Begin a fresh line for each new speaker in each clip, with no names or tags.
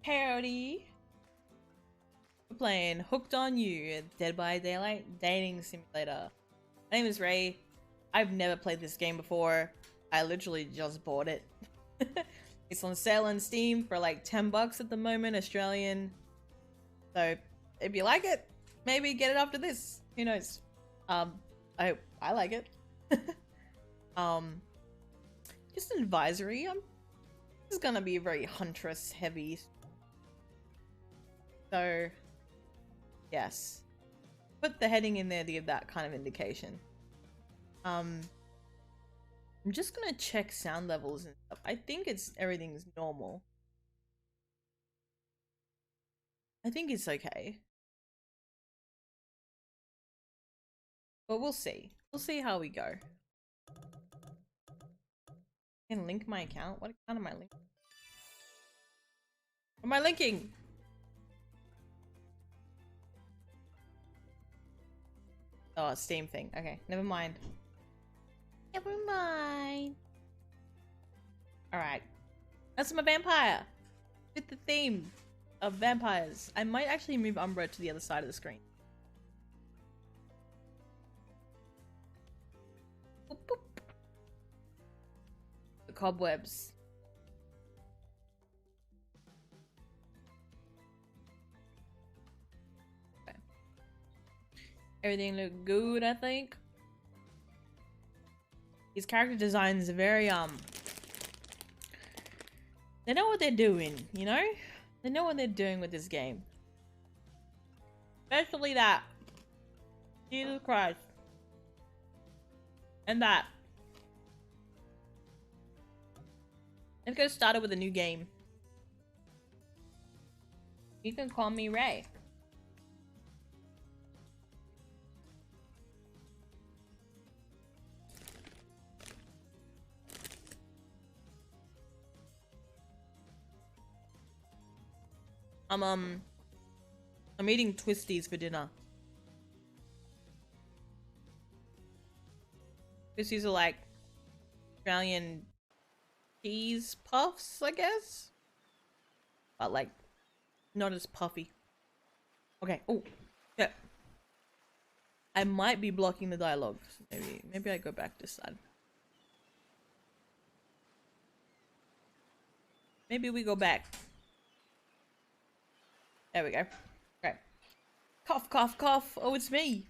Howdy! We're playing Hooked on You, Dead by Daylight dating simulator. My name is Ray. I've never played this game before. I literally just bought it. It's on sale on Steam for like 10 bucks at the moment, Australian. So if you like it, maybe get it after this. Who knows? I like it. Just an advisory. This is gonna be very huntress heavy. So, yes. Put the heading in there to give that kind of indication. I'm just gonna check sound levels and stuff. I think everything's normal. I think it's okay. But we'll see. We'll see how we go. I can link my account? What account am I linking? What am I linking? Oh, Steam thing. Okay, never mind. Never mind. Alright. That's my vampire! With the theme of vampires. I might actually move Umbra to the other side of the screen. Boop, boop. The cobwebs. Okay. Everything looked good, I think. These character designs are very, they know what they're doing, you know? They know what they're doing with this game. Especially that. Jesus Christ. And that. Let's go start it with a new game. You can call me Ray. I'm eating Twisties for dinner. Twisties are like Australian cheese puffs, I guess? But like, not as puffy. Okay, oh, yeah. I might be blocking the dialogue. Maybe I go back this side. Maybe we go back. There we go. Right. Cough, cough, cough. Oh, it's me.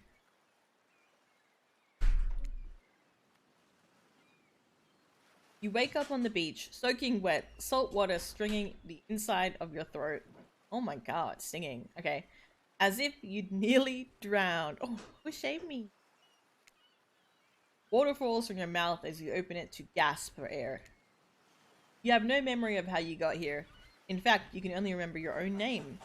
You wake up on the beach, soaking wet, salt water stringing the inside of your throat. Oh my god, singing. Okay. As if you'd nearly drowned. Oh, who shaved me? Water falls from your mouth as you open it to gasp for air. You have no memory of how you got here. In fact, you can only remember your own name.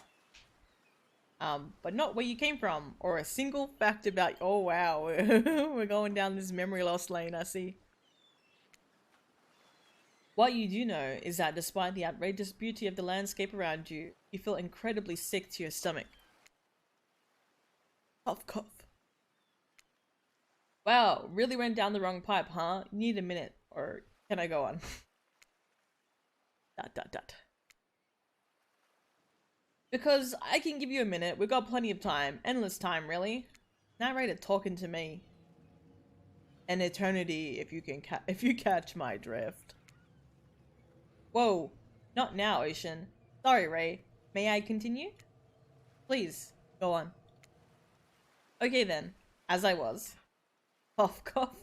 But not where you came from, or a single fact about— oh wow, we're going down this memory loss lane, I see. What you do know is that despite the outrageous beauty of the landscape around you, you feel incredibly sick to your stomach. Cough, cough. Wow, really went down the wrong pipe, huh? You need a minute, or can I go on? ... Because I can give you a minute. We've got plenty of time. Endless time, really. Narrator talking to me. An eternity, if you catch my drift. Whoa. Not now, Ocean. Sorry, Ray. May I continue? Please, go on. Okay then. As I was. Cough, cough.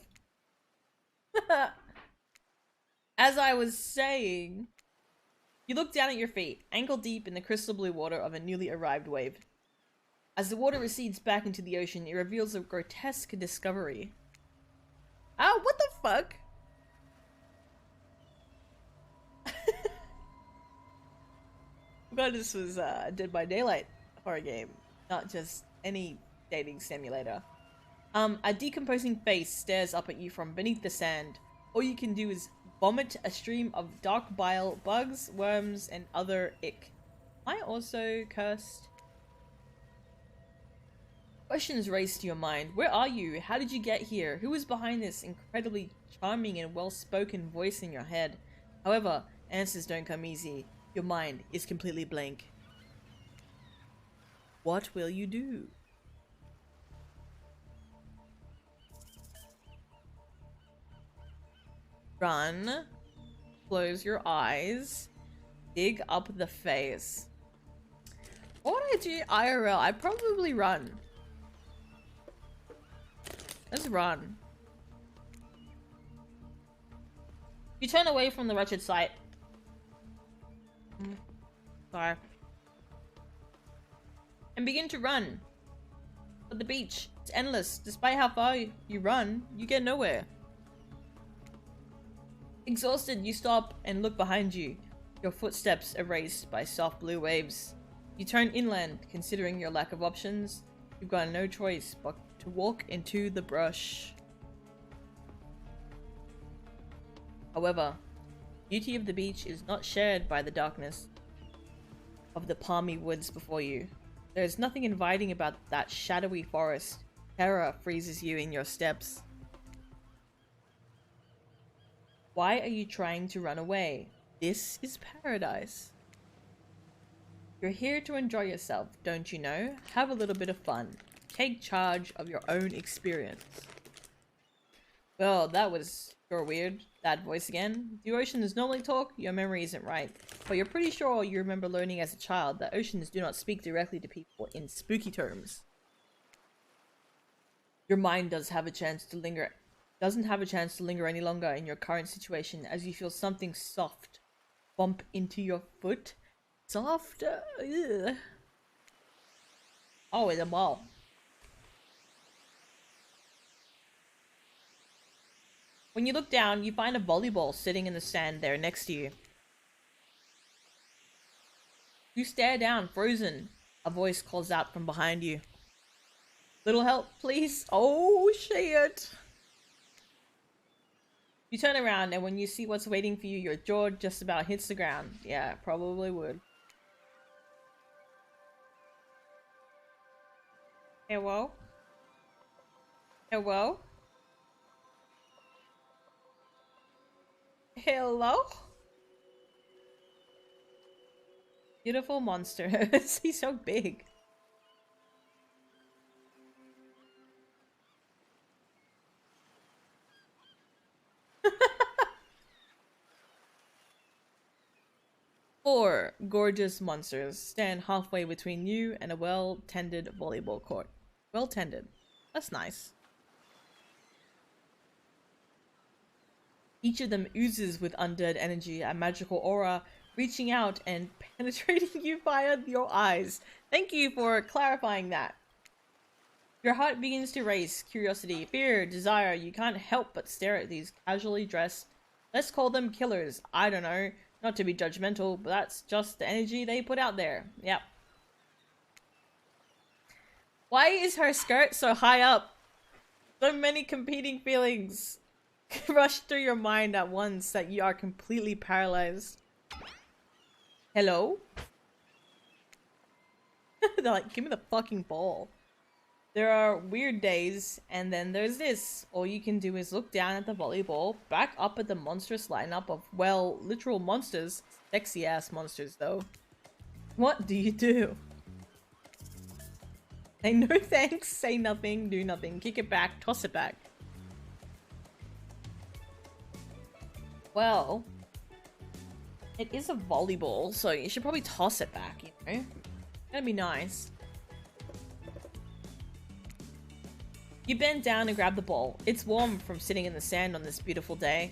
As I was saying... You look down at your feet, ankle deep in the crystal blue water of a newly arrived wave. As the water recedes back into the ocean, it reveals a grotesque discovery. Oh, what the fuck? I forgot this was a Dead by Daylight horror game, not just any dating simulator. A decomposing face stares up at you from beneath the sand. All you can do is vomit a stream of dark bile, bugs, worms, and other ick. Am I also cursed? Questions race to your mind. Where are you? How did you get here? Who is behind this incredibly charming and well-spoken voice in your head? However, answers don't come easy. Your mind is completely blank. What will you do? Run. Close your eyes. Dig up the face. What would I do IRL? I'd probably run. Let's run. You turn away from the wretched sight. Sorry. And begin to run. But the beach, it's endless. Despite how far you run, you get nowhere. Exhausted, you stop and look behind you. Your footsteps erased by soft blue waves. You turn inland, considering your lack of options. You've got no choice but to walk into the brush. However, the beauty of the beach is not shared by the darkness of the palmy woods before you. There is nothing inviting about that shadowy forest. Terror freezes you in your steps. Why are you trying to run away? This is paradise. You're here to enjoy yourself, don't you know? Have a little bit of fun. Take charge of your own experience. Well, that was sure weird. That voice again. Do oceans normally talk? Your memory isn't right. But you're pretty sure you remember learning as a child that oceans do not speak directly to people in spooky terms. Your mind doesn't have a chance to linger any longer in your current situation as you feel something soft bump into your foot. Soft? Ugh. Oh, it's a ball. When you look down, you find a volleyball sitting in the sand there next to you. You stare down, frozen. A voice calls out from behind you. Little help, please? Oh, shit. You turn around, and when you see what's waiting for you, your jaw just about hits the ground. Yeah, probably would. Hello? Hello? Hello? Beautiful monster. He's so big. Four gorgeous monsters stand halfway between you and a well-tended volleyball court. Well-tended. That's nice. Each of them oozes with undead energy, a magical aura, reaching out and penetrating you via your eyes. Thank you for clarifying that. Your heart begins to race. Curiosity, fear, desire. You can't help but stare at these casually dressed, let's call them killers. I don't know. Not to be judgmental, but that's just the energy they put out there. Yep. Why is her skirt so high up? So many competing feelings rush through your mind at once that you are completely paralyzed. Hello? They're like, give me the fucking ball. There are weird days, and then there's this. All you can do is look down at the volleyball, back up at the monstrous lineup of, well, literal monsters. Sexy ass monsters, though. What do you do? Say no thanks, say nothing, do nothing, kick it back, toss it back. Well, it is a volleyball, so you should probably toss it back, you know? That'd be nice. You bend down and grab the ball. It's warm from sitting in the sand on this beautiful day.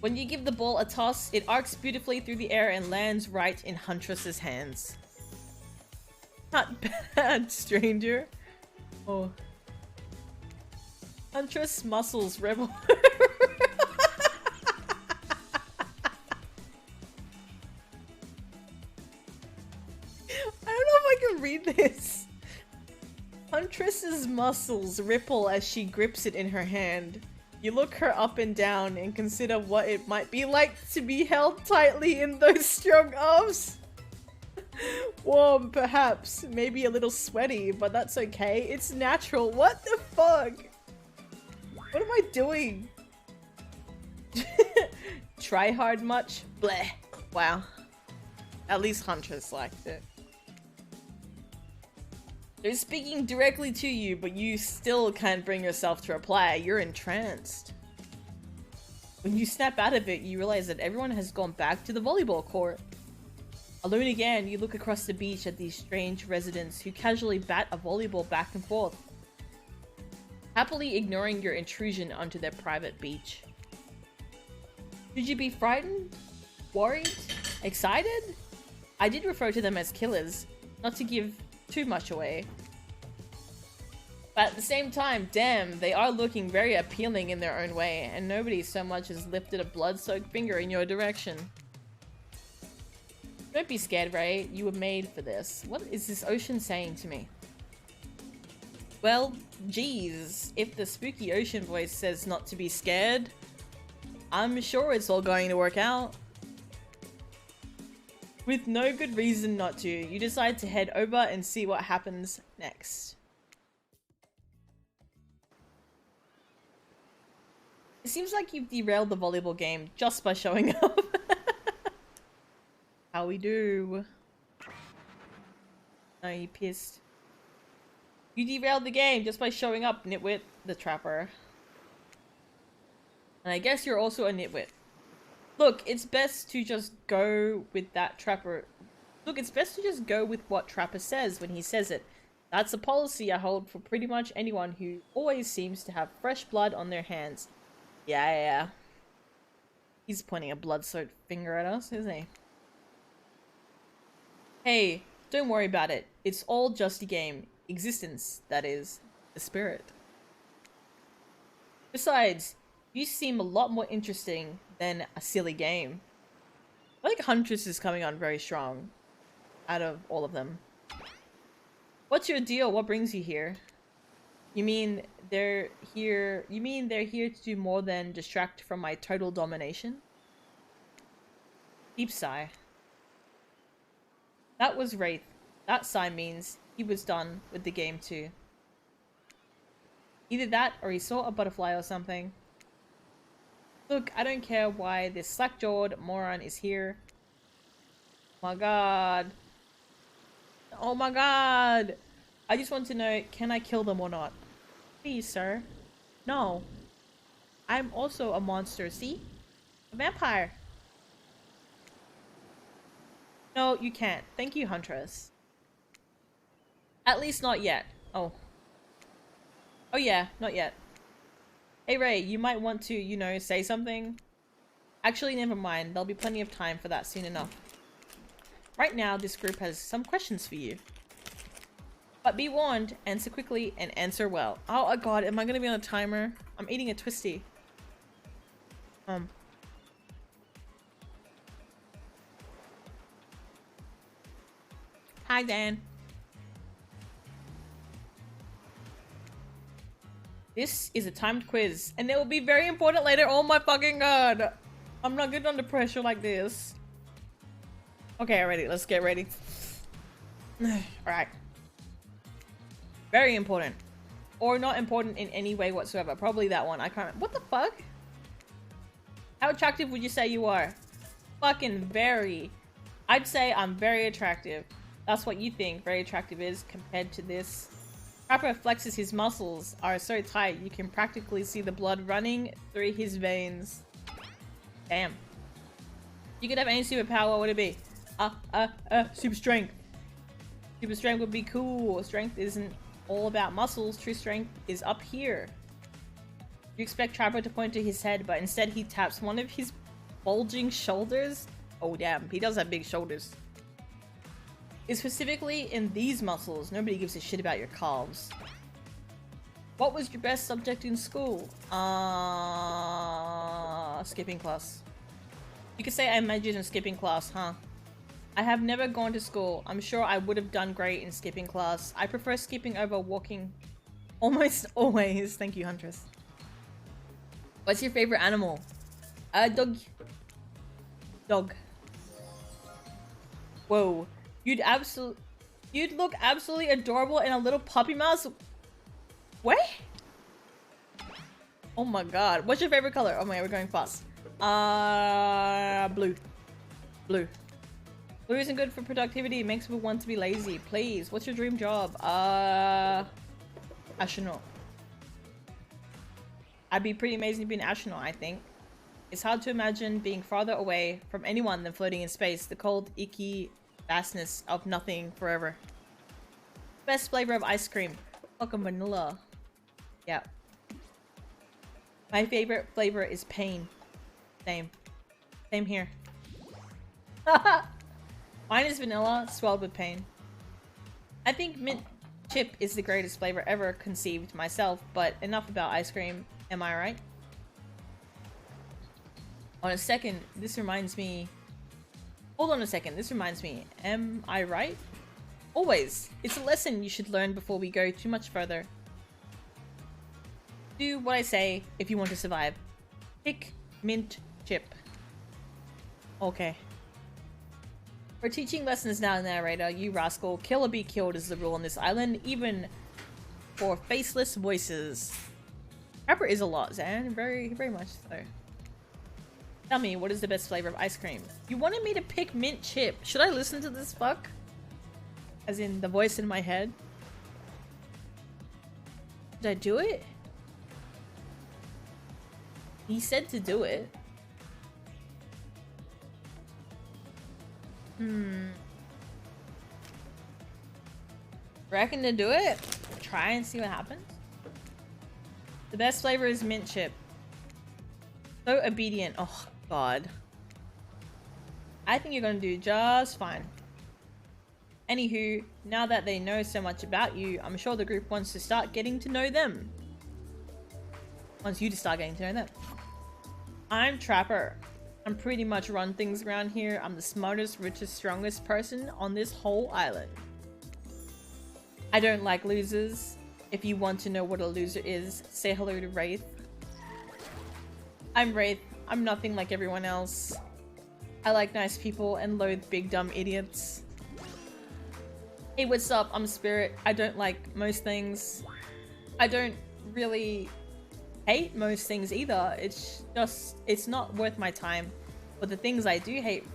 When you give the ball a toss, it arcs beautifully through the air and lands right in Huntress's hands. Not bad, stranger. Oh. Huntress muscles rebel. I don't know if I can read this. Huntress's muscles ripple as she grips it in her hand. You look her up and down and consider what it might be like to be held tightly in those strong arms. Warm, perhaps. Maybe a little sweaty, but that's okay. It's natural. What the fuck? What am I doing? try hard much? Bleh. Wow. At least Huntress liked it. They're speaking directly to you, but you still can't bring yourself to reply. You're entranced. When you snap out of it, you realize that everyone has gone back to the volleyball court. Alone again, you look across the beach at these strange residents who casually bat a volleyball back and forth, happily ignoring your intrusion onto their private beach. Should you be frightened? Worried? Excited? I did refer to them as killers, not to give too much away. But at the same time, damn, they are looking very appealing in their own way, and nobody so much as lifted a blood-soaked finger in your direction. Don't be scared, Ray. You were made for this. What is this ocean saying to me? Well, geez, if the spooky ocean voice says not to be scared, I'm sure it's all going to work out. With no good reason not to, you decide to head over and see what happens next. It seems like you've derailed the volleyball game just by showing up. How we do? Are you pissed? You derailed the game just by showing up, nitwit, the trapper. And I guess you're also a nitwit. Look, it's best to just go with that trapper. Look, it's best to just go with what Trapper says when he says it. That's a policy I hold for pretty much anyone who always seems to have fresh blood on their hands. Yeah. He's pointing a blood-soaked finger at us, isn't he? Hey, don't worry about it. It's all just a game. Existence, that is. The spirit. Besides, you seem a lot more interesting than a silly game. I think Huntress is coming on very strong out of all of them. What's your deal? What brings you here? You mean they're here to do more than distract from my total domination? Deep sigh. That was Wraith. That sigh means he was done with the game too. Either that or he saw a butterfly or something. Look, I don't care why this slack-jawed moron is here. Oh my god. Oh my god! I just want to know, can I kill them or not? Please, sir. No. I'm also a monster, see? A vampire. No, you can't. Thank you, Huntress. At least not yet. Oh. Oh yeah, not yet. Hey Ray, you might want to, you know, say something. Actually, never mind. There'll be plenty of time for that soon enough. Right now, this group has some questions for you. But be warned, answer quickly and answer well. Oh god, am I gonna be on a timer? I'm eating a twisty. Hi, Dan. This is a timed quiz, and it will be very important later. Oh my fucking god. I'm not good under pressure like this. Okay, ready. Let's get ready. Alright. Very important. Or not important in any way whatsoever. Probably that one. I can't remember. What the fuck? How attractive would you say you are? Fucking very. I'd say I'm very attractive. That's what you think very attractive is compared to this. Trapper flexes his muscles are so tight you can practically see the blood running through his veins. Damn. You could have any superpower, what would it be? Super strength. Super strength would be cool. Strength isn't all about muscles. True strength is up here. You expect Trapper to point to his head, but instead he taps one of his bulging shoulders. Oh damn, he does have big shoulders. Is specifically in these muscles. Nobody gives a shit about your calves. What was your best subject in school? Skipping class. You could say I majored in skipping class, huh? I have never gone to school. I'm sure I would have done great in skipping class. I prefer skipping over walking almost always. Thank you, Huntress. What's your favorite animal? Dog. Dog. Whoa. You'd look absolutely adorable in a little puppy mouse. What? Oh my god. What's your favorite color? Oh my god, we're going fast. Blue. Blue. Blue isn't good for productivity. It makes people want to be lazy. Please, what's your dream job? Astronaut. I'd be pretty amazing to be an astronaut, I think. It's hard to imagine being farther away from anyone than floating in space. The cold, icky vastness of nothing forever. Best flavor of ice cream. Fucking vanilla. Yeah. My favorite flavor is pain. Same. Same here. Mine is vanilla, swelled with pain. I think mint chip is the greatest flavor ever conceived myself, but enough about ice cream. Am I right? On a second, this reminds me... Hold on a second, this reminds me. Am I right? Always. It's a lesson you should learn before we go too much further. Do what I say if you want to survive. Pick mint chip. Okay. We're teaching lessons now, narrator. You rascal. Kill or be killed is the rule on this island, even for faceless voices. Pepper is a lot, Zan. Very, very much so. Tell me, what is the best flavor of ice cream? You wanted me to pick mint chip. Should I listen to this fuck? As in, the voice in my head? Did I do it? He said to do it. Reckon to do it? Try and see what happens? The best flavor is mint chip. So obedient. Oh, God. I think you're gonna do just fine. Anywho, now that they know so much about you, I'm sure the group wants to start getting to know them. Wants you to start getting to know them. I'm Trapper. I'm pretty much run things around here. I'm the smartest, richest, strongest person on this whole island. I don't like losers. If you want to know what a loser is, say hello to Wraith. I'm Wraith. I'm nothing like everyone else. I like nice people and loathe big dumb idiots. Hey, what's up? I'm Spirit. I don't like most things. I don't really hate most things either. It's just, it's not worth my time. But the things I do hate,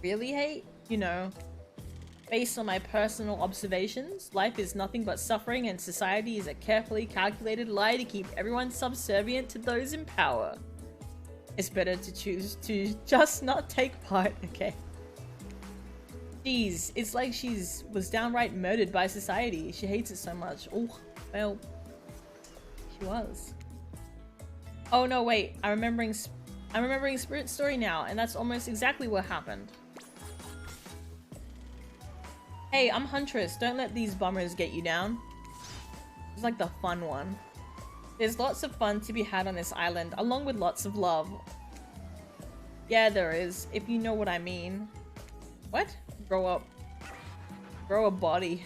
really hate, you know, based on my personal observations, life is nothing but suffering and society is a carefully calculated lie to keep everyone subservient to those in power. It's better to choose to just not take part, okay? Jeez, it's like was downright murdered by society. She hates it so much. Oh, well, she was. Oh no, wait, I'm remembering Spirit's story now, and that's almost exactly what happened. Hey, I'm Huntress. Don't let these bummers get you down. It's like the fun one. There's lots of fun to be had on this island, along with lots of love. Yeah, there is, if you know what I mean. What? Grow up. Grow a body.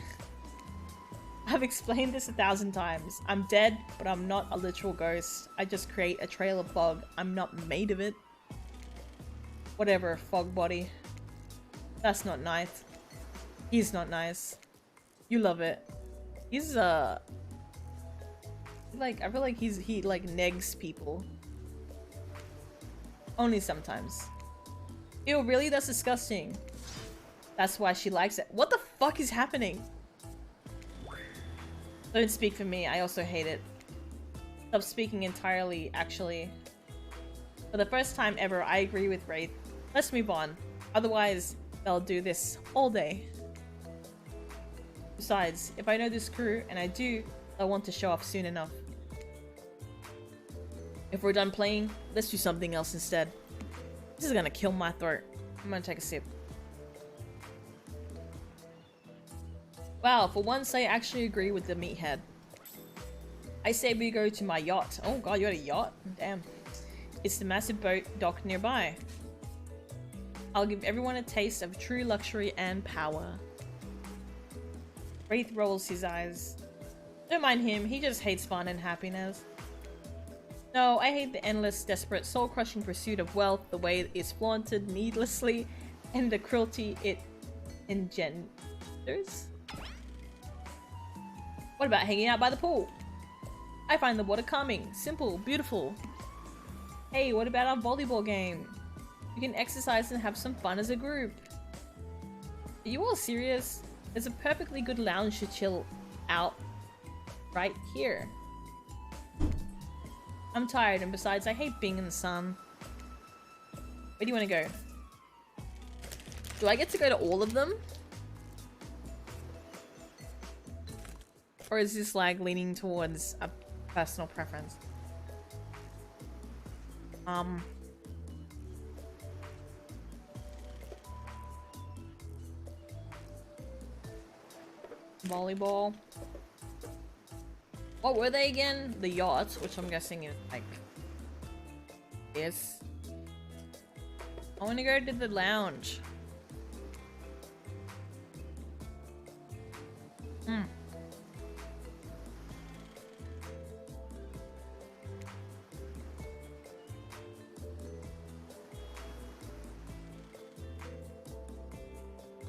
I've explained this 1,000 times. I'm dead, but I'm not a literal ghost. I just create a trail of fog. I'm not made of it. Whatever, fog body. That's not nice. He's not nice. You love it. He's like, I feel like he like negs people. Only sometimes. Ew, really? That's disgusting. That's why she likes it. What the fuck is happening? Don't speak for me. I also hate it. Stop speaking entirely, actually. For the first time ever, I agree with Wraith. Let's move on. Otherwise, they'll do this all day. Besides, if I know this crew, and I do, they'll want to show off soon enough. If we're done playing, let's do something else instead. This is gonna kill my throat. I'm gonna take a sip. Wow, for once I actually agree with the meathead. I say we go to my yacht. Oh god, you got a yacht? Damn. It's the massive boat docked nearby. I'll give everyone a taste of true luxury and power. Wraith rolls his eyes. Don't mind him, he just hates fun and happiness. No, I hate the endless, desperate, soul-crushing pursuit of wealth, the way it's flaunted needlessly, and the cruelty it engenders. What about hanging out by the pool? I find the water calming, simple, beautiful. Hey, what about our volleyball game? You can exercise and have some fun as a group. Are you all serious? There's a perfectly good lounge to chill out right here. I'm tired, and besides, I hate being in the sun. Where do you want to go? Do I get to go to all of them? Or is this like leaning towards a personal preference? Volleyball. What were they again? The yacht, which I'm guessing is like this. I want to go to the lounge.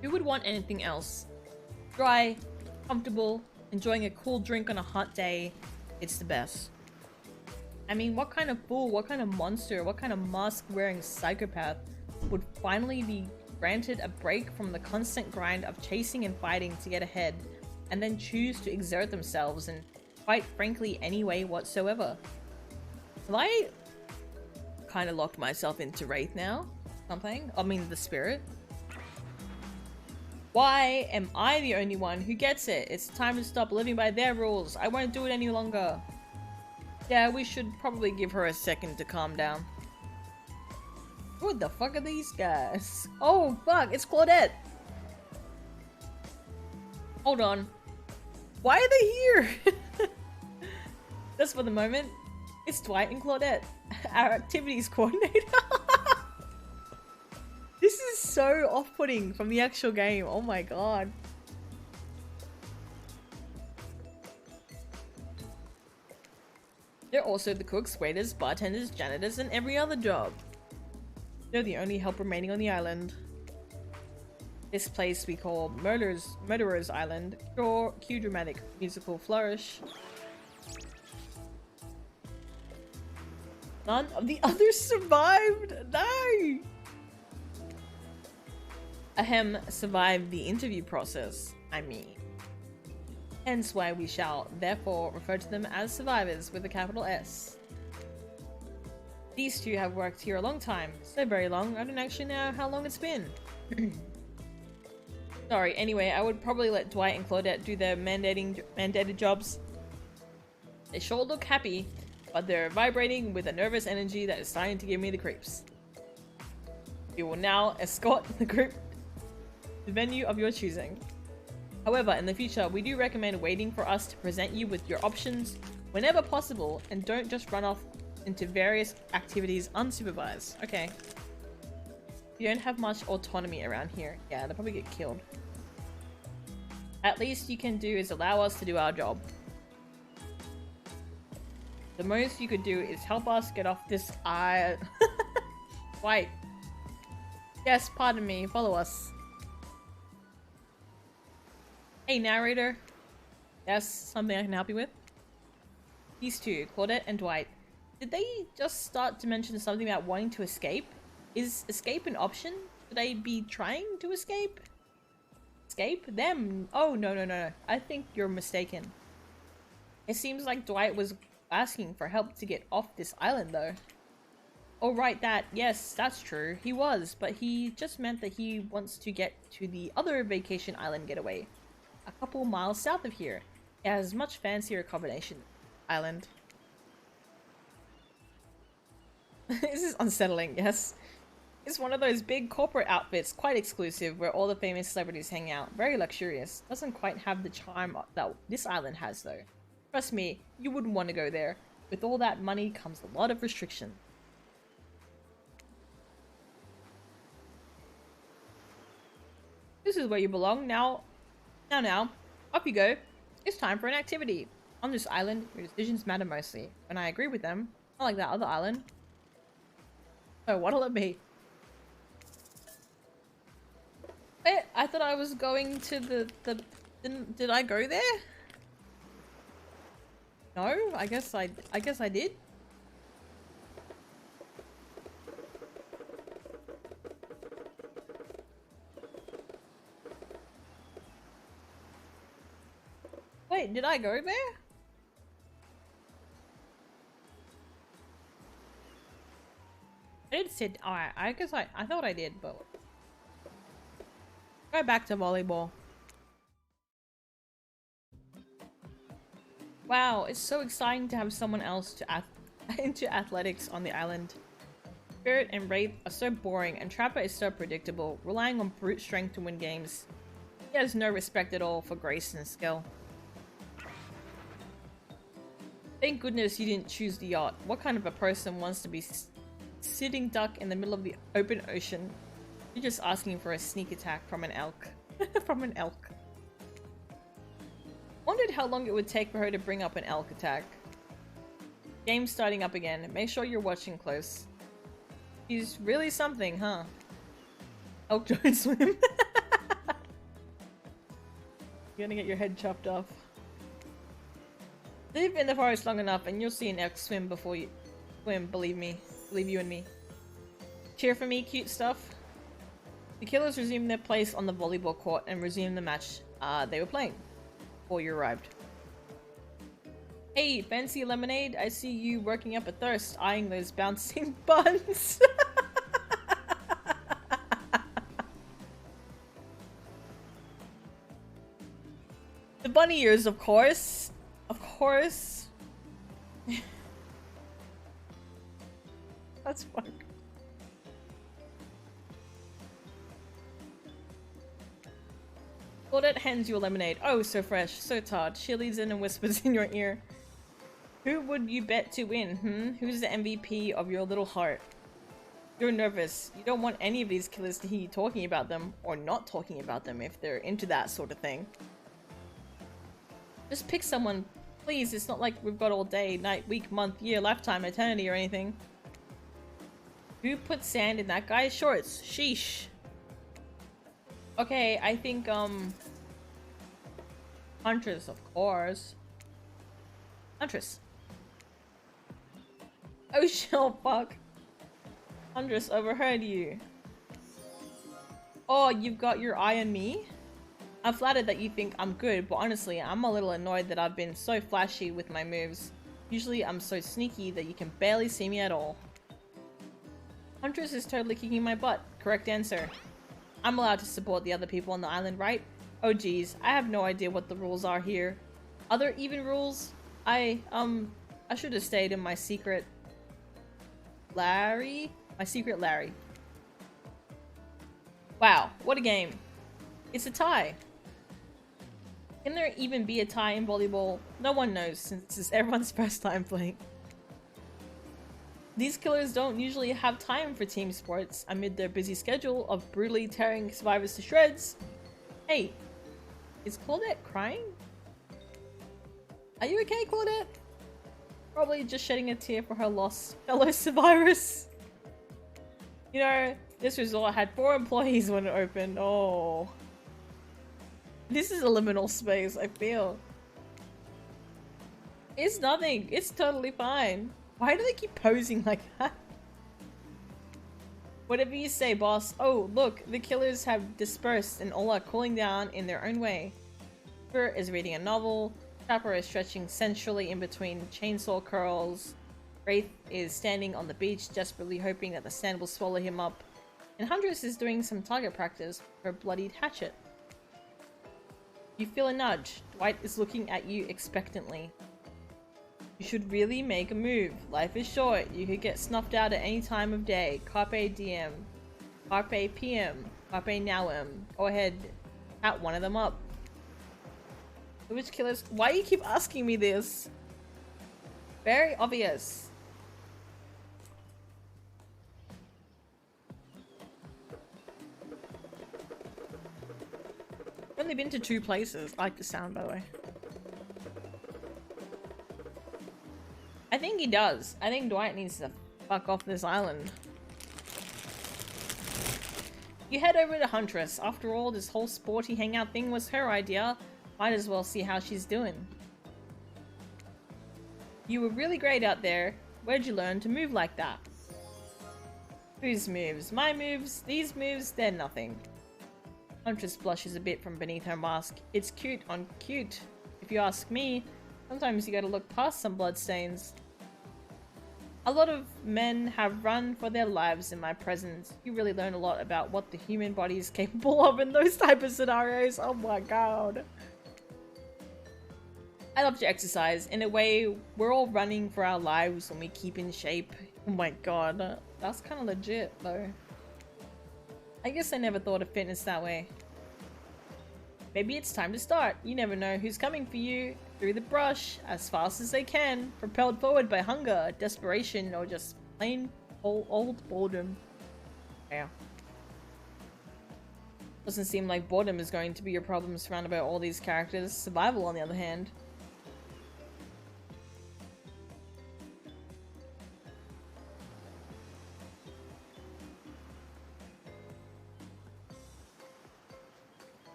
Who would want anything else? Dry, comfortable, enjoying a cool drink on a hot day. It's the best. I mean, what kind of fool, what kind of monster, what kind of mask-wearing psychopath would finally be granted a break from the constant grind of chasing and fighting to get ahead, and then choose to exert themselves in, quite frankly, any way whatsoever? Have I kind of locked myself into Wraith now? Something? I mean, the spirit? Why am I the only one who gets it? It's time to stop living by their rules. I won't do it any longer. Yeah, we should probably give her a second to calm down. What the fuck are these guys? Oh, fuck, it's Claudette. Hold on. Why are they here? Just for the moment, it's Dwight and Claudette, our activities coordinator. This is so off-putting from the actual game. Oh my god. They're also the cooks, waiters, bartenders, janitors, and every other job. They're the only help remaining on the island. This place we call Murderer's Island. Cue dramatic musical flourish. None of the others survived! No! Ahem, survived the interview process, I mean. Hence why we shall therefore refer to them as survivors with a capital S. These two have worked here a long time, so very long, I don't actually know how long it's been. Sorry, anyway, I would probably let Dwight and Claudette do their mandated jobs. They sure look happy, but they're vibrating with a nervous energy that is starting to give me the creeps. We will now escort the group the venue of your choosing. However, in the future, we do recommend waiting for us to present you with your options whenever possible, and don't just run off into various activities unsupervised. Okay. You don't have much autonomy around here. Yeah, they'll probably get killed. At least you can do is allow us to do our job. The most you could do is help us get off this Wait. Yes, pardon me. Follow us. Hey, narrator. Yes, something I can help you with? These two, Claudette and Dwight. Did they just start to mention something about wanting to escape? Is escape an option? Should they be trying to escape? Escape? Them? Oh, no. I think you're mistaken. It seems like Dwight was asking for help to get off this island, though. Oh, right, that. Yes, that's true. He was, but he just meant that he wants to get to the other vacation island getaway. A couple miles south of here. It has much fancier accommodation. Island. This is unsettling, yes. It's one of those big corporate outfits, quite exclusive, where all the famous celebrities hang out. Very luxurious. Doesn't quite have the charm that this island has, though. Trust me, you wouldn't want to go there. With all that money comes a lot of restriction. This is where you belong. Now, off you go. It's time for an activity. On this island, your decisions matter mostly. When I agree with them, not like that other island. So what'll it be? Wait, I thought I was going to did I go there? No, I guess I did. I go there? I did sit. Alright, I guess I thought I did, but go back to volleyball. Wow, it's so exciting to have someone else to into athletics on the island. Spirit and Wraith are so boring, and Trapper is so predictable, relying on brute strength to win games. He has no respect at all for grace and skill. Thank goodness you didn't choose the yacht. What kind of a person wants to be sitting duck in the middle of the open ocean? You're just asking for a sneak attack from an elk. From an elk. Wondered how long it would take for her to bring up an elk attack. Game's starting up again. Make sure you're watching close. She's really something, huh? Elk don't swim. You're gonna get your head chopped off. Live in the forest long enough and you'll see an elk swim before you swim, believe me. Believe you and me. Cheer for me, cute stuff. The killers resumed their place on the volleyball court and resumed the match they were playing before you arrived. Hey, fancy lemonade? I see you working up a thirst, eyeing those bouncing buns. The bunny ears, of course. Of course. That's fun. Claudette hands you a lemonade. Oh, so fresh, so tart. She leans in and whispers in your ear. Who would you bet to win, Who's the MVP of your little heart? You're nervous. You don't want any of these killers to hear you talking about them, or not talking about them if they're into that sort of thing. Just pick someone, please. It's not like we've got all day, night, week, month, year, lifetime, eternity, or anything. Who put sand in that guy's shorts? Sheesh. Okay, I think, Huntress, of course. Huntress. Oh, shit, fuck. Huntress overheard you. Oh, you've got your eye on me? I'm flattered that you think I'm good, but honestly, I'm a little annoyed that I've been so flashy with my moves. Usually, I'm so sneaky that you can barely see me at all. Huntress is totally kicking my butt. Correct answer. I'm allowed to support the other people on the island, right? Oh geez, I have no idea what the rules are here. Are there even rules? I should have stayed in my secret Larry? My secret Larry. Wow, what a game. It's a tie. Can there even be a tie in volleyball? No one knows, since it's everyone's first time playing. These killers don't usually have time for team sports amid their busy schedule of brutally tearing survivors to shreds. Hey, is Claudette crying? Are you okay, Claudette? Probably just shedding a tear for her lost fellow survivors. You know, this resort had 4 employees when it opened. Oh. This is a liminal space, I feel. It's nothing. It's totally fine. Why do they keep posing like that? Whatever you say, boss. Oh, look, the killers have dispersed and all are cooling down in their own way. Trapper is reading a novel. Trapper is stretching sensually in between chainsaw curls. Wraith is standing on the beach, desperately hoping that the sand will swallow him up. And Huntress is doing some target practice with her bloodied hatchet. You feel a nudge. Dwight is looking at you expectantly. You should really make a move. Life is short. You could get snuffed out at any time of day. Carpe diem. Carpe PM. Carpe nowem. Go ahead. Pat one of them up. Which killers? Why do you keep asking me this? Very obvious. I've only been to 2 places. I like the sound, by the way. I think he does. I think Dwight needs to fuck off this island. You head over to Huntress. After all, this whole sporty hangout thing was her idea. Might as well see how she's doing. You were really great out there. Where'd you learn to move like that? Whose moves? My moves? These moves? They're nothing. Huntress blushes a bit from beneath her mask. It's cute on cute. If you ask me. Sometimes you gotta look past some bloodstains. A lot of men have run for their lives in my presence. You really learn a lot about what the human body is capable of in those type of scenarios. Oh my god. I love to exercise. In a way, we're all running for our lives when we keep in shape. Oh my god. That's kind of legit though. I guess I never thought of fitness that way. Maybe it's time to start. You never know who's coming for you. Through the brush, as fast as they can, propelled forward by hunger, desperation, or just plain old boredom. Yeah. Doesn't seem like boredom is going to be your problem surrounded by all these characters. Survival, on the other hand.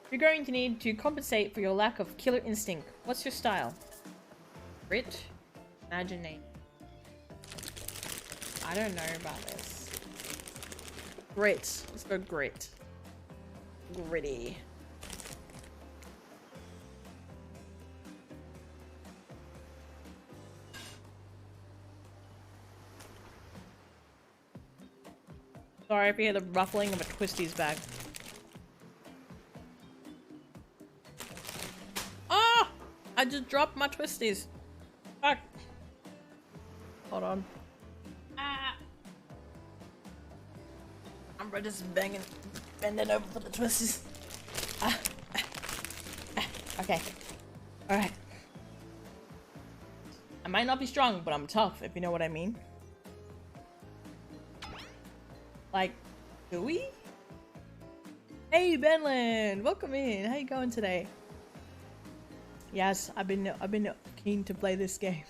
You're going to need to compensate for your lack of killer instinct. What's your style? Grit? Imagination. I don't know about this. Grit. Let's go grit. Gritty. Sorry if you hear the ruffling of a Twisties bag. I just dropped my Twisties. Fuck. Hold on. Ah. I'm just bending over for the Twisties. Okay. Alright. I might not be strong, but I'm tough, if you know what I mean. Like, do we? Hey, Benland! Welcome in. How you going today? Yes, I've been keen to play this game.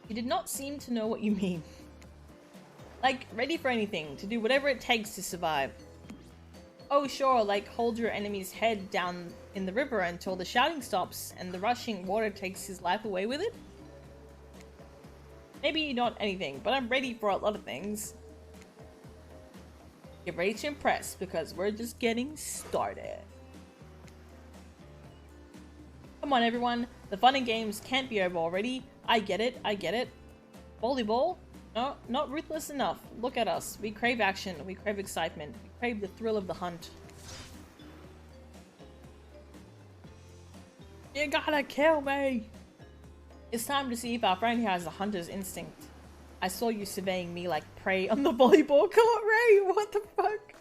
You did not seem to know what you mean. Like, ready for anything, to do whatever it takes to survive. Oh sure, like hold your enemy's head down in the river until the shouting stops and the rushing water takes his life away with it? Maybe not anything, but I'm ready for a lot of things. Get ready to impress, because we're just getting started. Come on everyone, the fun and games can't be over already. I get it, I get it. Volleyball? No, not ruthless enough. Look at us. We crave action, we crave excitement, we crave the thrill of the hunt. You gotta kill me! It's time to see if our friend here has a hunter's instinct. I saw you surveying me like prey on the volleyball court, Ray! What the fuck?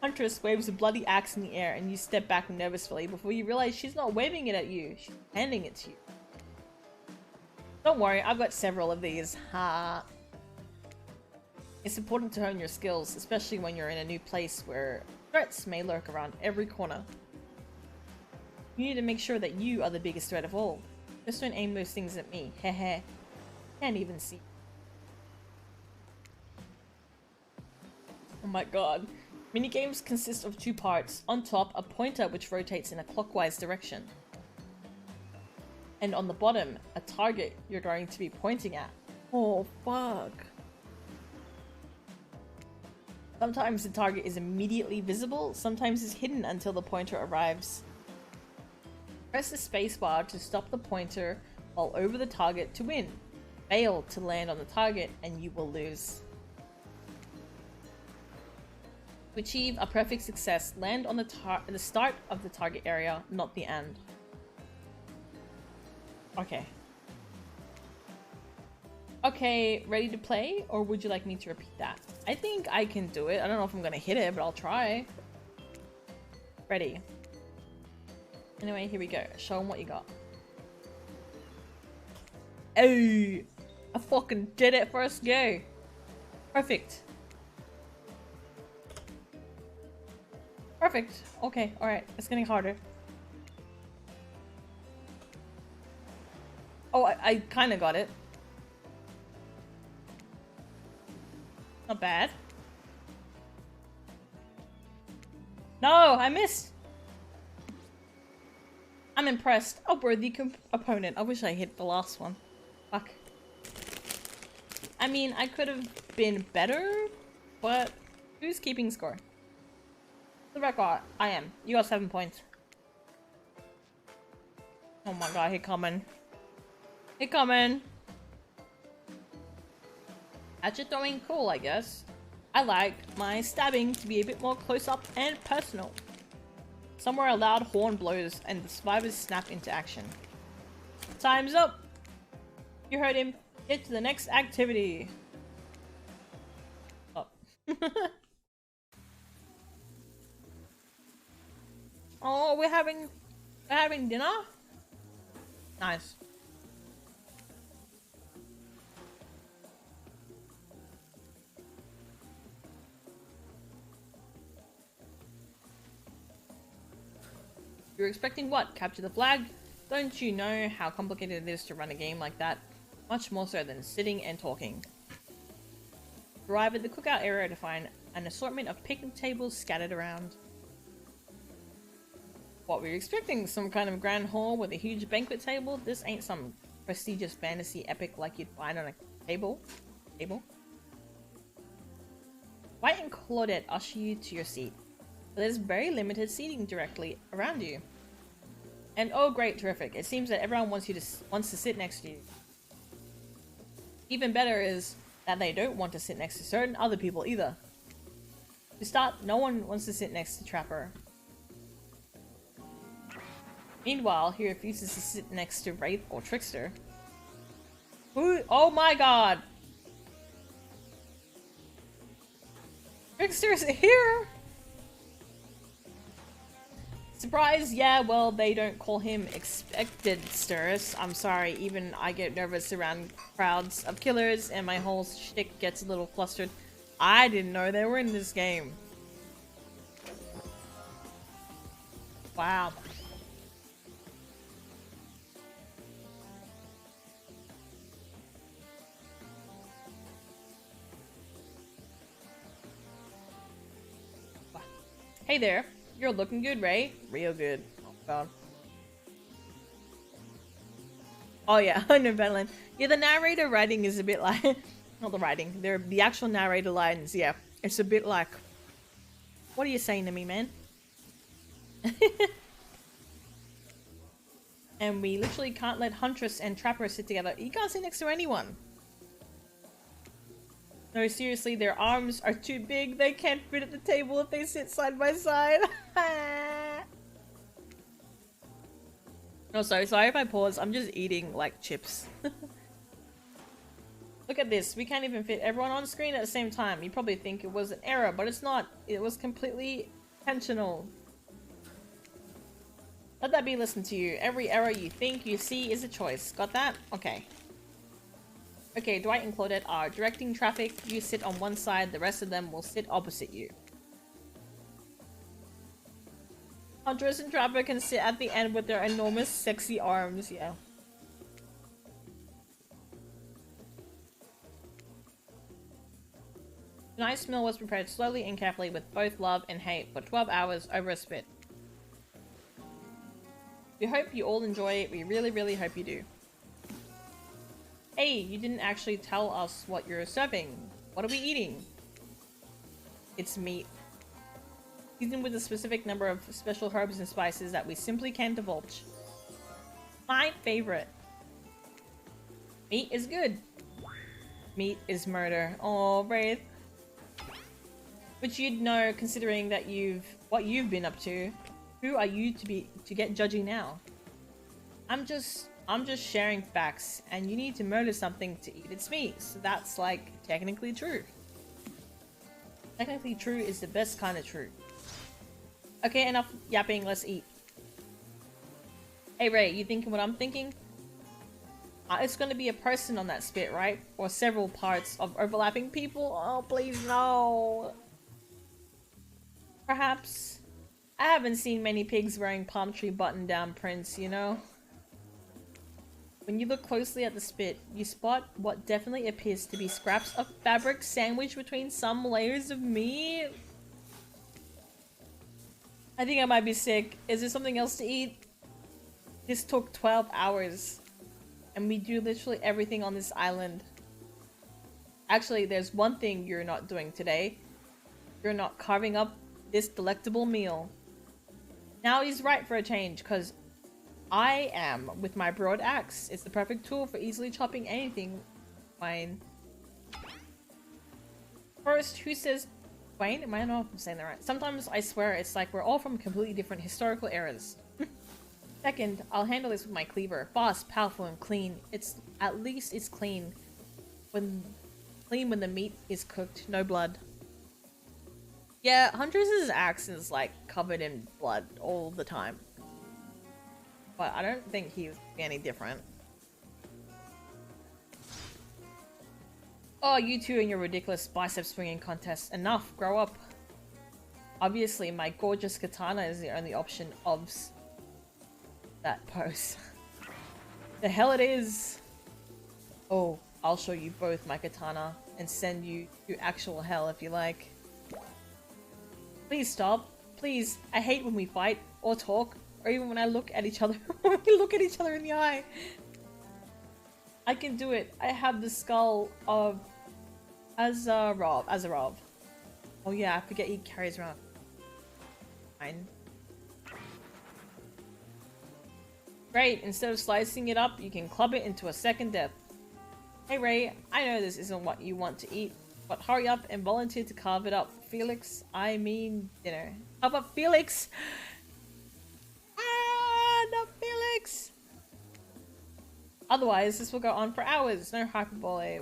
Huntress waves a bloody axe in the air and you step back nervously before you realize she's not waving it at you, she's handing it to you. Don't worry, I've got several of these. Ha! It's important to hone your skills, especially when you're in a new place where threats may lurk around every corner. You need to make sure that you are the biggest threat of all. Just don't aim those things at me. Heh. Can't even see. Oh my god. Minigames consist of two parts. On top, a pointer which rotates in a clockwise direction. And on the bottom, a target you're going to be pointing at. Oh, fuck. Sometimes the target is immediately visible, sometimes it's hidden until the pointer arrives. Press the spacebar to stop the pointer while over the target to win. Fail to land on the target and you will lose. To achieve a perfect success, land on the start of the target area, not the end. Okay. Okay, ready to play? Or would you like me to repeat that? I think I can do it. I don't know if I'm gonna hit it, but I'll try. Ready. Anyway, here we go. Show them what you got. Hey! I fucking did it first go! Perfect. Perfect. Okay, alright. It's getting harder. Oh, I kind of got it. Not bad. No, I missed. I'm impressed. A worthy opponent. I wish I hit the last one. Fuck. I mean, I could have been better, but who's keeping score? The record, I am. You got 7 points. Oh my god, he coming. He coming. Hatchet throwing, cool, I guess. I like my stabbing to be a bit more close up and personal. Somewhere a loud horn blows and the survivors snap into action. Time's up! You heard him. Get to the next activity. Oh. Oh, we're having dinner? Nice. You're expecting what? Capture the flag? Don't you know how complicated it is to run a game like that? Much more so than sitting and talking. Arrive at the cookout area to find an assortment of picnic tables scattered around. What were you expecting? Some kind of grand hall with a huge banquet table? This ain't some prestigious fantasy epic like you'd find on a table. White and Claudette usher you to your seat. But there's very limited seating directly around you. And oh great, terrific. It seems that everyone wants to sit next to you. Even better is that they don't want to sit next to certain other people either. To start, no one wants to sit next to Trapper. Meanwhile, he refuses to sit next to Wraith or Trickster. Who? Oh my god! Trickster's here! Surprise? Yeah, well, they don't call him expected Sturus. I'm sorry, even I get nervous around crowds of killers and my whole shtick gets a little flustered. I didn't know they were in this game. Wow. Hey there. You're looking good, Ray. Real good. Oh god. Oh yeah, I know Badland. Yeah, the narrator writing is a bit like... not the writing. The actual narrator lines, yeah. It's a bit like... What are you saying to me, man? And we literally can't let Huntress and Trapper sit together. You can't sit next to anyone. No, seriously, their arms are too big. They can't fit at the table if they sit side by side. No, sorry if I pause. I'm just eating, like, chips. Look at this. We can't even fit everyone on screen at the same time. You probably think it was an error, but it's not. It was completely intentional. Let that be listened to you. Every error you think you see is a choice. Got that? Okay. Okay, Dwight and Claudette are directing traffic. You sit on one side, the rest of them will sit opposite you. Huntress and Trapper can sit at the end with their enormous sexy arms, yeah. Tonight's meal was prepared slowly and carefully with both love and hate for 12 hours over a spit. We hope you all enjoy it. We really, really hope you do. Hey, you didn't actually tell us what you're serving. What are we eating? It's meat. Seasoned with a specific number of special herbs and spices that we simply can't divulge. My favorite. Meat is good. Meat is murder. Oh, Wraith. Which you'd know considering that what you've been up to. Who are you to get judgy now? I'm just sharing facts, and you need to murder something to eat its meat, so that's, like, technically true. Technically true is the best kind of true. Okay, enough yapping, let's eat. Hey Ray, you thinking what I'm thinking? It's gonna be a person on that spit, right? Or several parts of overlapping people? Oh, please no! Perhaps. I haven't seen many pigs wearing palm tree button-down prints, you know? When you look closely at the spit, you spot what definitely appears to be scraps of fabric sandwiched between some layers of meat. I think I might be sick. Is there something else to eat? This took 12 hours. And we do literally everything on this island. Actually, there's one thing you're not doing today. You're not carving up this delectable meal. Now he's right for a change, because I am with my broad axe. It's the perfect tool for easily chopping anything. Fine. First, who says Wayne? Am I not saying that right? Sometimes I swear it's like we're all from completely different historical eras. Second, I'll handle this with my cleaver. Fast, powerful, and clean. At least it's clean. When the meat is cooked, no blood. Yeah, Huntress's axe is like covered in blood all the time. But I don't think he would be any different. Oh, you two and your ridiculous bicep swinging contest. Enough, grow up. Obviously, my gorgeous katana is the only option of that pose. The hell it is! Oh, I'll show you both my katana and send you to actual hell if you like. Please stop. Please, I hate when we fight or talk or even when I look at each other. When we look at each other in the eye. I can do it. I have the skull of Azarov. Oh yeah, I forget he carries around. Fine. Great, instead of slicing it up, you can club it into a second depth. Hey Ray, I know this isn't what you want to eat, but hurry up and volunteer to carve it up. Felix, I mean dinner. How about Felix? Ah, not Felix! Otherwise, this will go on for hours. No hyperbole,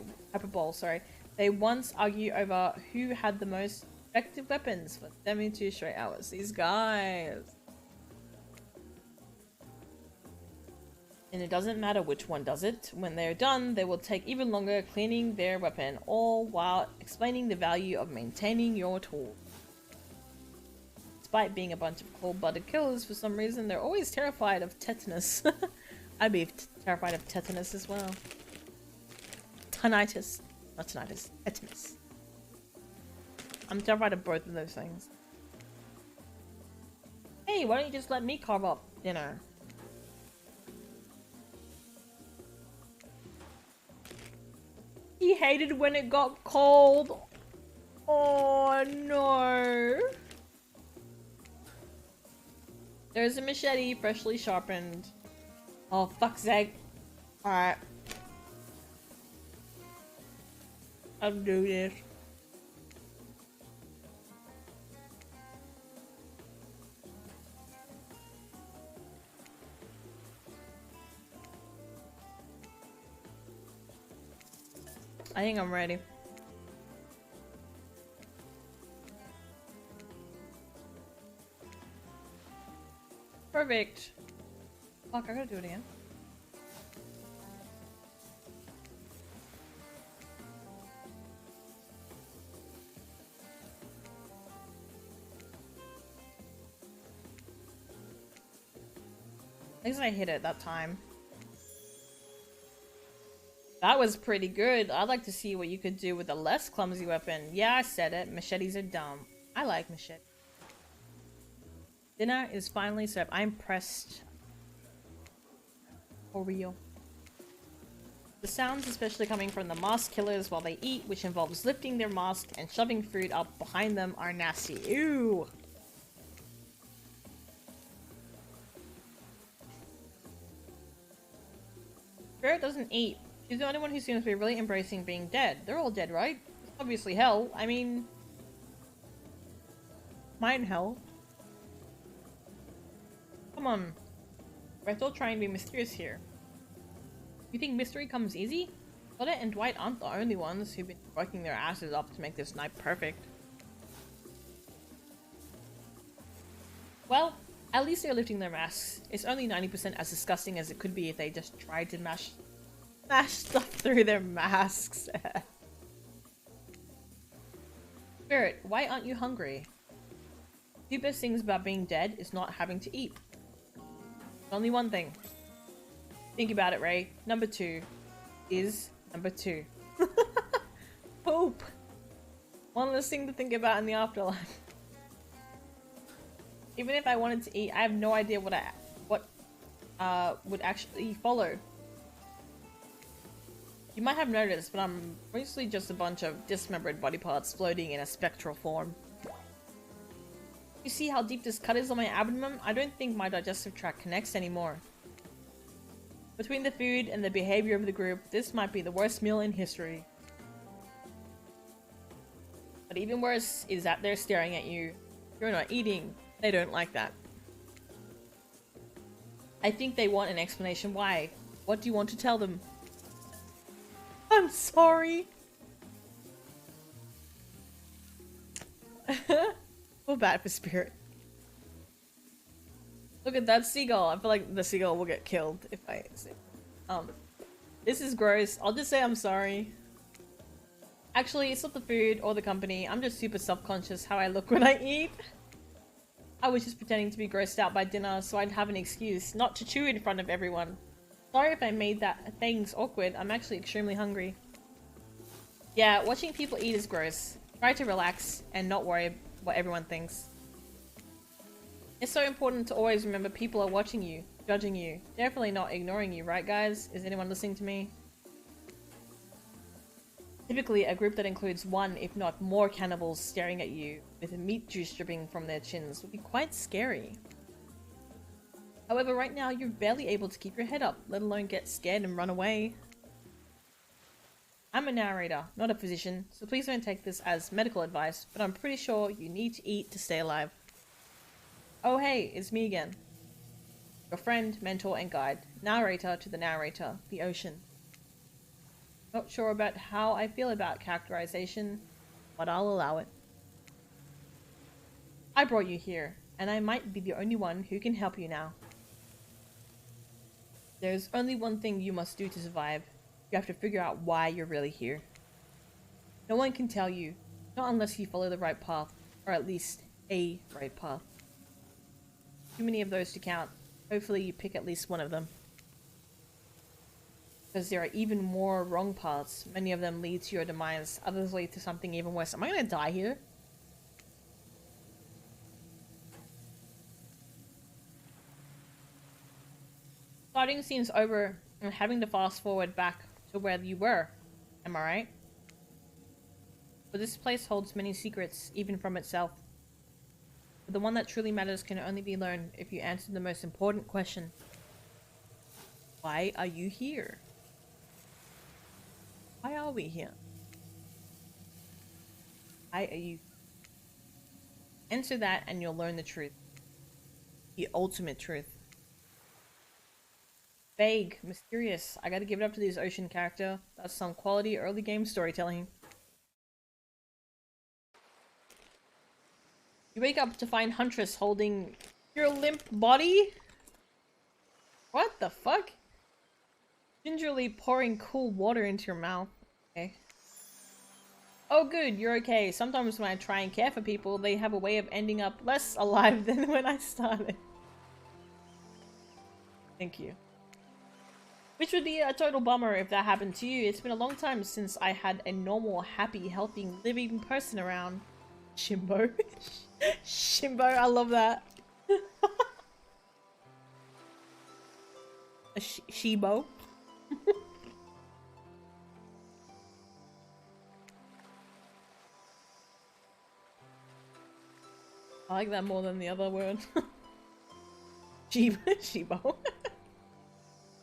sorry. They once argue over who had the most effective weapons for 72 straight hours. These guys. And it doesn't matter which one does it. When they're done, they will take even longer cleaning their weapon, all while explaining the value of maintaining your tool. Despite being a bunch of cold-blooded killers, for some reason, they're always terrified of tetanus. I'd be terrified of tetanus as well. Tinnitus. Not tinnitus. Tetanus. I'm terrified of both of those things. Hey, why don't you just let me carve up dinner? He hated when it got cold. Oh no. There's a machete, freshly sharpened. Oh, fuck's sake. Alright. I'll do this. I think I'm ready. Perfect. Fuck, I gotta do it again. At least I hit it that time. That was pretty good. I'd like to see what you could do with a less clumsy weapon. Yeah, I said it. Machetes are dumb. I like machetes. Dinner is finally served. I'm pressed. For real. The sounds especially coming from the mask killers while they eat, which involves lifting their mask and shoving food up behind them, are nasty. Ew! Spirit doesn't eat. She's the only one who seems to be really embracing being dead. They're all dead, right? It's obviously hell. I mean... mine hell. Come on. We're still trying to be mysterious here. You think mystery comes easy? Claudette and Dwight aren't the only ones who've been working their asses up to make this night perfect. Well, at least they're lifting their masks. It's only 90% as disgusting as it could be if they just tried to mash stuff through their masks. Spirit, why aren't you hungry? The best things about being dead is not having to eat. There's only one thing. Think about it, Ray. Number 2 is number 2. Poop. One less thing to think about in the afterlife. Even if I wanted to eat, I have no idea what would actually follow. You might have noticed, but I'm mostly just a bunch of dismembered body parts floating in a spectral form. You see how deep this cut is on my abdomen? I don't think my digestive tract connects anymore. Between the food and the behavior of the group, this might be the worst meal in history. But even worse is that they're staring at you. You're not eating. They don't like that. I think they want an explanation why. What do you want to tell them? I'm sorry. Feel bad for Spirit. Look at that seagull. I feel like the seagull will get killed if I say. This is gross. I'll just say I'm sorry. Actually, it's not the food or the company. I'm just super self-conscious how I look when I eat. I was just pretending to be grossed out by dinner so I'd have an excuse not to chew in front of everyone. Sorry if I made things awkward. I'm actually extremely hungry. Yeah, watching people eat is gross. Try to relax and not worry what everyone thinks. It's so important to always remember people are watching you, judging you. Definitely not ignoring you, right guys? Is anyone listening to me? Typically, a group that includes one, if not more cannibals staring at you with meat juice dripping from their chins would be quite scary. However, right now you're barely able to keep your head up, let alone get scared and run away. I'm a narrator, not a physician, so please don't take this as medical advice, but I'm pretty sure you need to eat to stay alive. Oh hey, it's me again. Your friend, mentor, and guide. Narrator to the narrator, the ocean. Not sure about how I feel about characterization, but I'll allow it. I brought you here, and I might be the only one who can help you now. There's only one thing you must do to survive. You have to figure out why you're really here. No one can tell you, not unless you follow the right path, or at least a right path. Too many of those to count. Hopefully you pick at least one of them. Because there are even more wrong paths. Many of them lead to your demise, others lead to something even worse. Am I gonna die here? Starting seems over and having to fast forward back to where you were. Am I right? But this place holds many secrets, even from itself. But the one that truly matters can only be learned if you answer the most important question. Why are you here? Why are we here? Why are you? Answer that and you'll learn the truth. The ultimate truth. Vague, mysterious. I gotta give it up to this ocean character. That's some quality early game storytelling. You wake up to find Huntress holding your limp body? What the fuck? Gingerly pouring cool water into your mouth. Okay. Oh good, you're okay. Sometimes when I try and care for people, they have a way of ending up less alive than when I started. Thank you. Which would be a total bummer if that happened to you. It's been a long time since I had a normal, happy, healthy, living person around. Shimbo. Shimbo, I love that. A Shibo. I like that more than the other word. Shibo.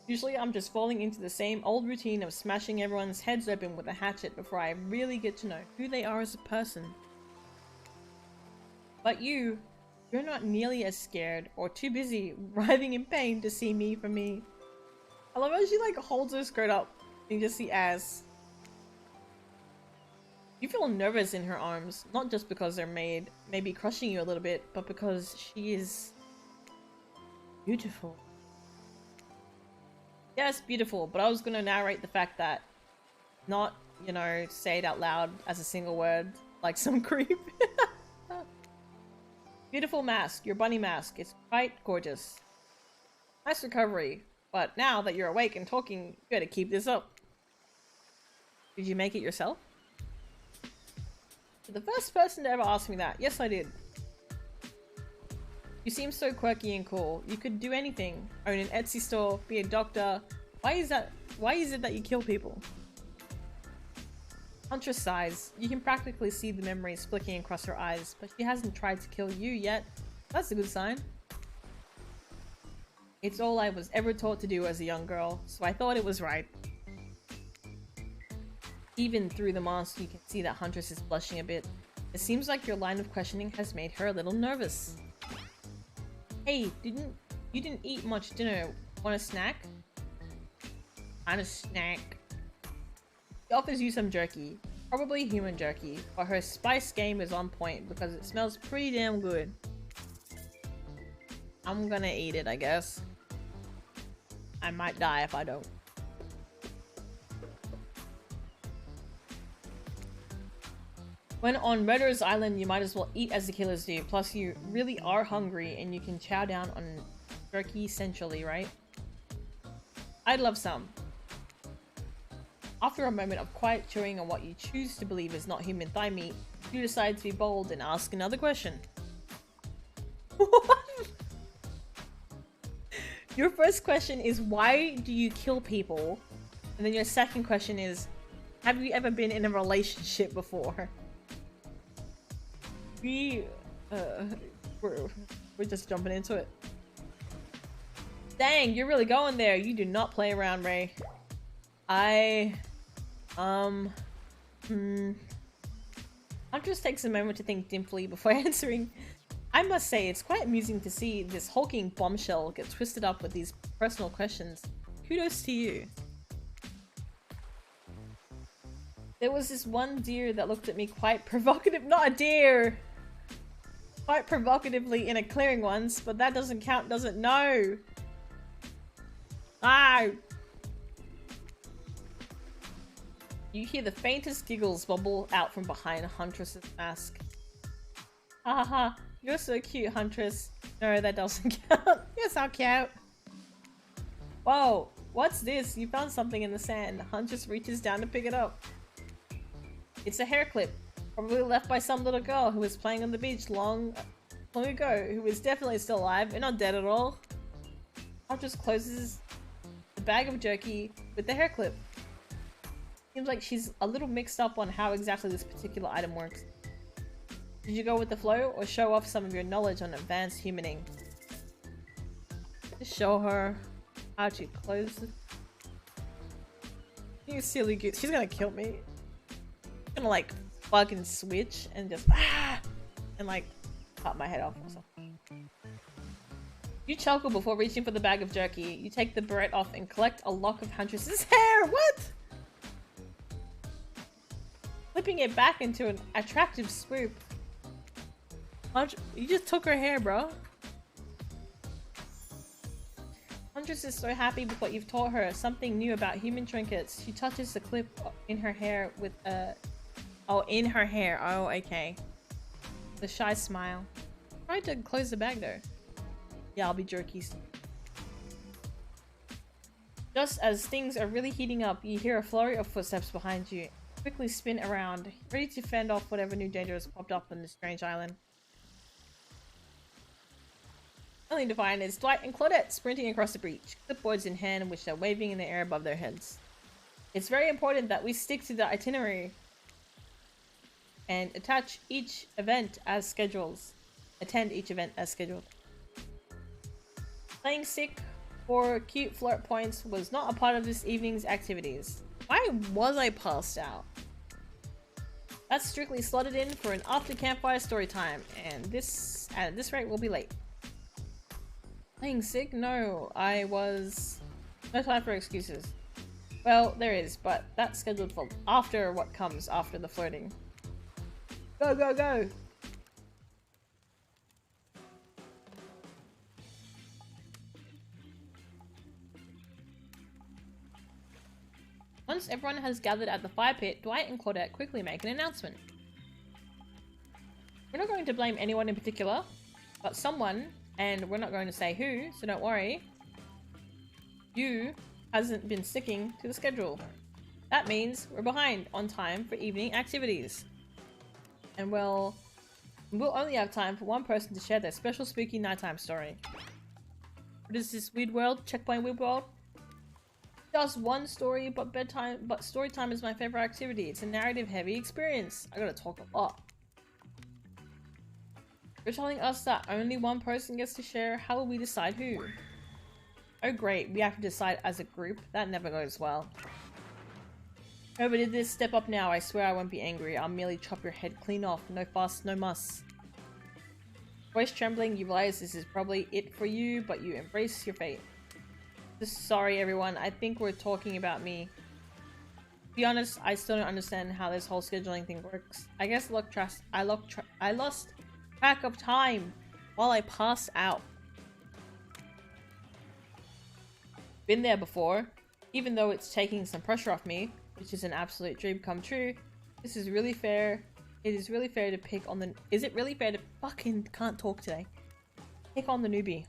Usually I'm just falling into the same old routine of smashing everyone's heads open with a hatchet before I really get to know who they are as a person. But you're not nearly as scared or too busy writhing in pain to see me for me. I love how she like holds her skirt up and you just see ass. You feel nervous in her arms, not just because they're maybe crushing you a little bit, but because she is beautiful. Yes, beautiful, but I was gonna narrate the fact that not, you know, say it out loud as a single word like some creep. Beautiful mask, your bunny mask. It's quite gorgeous. Nice recovery, but now that you're awake and talking, you gotta keep this up. Did you make it yourself? You're the first person to ever ask me that. Yes, I did. You seem so quirky and cool. You could do anything. Own an Etsy store, be a doctor. Why is it that you kill people? Huntress sighs. You can practically see the memories flicking across her eyes, but she hasn't tried to kill you yet. That's a good sign. It's all I was ever taught to do as a young girl, so I thought it was right. Even through the mask, you can see that Huntress is blushing a bit. It seems like your line of questioning has made her a little nervous. Hey, you didn't eat much dinner. Want a snack? Want a snack? She offers you some jerky. Probably human jerky, but her spice game is on point because it smells pretty damn good. I'm gonna eat it, I guess. I might die if I don't. When on Murderer's Island, you might as well eat as the killers do. Plus, you really are hungry and you can chow down on jerky sensually, right? I'd love some. After a moment of quiet chewing on what you choose to believe is not human thigh meat, you decide to be bold and ask another question. What? Your first question is, why do you kill people? And then your second question is, have you ever been in a relationship before? We're just jumping into it. Dang, you're really going there. You do not play around, Ray. Huntress takes a moment to think deeply before answering. I must say, it's quite amusing to see this hulking bombshell get twisted up with these personal questions. Kudos to you. There was this one deer that looked at me quite provocative. Not a deer! Quite provocatively in a clearing once, but that doesn't count, does it? No! Ah! You hear the faintest giggles bubble out from behind Huntress's mask. Ha ha ha, you're so cute, Huntress. No, that doesn't count. You're so cute. Whoa, what's this? You found something in the sand. Huntress reaches down to pick it up. It's a hair clip. Probably left by some little girl who was playing on the beach long ago, who is definitely still alive and not dead at all. Huntress closes the bag of jerky with the hair clip. Seems like she's a little mixed up on how exactly this particular item works. Did you go with the flow or show off some of your knowledge on advanced humaning? Just show her how to close it. You silly goose. She's gonna kill me. She's gonna like fucking switch and just and like cut my head off or something. You chuckle before reaching for the bag of jerky. You take the beret off and collect a lock of Huntress's hair. What? Flipping it back into an attractive swoop. You just took her hair, bro. Huntress is so happy with what you've taught her. Something new about human trinkets. She touches the clip in her hair with a... Oh, in her hair. Oh, okay. The shy smile. Try to close the bag though. Yeah, I'll be jerky. Just as things are really heating up, you hear a flurry of footsteps behind you. Quickly spin around, ready to fend off whatever new danger has popped up on this strange island. Only to find is Dwight and Claudette sprinting across the breach, clipboards in hand which they're waving in the air above their heads. It's very important that we stick to the itinerary and attend each event as scheduled. Playing sick for cute flirt points was not a part of this evening's activities. Why was I passed out? That's strictly slotted in for an after campfire story time, and this, at this rate, we'll be late. Playing sick? No, I was... No time for excuses. Well, there is, but that's scheduled for after what comes after the flirting. Go, go, go! Once everyone has gathered at the fire pit, Dwight and Claudette quickly make an announcement. We're not going to blame anyone in particular, but someone, and we're not going to say who, so don't worry, you hasn't been sticking to the schedule. That means we're behind on time for evening activities. And well, we'll only have time for one person to share their special spooky nighttime story. What is this weird world? Checkpoint weird world? Just one story, but story time is my favorite activity. It's a narrative-heavy experience. I gotta talk a lot. You're telling us that only one person gets to share? How will we decide who? Oh great, we have to decide as a group? That never goes well. Whoever did this, step up now. I swear I won't be angry. I'll merely chop your head clean off. No fuss, no muss. Voice trembling, you realize this is probably it for you, but you embrace your fate. Just sorry everyone, I think we're talking about me. To be honest, I still don't understand how this whole scheduling thing works. I guess I lost track of time while I passed out. Been there before. Even though it's taking some pressure off me, which is an absolute dream come true, this is really fair. It is really fair to pick on the- Is it really fair to- Fucking can't talk today. Pick on the newbie.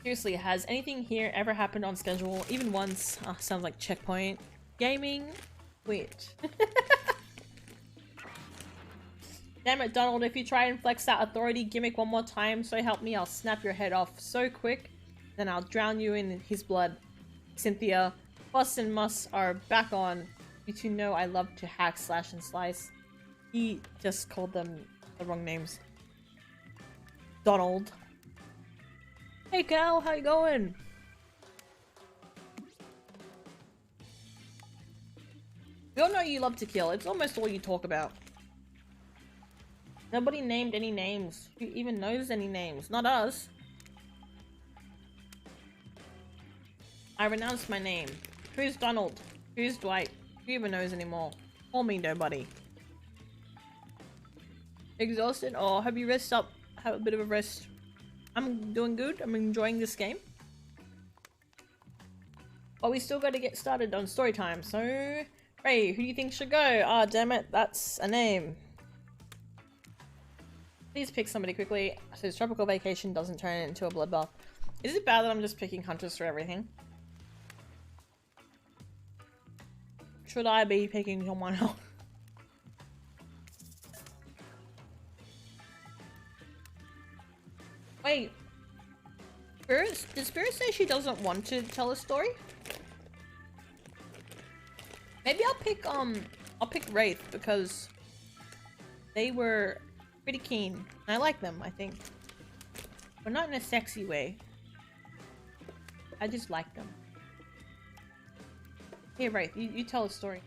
Seriously, has anything here ever happened on schedule? Even once? Oh, sounds like checkpoint. Gaming? Wait. Damn it, Donald, if you try and flex that authority gimmick one more time, so help me, I'll snap your head off so quick, then I'll drown you in his blood. Cynthia, Fuss and Muss are back on. You two know I love to hack, slash, and slice. He just called them the wrong names. Donald. Hey Cal, how you going? We all know you love to kill. It's almost all you talk about. Nobody named any names. Who even knows any names? Not us. I renounced my name. Who's Donald? Who's Dwight? Who even knows anymore? Call me nobody. Exhausted? Oh, have you rested up? Have a bit of a rest. I'm doing good. I'm enjoying this game. But we still got to get started on story time. So, Ray, who do you think should go? Ah, damn it. That's a name. Please pick somebody quickly so his tropical vacation doesn't turn into a bloodbath. Is it bad that I'm just picking hunters for everything? Should I be picking someone else? Wait. Did Spirit say she doesn't want to tell a story? Maybe I'll pick Wraith because they were pretty keen. I like them, I think. But not in a sexy way. I just like them. Hey, Wraith, you tell a story.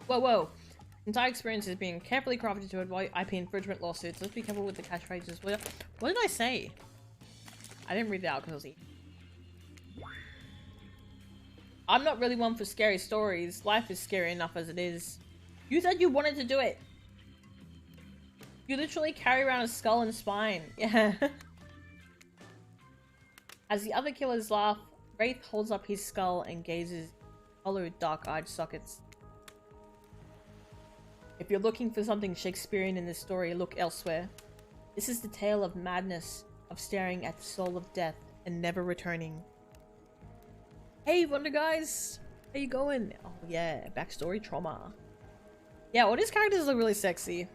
Whoa, whoa. Entire experience is being carefully crafted to avoid IP infringement lawsuits. Let's be careful with the catchphrases. What did I say? I didn't read it out because I was eating. I'm not really one for scary stories. Life is scary enough as it is. You said you wanted to do it. You literally carry around a skull and spine. Yeah. As the other killers laugh, Wraith holds up his skull and gazes hollow, dark-eyed sockets. If you're looking for something Shakespearean in this story, look elsewhere. This is the tale of madness, of staring at the soul of death and never returning. Hey, Wonder Guys! How you going? Oh yeah, backstory trauma. Yeah, all these characters look really sexy.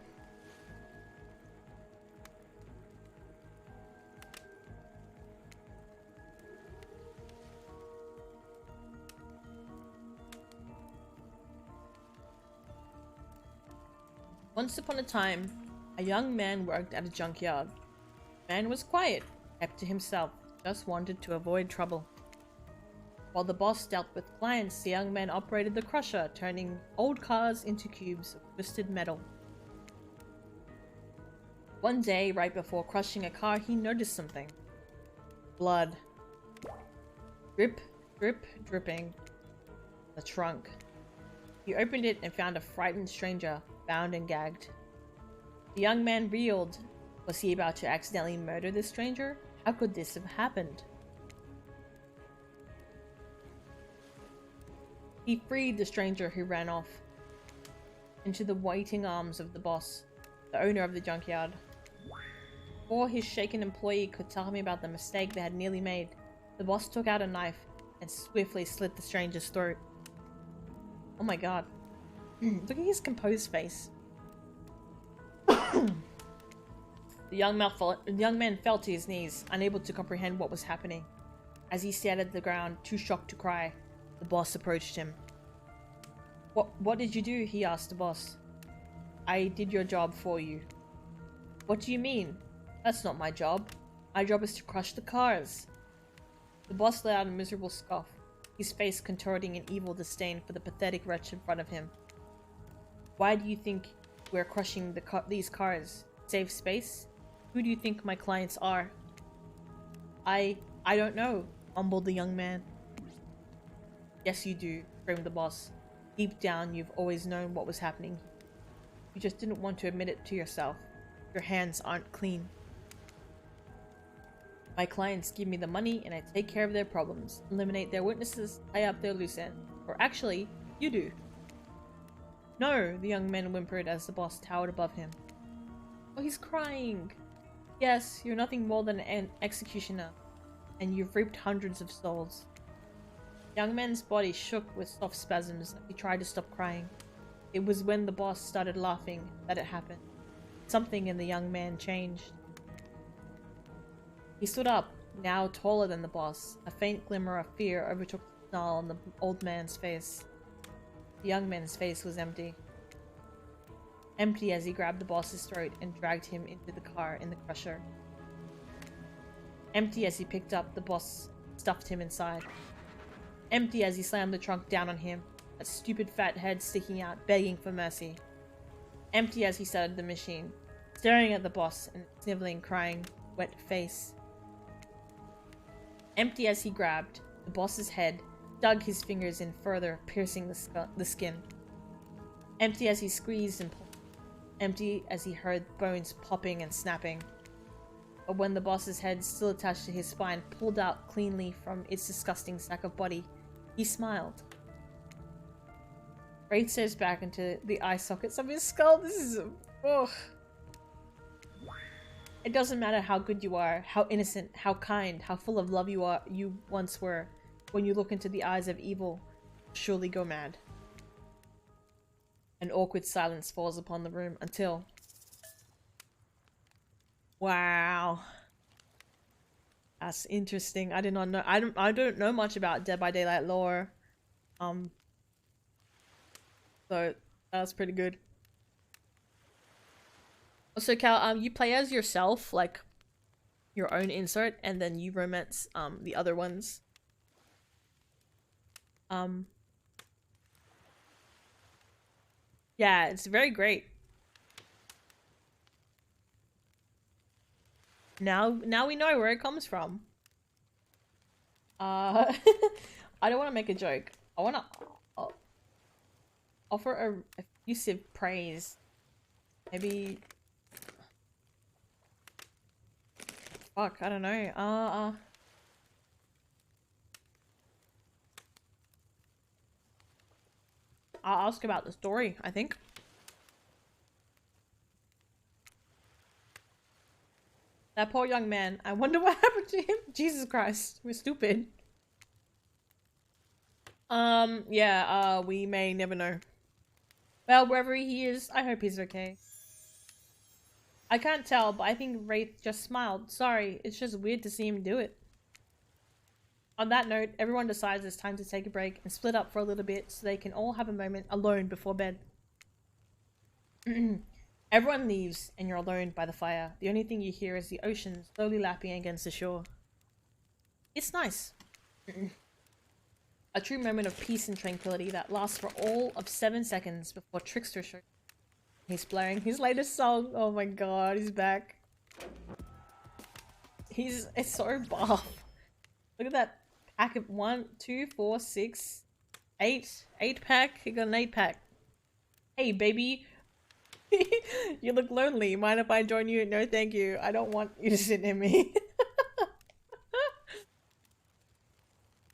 Once upon a time, a young man worked at a junkyard. The man was quiet, kept to himself, just wanted to avoid trouble. While the boss dealt with clients, the young man operated the crusher, turning old cars into cubes of twisted metal. One day, right before crushing a car, he noticed something. Blood. Drip, drip, dripping. The trunk. He opened it and found a frightened stranger, bound and gagged. The young man reeled. Was he about to accidentally murder this stranger? How could this have happened? He freed the stranger who ran off into the waiting arms of the boss, the owner of the junkyard. Before his shaken employee could tell him about the mistake they had nearly made, the boss took out a knife and swiftly slit the stranger's throat. Oh my god. Look at his composed face. The young man fell to his knees, unable to comprehend what was happening. As he stared at the ground, too shocked to cry, the boss approached him. What did you do? He asked the boss. I did your job for you. What do you mean? That's not my job. My job is to crush the cars. The boss let out a miserable scoff, his face contorting in evil disdain for the pathetic wretch in front of him. Why do you think we're crushing these cars? Save space? Who do you think my clients are? I don't know, mumbled the young man. Yes, you do, screamed the boss. Deep down, you've always known what was happening. You just didn't want to admit it to yourself. Your hands aren't clean. My clients give me the money and I take care of their problems, eliminate their witnesses, tie up their loose ends. Or actually, you do. No, the young man whimpered as the boss towered above him. Oh, he's crying. Yes, you're nothing more than an executioner, and you've reaped hundreds of souls. The young man's body shook with soft spasms as he tried to stop crying. It was when the boss started laughing that it happened. Something in the young man changed. He stood up, now taller than the boss. A faint glimmer of fear overtook the snarl on the old man's face. The young man's face was empty. Empty as he grabbed the boss's throat and dragged him into the car in the crusher. Empty as he picked up the boss, stuffed him inside. Empty as he slammed the trunk down on him, that stupid fat head sticking out, begging for mercy. Empty as he started the machine, staring at the boss and sniveling, crying, wet face. Empty as he grabbed the boss's head, dug his fingers in further, piercing the skin. Empty as he squeezed and pulled. Empty as he heard bones popping and snapping. But when the boss's head, still attached to his spine, pulled out cleanly from its disgusting sack of body, he smiled. Ray stares back into the eye sockets of his skull. This is... oh. It doesn't matter how good you are, how innocent, how kind, how full of love you once were. When you look into the eyes of evil, you'll surely go mad. An awkward silence falls upon the room until... Wow. That's interesting. I did not know. I don't know much about Dead by Daylight lore. So that's pretty good. Also, Cal, you play as yourself, like your own insert, and then you romance the other ones. Yeah, it's very great. Now we know where it comes from. I don't want to make a joke. I want to offer a effusive praise. Maybe... Fuck, I don't know. I'll ask about the story, I think. That poor young man. I wonder what happened to him. Jesus Christ, we're stupid. Yeah, we may never know. Well, wherever he is, I hope he's okay. I can't tell, but I think Wraith just smiled. Sorry, it's just weird to see him do it. On that note, everyone decides it's time to take a break and split up for a little bit so they can all have a moment alone before bed. Everyone leaves and you're alone by the fire. The only thing you hear is the ocean slowly lapping against the shore. It's nice. A true moment of peace and tranquility that lasts for all of 7 seconds before Trickster shows. He's blaring his latest song. Oh my god, he's back. It's so buff. Look at that pack of 1, 2, 4, 6, 8. 8 pack. He got an 8 pack. Hey, baby. You look lonely. Mind if I join you? No, thank you. I don't want you to sit near me.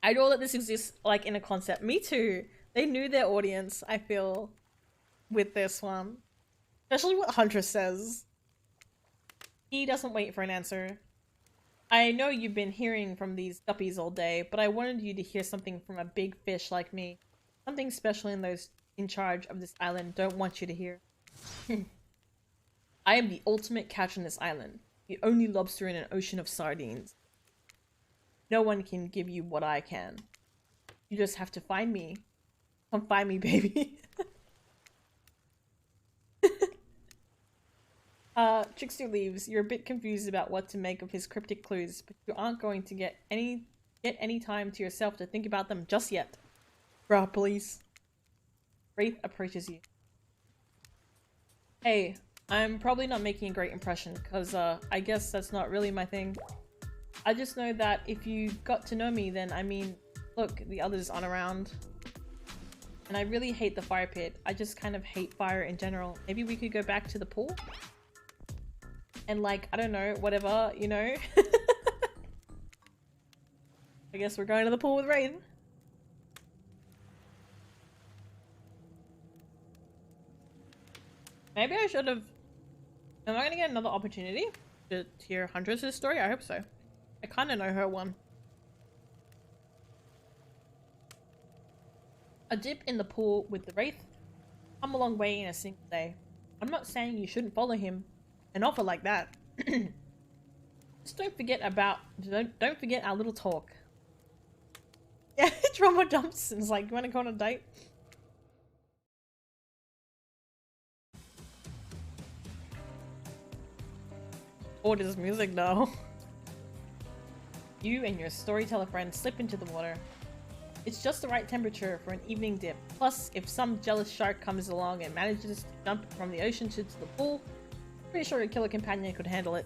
I know that this exists like in a concept. Me too. They knew their audience, I feel, with this one. Especially what Huntress says. He doesn't wait for an answer. I know you've been hearing from these guppies all day, but I wanted you to hear something from a big fish like me. Something special in those in charge of this island don't want you to hear. I am the ultimate catch on this island. The only lobster in an ocean of sardines. No one can give you what I can. You just have to find me. Come find me, baby. Trickster leaves. You're a bit confused about what to make of his cryptic clues, but you aren't going to get any time to yourself to think about them just yet. Bruh, please. Wraith approaches you. Hey, I'm probably not making a great impression, because I guess that's not really my thing. I just know that if you got to know me, then I mean, look, the others aren't around. And I really hate the fire pit. I just kind of hate fire in general. Maybe we could go back to the pool? And like, I don't know, whatever, you know? I guess we're going to the pool with Wraith. Maybe I should have... Am I gonna get another opportunity to hear Huntress's story? I hope so. I kinda know her one. A dip in the pool with the Wraith. Come a long way in a single day. I'm not saying you shouldn't follow him. An offer like that. Just don't forget our little talk. Yeah, Drama dumps and is like, you wanna go on a date? Orders music though. You and your storyteller friend slip into the water. It's just the right temperature for an evening dip. Plus, if some jealous shark comes along and manages to jump from the ocean to the pool, pretty sure your killer companion could handle it.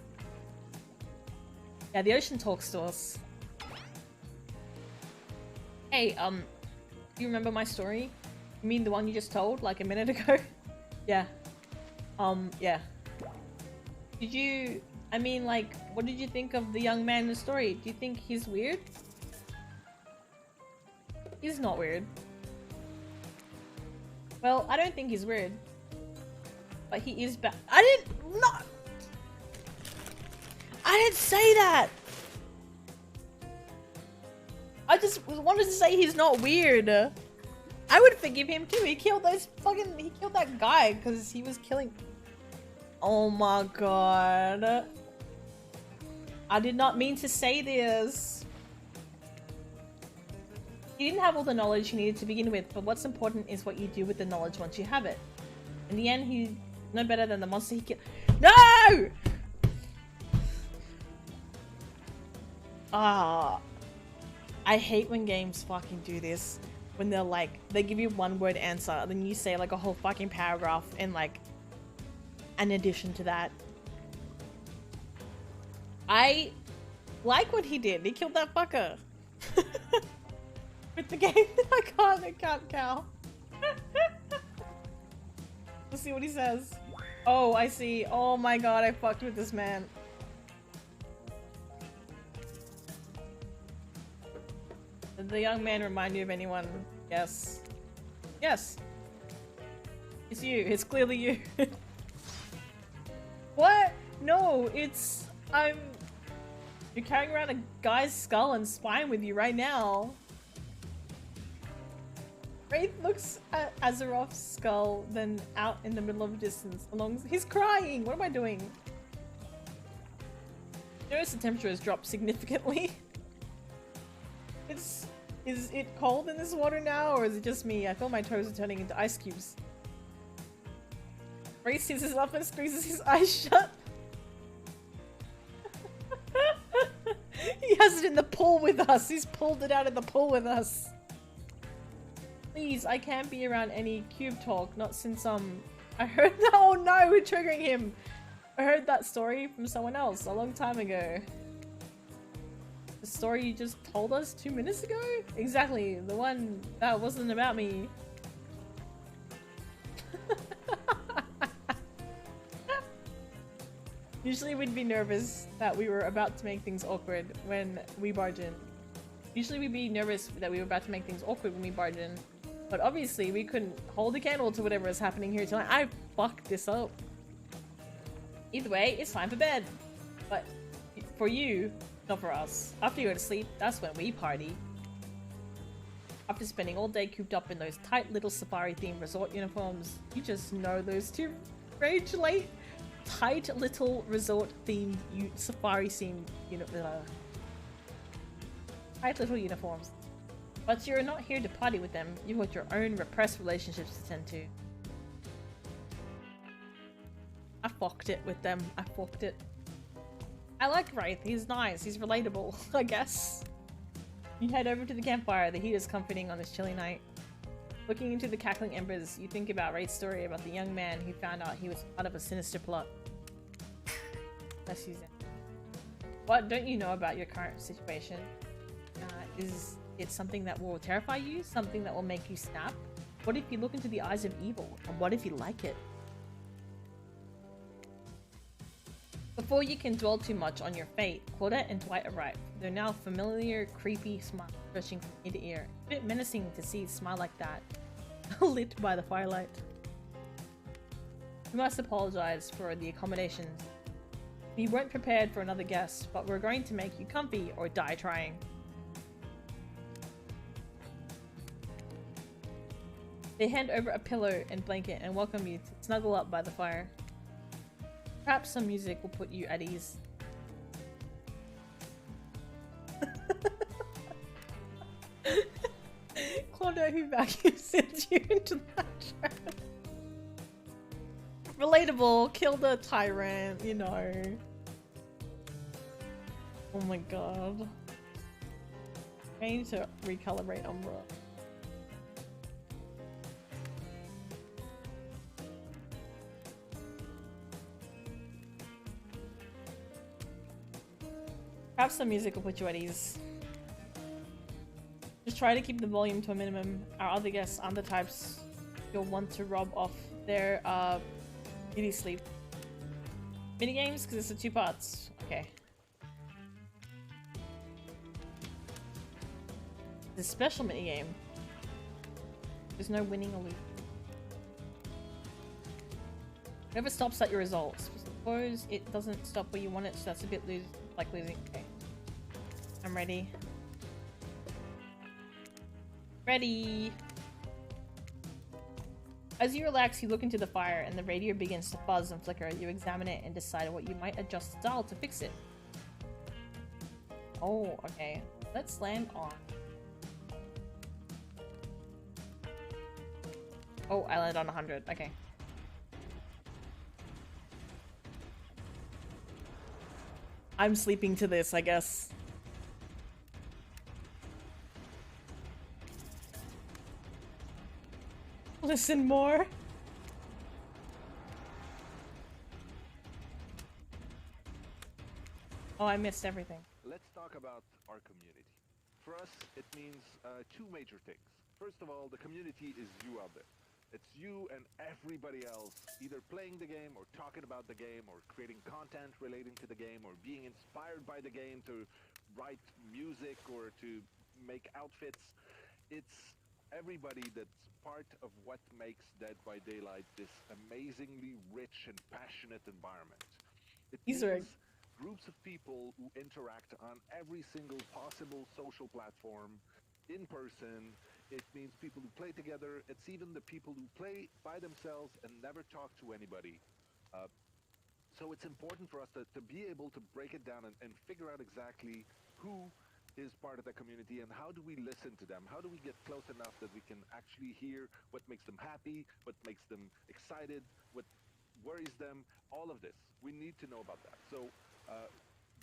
Yeah, the ocean talks to us. Hey, do you remember my story? You mean the one you just told, like a minute ago? Yeah. Yeah. Did you... I mean, like, what did you think of the young man in the story? Do you think he's weird? He's not weird. Well, I don't think he's weird. But he is bad. I didn't say that! I just wanted to say he's not weird. I would forgive him too. He killed that guy because he was killing... Oh my god. I did not mean to say this. He didn't have all the knowledge he needed to begin with, but what's important is what you do with the knowledge once you have it. In the end, he's no better than the monster he killed. No! Ah. I hate when games fucking do this. When they're like, they give you one word answer, then you say like a whole fucking paragraph and like an addition to that. I like what he did. He killed that fucker. With the game, I can't count. Let's see what he says. Oh, I see. Oh my god, I fucked with this man. Did the young man remind you of anyone? Yes. Yes. It's you. It's clearly you. What? No, it's... You're carrying around a guy's skull and spine with you right now. Wraith looks at Azeroth's skull, then out in the middle of the distance. He's crying! What am I doing? Notice the temperature has dropped significantly. Is it cold in this water now, or is it just me? I feel my toes are turning into ice cubes. Wraith seizes up and squeezes his eyes shut. He has it in the pool with us. He's pulled it out of the pool with us. Please, I can't be around any cube talk. Not since I heard. Oh no, we're triggering him. I heard that story from someone else a long time ago. The story you just told us 2 minutes ago? Exactly, the one that wasn't about me. Usually we'd be nervous that we were about to make things awkward when we barge in. Usually we'd be nervous that we were about to make things awkward when we barge in. But obviously we couldn't hold a candle to whatever is happening here tonight. I fucked this up. Either way, it's time for bed. But for you, not for us. After you go to sleep, that's when we party. After spending all day cooped up in those tight little safari-themed resort uniforms, you just know those two rage late, tight little resort-themed safari-themed tight little uniforms. But you're not here to party with them. You've got your own repressed relationships to tend to. I fucked it with them. I fucked it. I like Wraith. He's nice. He's relatable, I guess. You head over to the campfire. The heat is comforting on this chilly night. Looking into the cackling embers, you think about Wraith's story about the young man who found out he was part of a sinister plot. Let's use it. What don't you know about your current situation? Is it something that will terrify you? Something that will make you snap? What if you look into the eyes of evil? And what if you like it? Before you can dwell too much on your fate, Claudette and Dwight arrive. Their now familiar, creepy smile stretching from ear to ear. A bit menacing to see a smile like that, lit by the firelight. We must apologize for the accommodations. We weren't prepared for another guest, but we're going to make you comfy or die trying. They hand over a pillow and blanket and welcome you to snuggle up by the fire. Perhaps some music will put you at ease. Claudia, who vacuum sends you into that shirt. Relatable, kill the tyrant, you know. Oh my god. I need to recalibrate Umbra. Perhaps some music will put you at ease. Just try to keep the volume to a minimum. Our other guests aren't the types you'll want to rob off their beauty sleep. Minigames? Because it's the 2 parts. Okay. The special minigame. There's no winning or losing. Never stops at your results. Suppose it doesn't stop where you want it, so that's a bit like losing. Okay. I'm ready. Ready! As you relax, you look into the fire and the radio begins to fuzz and flicker. You examine it and decide what you might adjust the dial to fix it. Oh, okay. Let's land on. Oh, I landed on 100. Okay. I'm sleeping to this, I guess. Listen more. Oh, I missed everything.
Let's talk about our community. For us, it means 2 major things. First of all, the community is you out there. It's you and everybody else either playing the game or talking about the game or creating content relating to the game or being inspired by the game to write music or to make outfits. It's everybody that's part of what makes Dead by Daylight this amazingly rich and passionate environment. It means groups of people who interact on every single possible social platform, in person. It means people who play together. It's even the people who play by themselves and never talk to anybody. So it's important for us to be able to break it down and figure out exactly who is part of the community and how do we listen to them? How do we get close enough that we can actually hear what makes them happy, what makes them excited, what worries them, all of this. We need to know about that. So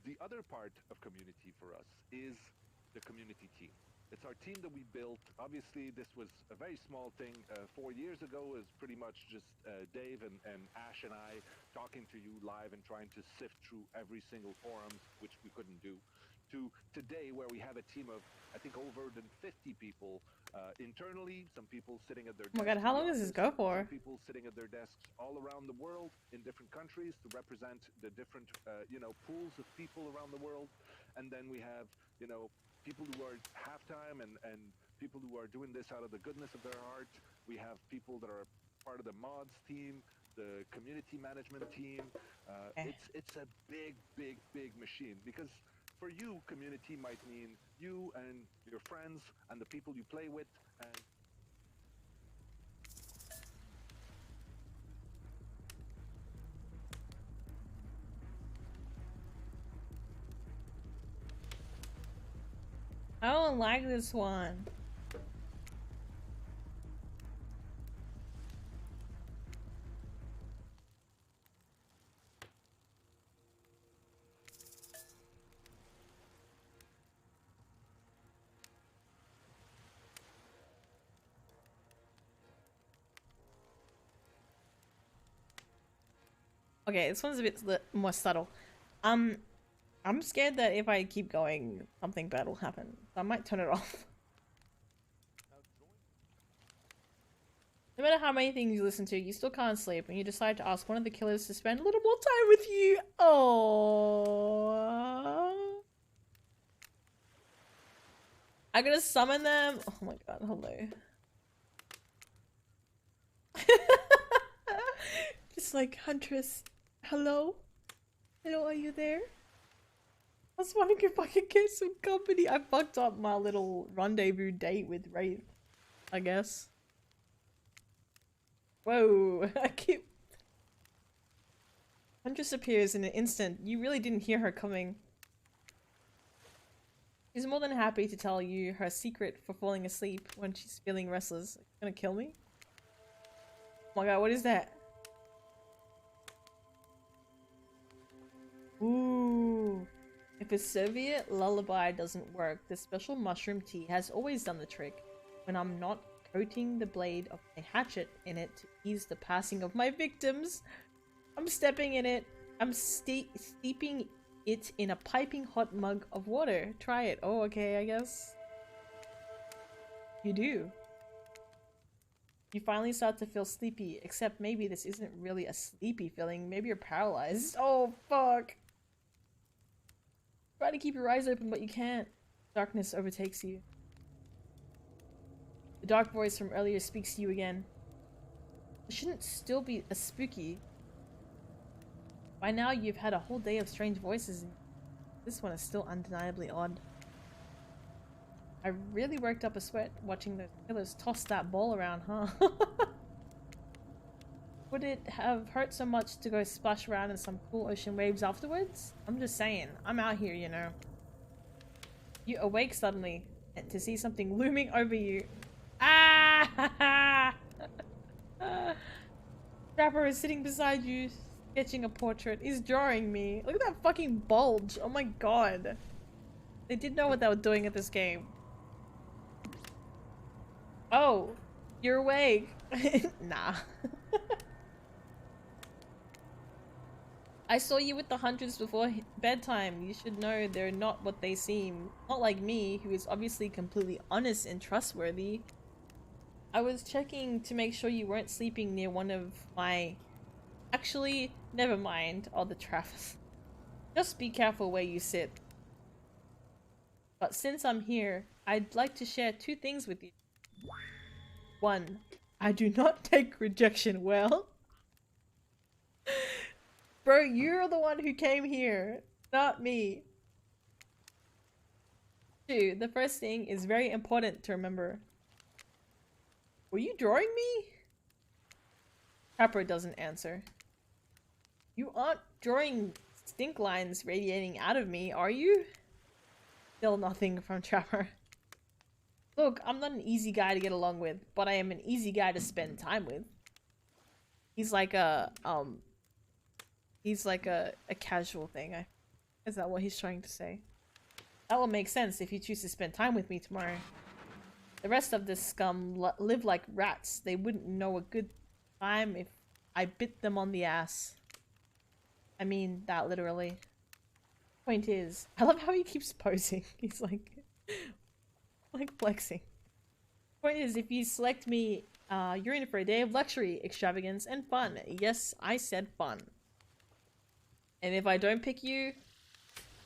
the other part of community for us is the community team. It's our team that we built. Obviously, this was a very small thing. 4 years ago, it was pretty much just Dave and Ash and I talking to you live and trying to sift through every single forum, which we couldn't do, to today where we have a team of, I think, over than 50 people internally, some people sitting at their desks.
Oh my god, how long does this go for?
Some people sitting at their desks all around the world in different countries to represent the different, pools of people around the world. And then we have, people who are halftime and people who are doing this out of the goodness of their heart. We have people that are part of the mods team. the community management team.
Okay.
It's a big machine, because for you, community might mean you and your friends and the people you play with, and
I don't like this one. Okay, this one's a bit more subtle. Um, I'm scared that if I keep going, something bad will happen. So I might turn it off. No matter how many things you listen to, you still can't sleep, and you decide to ask one of the killers to spend a little more time with you. Oh, I'm gonna summon them. Oh my god, hello. Just like, Huntress, hello? Hello, are you there? I was wondering if I could get some company. I fucked up my little rendezvous date with Wraith, I guess. Whoa, I keep... Huntress appears in an instant. You really didn't hear her coming. She's more than happy to tell you her secret for falling asleep when she's feeling restless. Gonna kill me? Oh my god, what is that? Ooh. If a Soviet lullaby doesn't work, the special mushroom tea has always done the trick. When I'm not coating the blade of my hatchet in it to ease the passing of my victims, I'm stepping in it. I'm steeping it in a piping hot mug of water. Try it. Oh, okay, I guess. You do. You finally start to feel sleepy, except maybe this isn't really a sleepy feeling. Maybe you're paralyzed. Oh, fuck. Try to keep your eyes open, but you can't. Darkness overtakes you. The dark voice from earlier speaks to you again. It shouldn't still be as spooky. By now, you've had a whole day of strange voices. This one is still undeniably odd. I really worked up a sweat watching those killers toss that ball around, huh? Would it have hurt so much to go splash around in some cool ocean waves afterwards? I'm just saying. I'm out here, you know. You awake suddenly to see something looming over you. Ah! Trapper is sitting beside you, sketching a portrait. He's drawing me. Look at that fucking bulge. Oh my god. They did know what they were doing at this game. Oh, you're awake. Nah. I saw you with the hundreds before bedtime. You should know they're not what they seem. Not like me, who is obviously completely honest and trustworthy. I was checking to make sure you weren't sleeping near one of my... Actually, never mind all the traffic. Just be careful where you sit. But since I'm here, I'd like to share two things with you. One, I do not take rejection well. Bro, you're the one who came here, not me. Two, the first thing is very important to remember. Were you drawing me? Pepper doesn't answer. You aren't drawing stink lines radiating out of me, are you? Still nothing from Trapper. Look, I'm not an easy guy to get along with, but I am an easy guy to spend time with. He's like a casual thing. Is that what he's trying to say? That will make sense if you choose to spend time with me tomorrow. The rest of this scum live like rats. They wouldn't know a good time if I bit them on the ass. I mean that literally. Point is, I love how he keeps posing. He's like flexing. Point is, if you select me, you're in for a day of luxury, extravagance, and fun. Yes, I said fun. And if I don't pick you,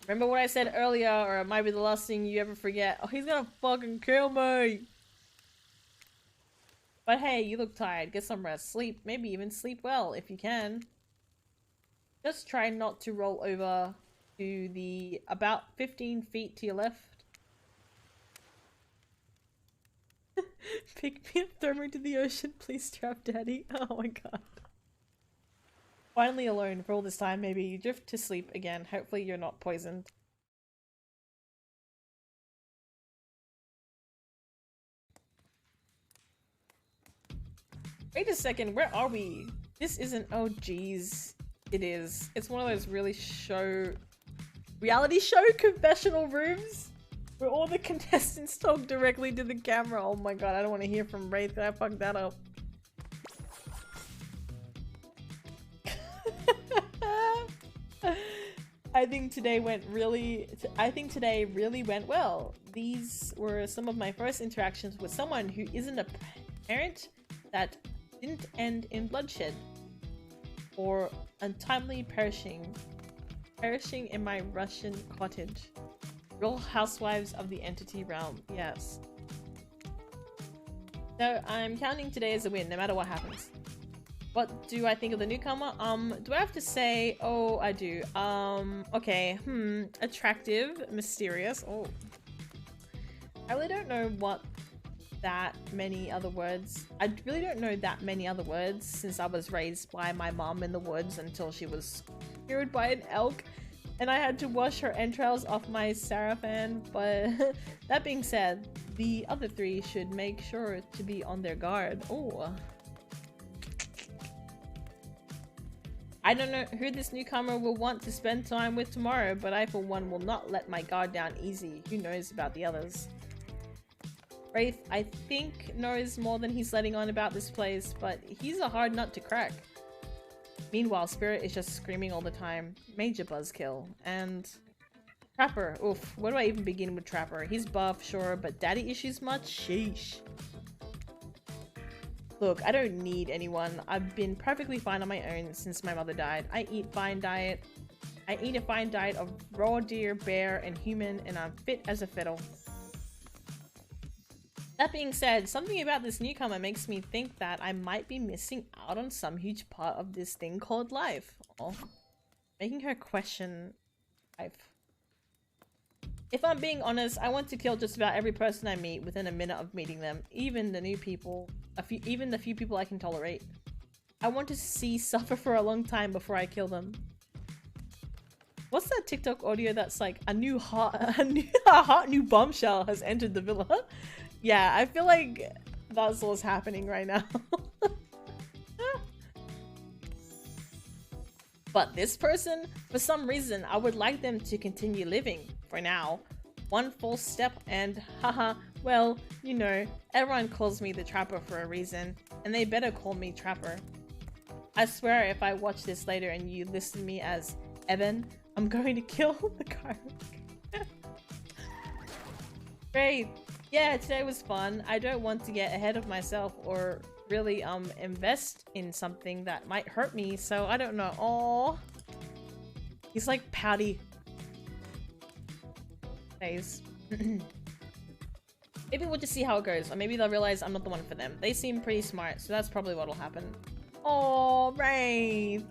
remember what I said earlier, or it might be the last thing you ever forget. Oh, he's gonna fucking kill me! But hey, you look tired. Get some rest. Sleep. Maybe even sleep well if you can. Just try not to roll over to the about 15 feet to your left. Pick me up, throw me into the ocean, please, Trap Daddy. Oh my god. Finally alone for all this time, maybe you drift to sleep again. Hopefully you're not poisoned. Wait a second, where are we? This isn't- oh geez. It is. It's one of those really reality show confessional rooms where all the contestants talk directly to the camera. Oh my god, I don't want to hear from Wraith. I fucked that up. I think today really went well. These were some of my first interactions with someone who isn't a parent that didn't end in bloodshed or untimely perishing in my Russian cottage. Real housewives of the entity realm, yes. So I'm counting today as a win, no matter what happens. What do I think of the newcomer? Do I have to say? Oh, I do. Okay. Attractive, mysterious. Oh. I really don't know what that many other words. I really don't know that many other words since I was raised by my mom in the woods until she was speared by an elk and I had to wash her entrails off my sarafan. But that being said, the other three should make sure to be on their guard. Oh. I don't know who this newcomer will want to spend time with tomorrow, but I for one will not let my guard down easy. Who knows about the others? Wraith, I think, knows more than he's letting on about this place, but he's a hard nut to crack. Meanwhile, Spirit is just screaming all the time. Major buzzkill. And Trapper. Oof, where do I even begin with Trapper? He's buff, sure, but daddy issues much? Sheesh. Look, I don't need anyone. I've been perfectly fine on my own since my mother died. I eat a fine diet of raw deer, bear, and human, and I'm fit as a fiddle. That being said, something about this newcomer makes me think that I might be missing out on some huge part of this thing called life. Oh, making her question life. If I'm being honest, I want to kill just about every person I meet within a minute of meeting them, even the new people, even the few people I can tolerate. I want to see suffer for a long time before I kill them. What's that TikTok audio that's like a hot new bombshell has entered the villa? Yeah, I feel like that's what's happening right now. But this person, for some reason, I would like them to continue living for now. One false step and haha, well, you know, everyone calls me the Trapper for a reason, and they better call me Trapper. I swear if I watch this later and you listen to me as Evan, I'm going to kill the guy. Great. Yeah, today was fun. I don't want to get ahead of myself or really invest in something that might hurt me, so I don't know. Aww. He's like pouty. Phase. Maybe we'll just see how it goes, or maybe they'll realize I'm not the one for them. They seem pretty smart, so that's probably what'll happen. Oh, Wraith.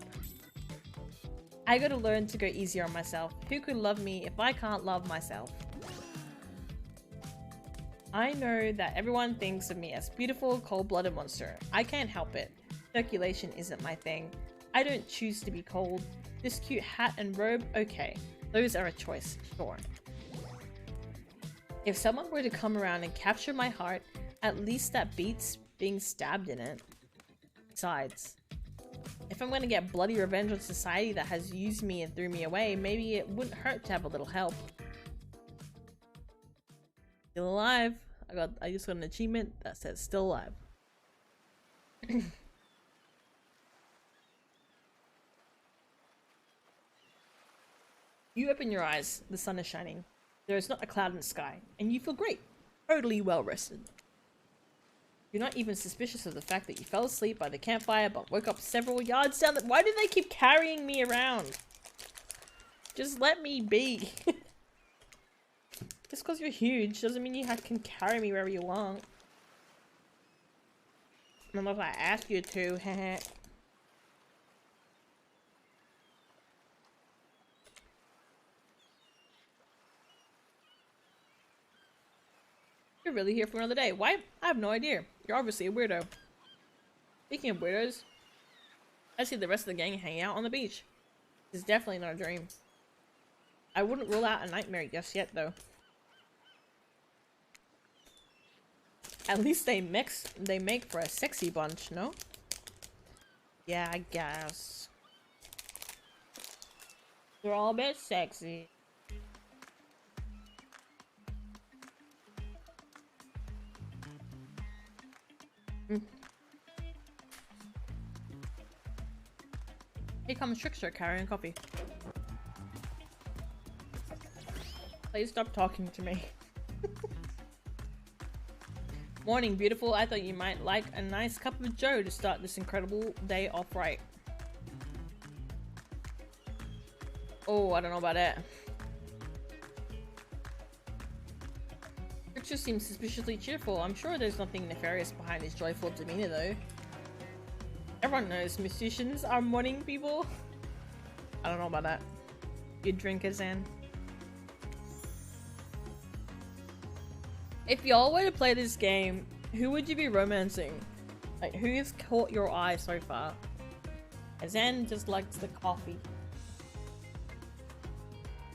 I gotta learn to go easier on myself. Who could love me if I can't love myself? I know that everyone thinks of me as beautiful, cold-blooded monster. I can't help it. Circulation isn't my thing. I don't choose to be cold. This cute hat and robe, okay. Those are a choice, sure. If someone were to come around and capture my heart, at least that beats being stabbed in it. Besides, if I'm gonna get bloody revenge on society that has used me and threw me away, maybe it wouldn't hurt to have a little help. Still alive. I just got an achievement that says still alive. You open your eyes, the sun is shining. There is not a cloud in the sky, and you feel great. Totally well rested. You're not even suspicious of the fact that you fell asleep by the campfire but woke up several yards down the— Why do they keep carrying me around? Just let me be. Just because you're huge doesn't mean you can carry me wherever you want. Unless I ask you to, heh. You're really here for another day. Why? I have no idea. You're obviously a weirdo. Speaking of weirdos, I see the rest of the gang hanging out on the beach. It's definitely not a dream. I wouldn't rule out a nightmare just yet, though. At least they make for a sexy bunch, no? Yeah, I guess. They're all a bit sexy. Here comes Trickster carrying coffee. Please stop talking to me. Morning, beautiful. I thought you might like a nice cup of joe to start this incredible day off right. Oh, I don't know about that. Trickster seems suspiciously cheerful. I'm sure there's nothing nefarious behind his joyful demeanor, though. Everyone knows musicians are morning people. I don't know about that. You drinkers, Anne. If y'all were to play this game, who would you be romancing? Like, who has caught your eye so far? Zan just likes the coffee.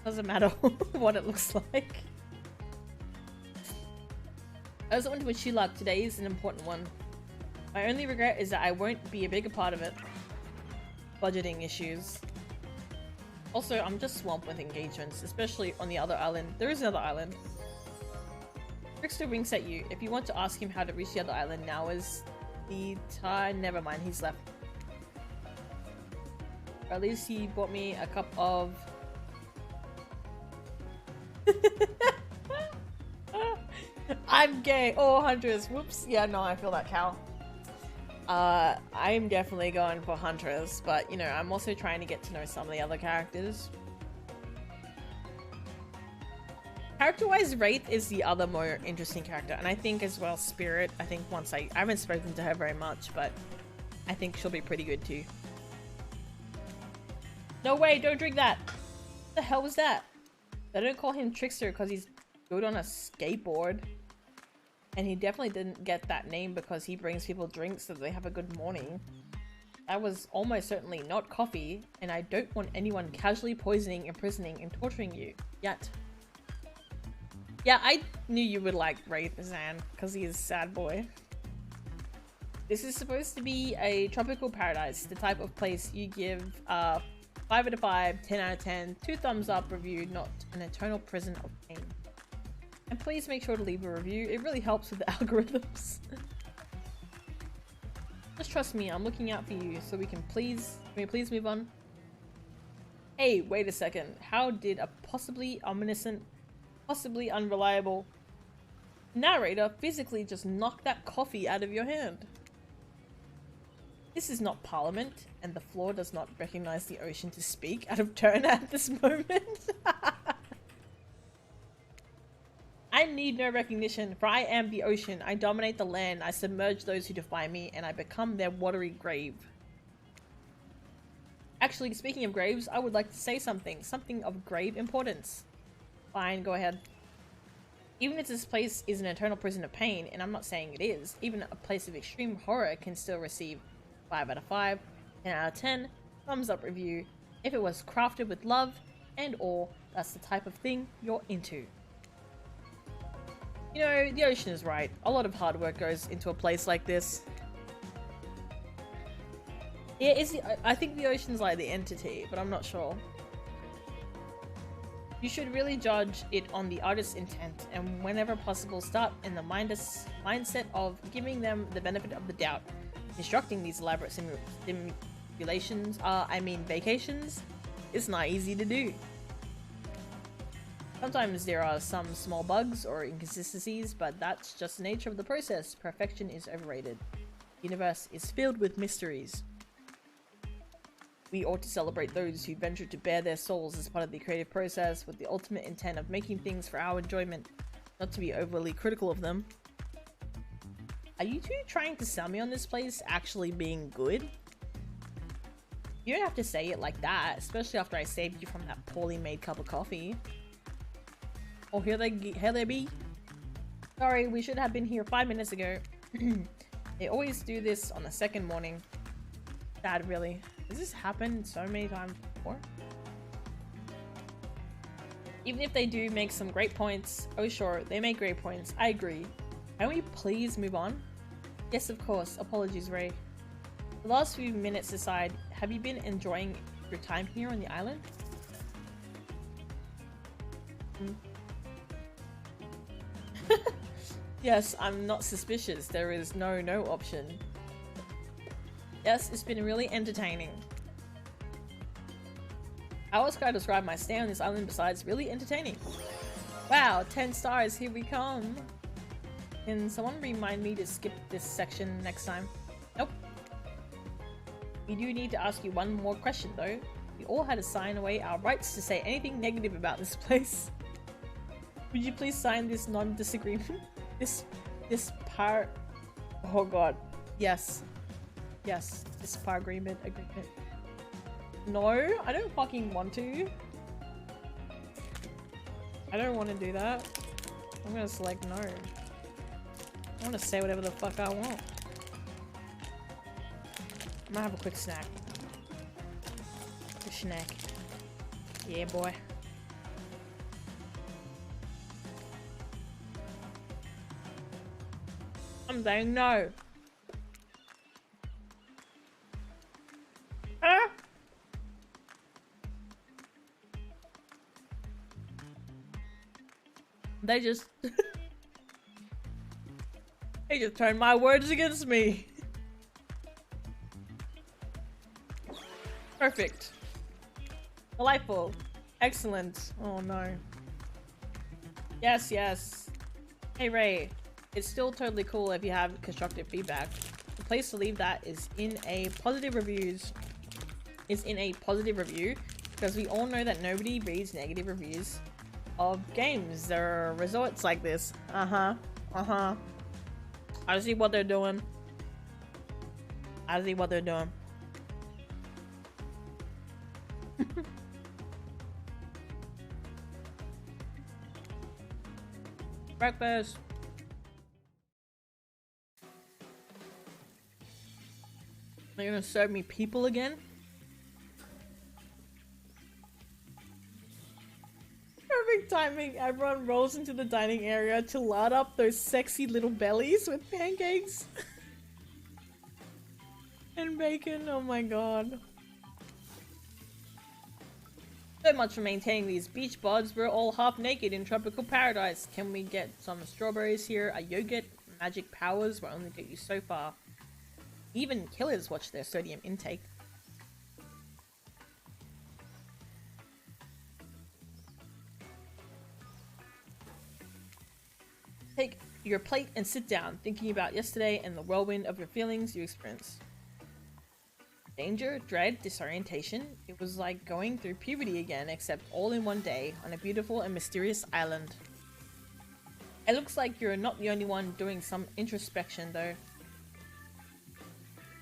Doesn't matter what it looks like. I also want to wish you luck. Today is an important one. My only regret is that I won't be a bigger part of it. Budgeting issues. Also, I'm just swamped with engagements, especially on the other island. There is another island. Trickster winks at you. If you want to ask him how to reach the other island, now is the time. Never mind, he's left. Or at least he bought me a cup of... I'm gay. Oh, Huntress. Whoops. Yeah, no, I feel that, Cal. I'm definitely going for Huntress, but, you know, I'm also trying to get to know some of the other characters. Character-wise, Wraith is the other more interesting character, and I think as well Spirit. I think once I haven't spoken to her very much, but I think she'll be pretty good too. No way, don't drink that! What the hell was that? They don't call him Trickster because he's good on a skateboard. And he definitely didn't get that name because he brings people drinks so they have a good morning. That was almost certainly not coffee, and I don't want anyone casually poisoning, imprisoning, and torturing you. Yet. Yeah, I knew you would like Wraith Zan, because he is a sad boy. This is supposed to be a tropical paradise, the type of place you give 5 out of 5, 10 out of 10, 2 thumbs up review, not an eternal prison of pain. And please make sure to leave a review, it really helps with the algorithms. Just trust me, I'm looking out for you, so we please move on? Hey, wait a second, how did a possibly omniscient, possibly unreliable narrator physically just knock that coffee out of your hand? This is not Parliament, and the floor does not recognize the ocean to speak out of turn at this moment. I need no recognition, for I am the ocean. I dominate the land, I submerge those who defy me, and I become their watery grave. Actually, speaking of graves, I would like to say something of grave importance. Fine, go ahead. Even if this place is an eternal prison of pain, and I'm not saying it is, even a place of extreme horror can still receive 5 out of 5, 10 out of 10, thumbs up review, if it was crafted with love and awe. That's the type of thing you're into. You know, the ocean is right. A lot of hard work goes into a place like this. Yeah, I think the ocean's like the entity, but I'm not sure. You should really judge it on the artist's intent, and whenever possible start in the mindset of giving them the benefit of the doubt. Constructing these elaborate simulations, vacations, is not easy to do. Sometimes there are some small bugs or inconsistencies, but that's just the nature of the process. Perfection is overrated. The universe is filled with mysteries. We ought to celebrate those who venture to bare their souls as part of the creative process with the ultimate intent of making things for our enjoyment, not to be overly critical of them. Are you two trying to sell me on this place actually being good? You don't have to say it like that, especially after I saved you from that poorly made cup of coffee. Oh, here they be. Sorry, we should have been here 5 minutes ago. They always do this on the second morning. Sad, really. Has this happened so many times before? Even if they do make some great points, oh sure, they make great points, I agree. Can we please move on? Yes, of course. Apologies, Ray. The last few minutes aside, have you been enjoying your time here on the island? Yes, I'm not suspicious. There is no option. Yes, it's been really entertaining. How else could I describe my stay on this island besides really entertaining? Wow, 10 stars, here we come. Can someone remind me to skip this section next time? Nope. We do need to ask you one more question though. We all had to sign away our rights to say anything negative about this place. Would you please sign this non-disagreement? This par... Oh god. Yes. Yes. This par agreement. No, I don't fucking want to. I don't want to do that. I'm gonna select no. I want to say whatever the fuck I want. I'm gonna have a quick snack. A snack. Yeah, boy. I'm saying no. Ah! They just... They just turned my words against me. Perfect. Delightful. Excellent. Oh no. Yes, yes. Hey Ray, it's still totally cool if you have constructive feedback. The place to leave that is in a positive reviews. Is in a positive review, because we all know that nobody reads negative reviews of games. There are resorts like this. I see what they're doing. I see what they're doing. Breakfast. They're gonna serve me people again? Perfect timing. Everyone rolls into the dining area to lard up those sexy little bellies with pancakes and bacon. Oh my god. So much for maintaining these beach bods. We're all half naked in tropical paradise. Can we get some strawberries here? A yogurt? Magic powers will only get you so far. Even killers watch their sodium intake. Take your plate and sit down, thinking about yesterday and the whirlwind of your feelings you experienced. Danger, dread, disorientation. It was like going through puberty again, except all in one day, on a beautiful and mysterious island. It looks like you're not the only one doing some introspection, though.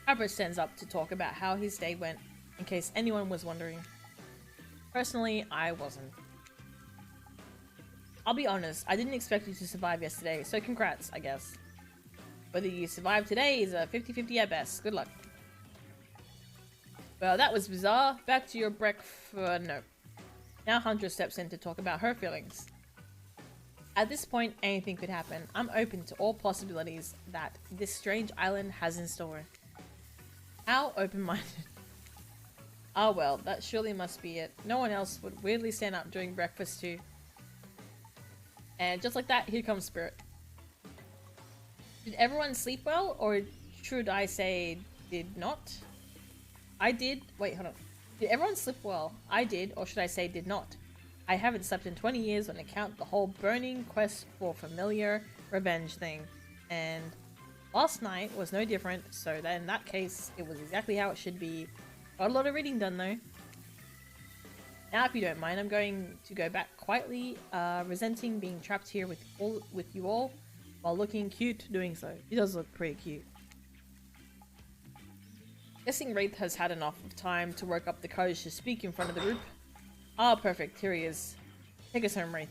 Harper stands up to talk about how his day went, in case anyone was wondering. Personally, I wasn't. I'll be honest, I didn't expect you to survive yesterday, so congrats, I guess. Whether you survive today is a 50-50 at best. Good luck. Well, that was bizarre. Back to your no. Now Hunter steps in to talk about her feelings. At this point, anything could happen. I'm open to all possibilities that this strange island has in store. How open-minded. Ah well, that surely must be it. No one else would weirdly stand up during breakfast too. And just like that, here comes Spirit. Did everyone sleep well, or should I say did not? I did. Wait, hold on. Did everyone sleep well? I did, or should I say did not? I haven't slept in 20 years on account of the whole burning quest for familiar revenge thing. And last night was no different, so that in that case, it was exactly how it should be. Got a lot of reading done though. Now, if you don't mind, I'm going to go back quietly, resenting being trapped here with you all. while looking cute doing so. He does look pretty cute. Guessing Wraith has had enough of time to work up the courage to speak in front of the group. Ah, perfect. Here he is. Take us home, Wraith.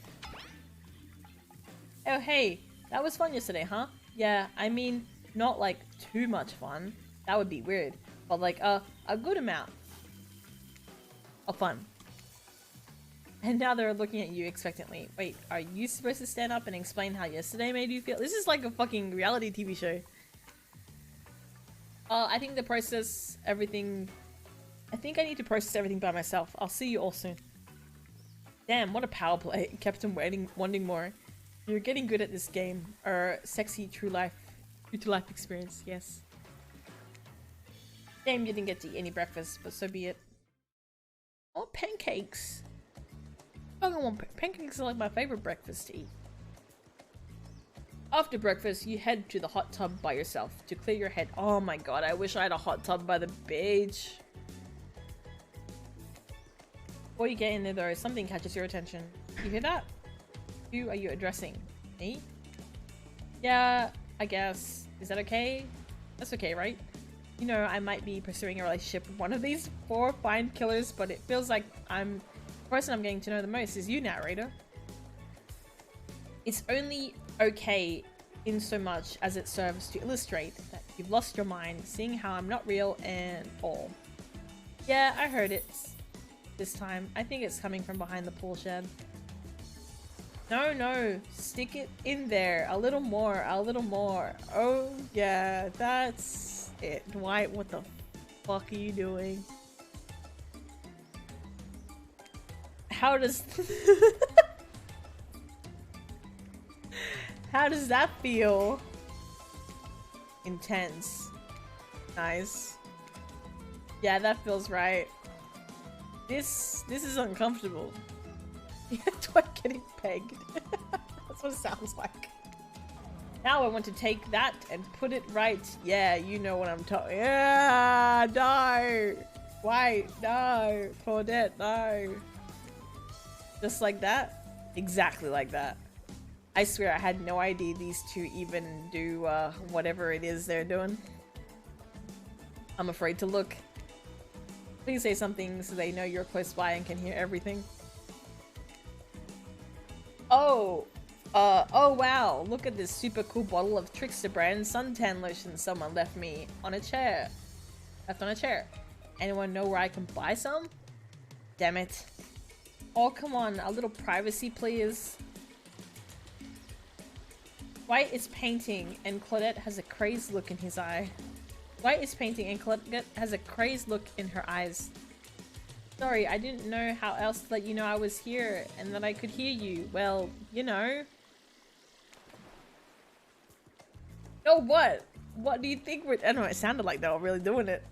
Oh, hey. That was fun yesterday, huh? Yeah, I mean, not like too much fun. That would be weird. But like a good amount of fun. And now they're looking at you expectantly. Wait, are you supposed to stand up and explain how yesterday made you feel? This is like a fucking reality TV show. I think I think I need to process everything by myself. I'll see you all soon. Damn, what a power play. Kept him wanting more. You're getting good at this game. Sexy true to life experience, yes. Damn, you didn't get to eat any breakfast, but so be it. Oh, pancakes. Pancakes are like my favorite breakfast to eat. After breakfast, you head to the hot tub by yourself to clear your head. Oh my god, I wish I had a hot tub by the beach. Before you get in there though, something catches your attention. You hear that? Who are you addressing? Me? Yeah, I guess. Is that okay? That's okay, right? You know, I might be pursuing a relationship with one of these 4 fine killers, but it feels like the person I'm getting to know the most is you, narrator. It's only okay in so much as it serves to illustrate that you've lost your mind, seeing how I'm not real and all. Yeah, I heard it this time. I think it's coming from behind the pool shed. No, stick it in there. A little more, a little more. Oh yeah, that's it. Dwight, what the fuck are you doing? How does... How does that feel? Intense. Nice. Yeah, that feels right. This is uncomfortable. Dwight getting pegged. That's what it sounds like. Now I want to take that and put it right. Yeah, you know what I'm talking. Yeah, no. Dwight, no. Claudette, no. Just like that? Exactly like that. I swear I had no idea these two even do whatever it is they're doing. I'm afraid to look. Please say something so they know you're close by and can hear everything. Oh wow, look at this super cool bottle of Trickster brand suntan lotion someone left me on a chair. Left on a chair. Anyone know where I can buy some? Damn it. Oh, come on, a little privacy please. White is painting and Claudette has a crazed look in his eye. White is painting and Claudette has a crazed look in her eyes. Sorry, I didn't know how else to let you know I was here and that I could hear you. Well, you know. Oh, what? What do you think we're... I don't know, it sounded like they were really doing it.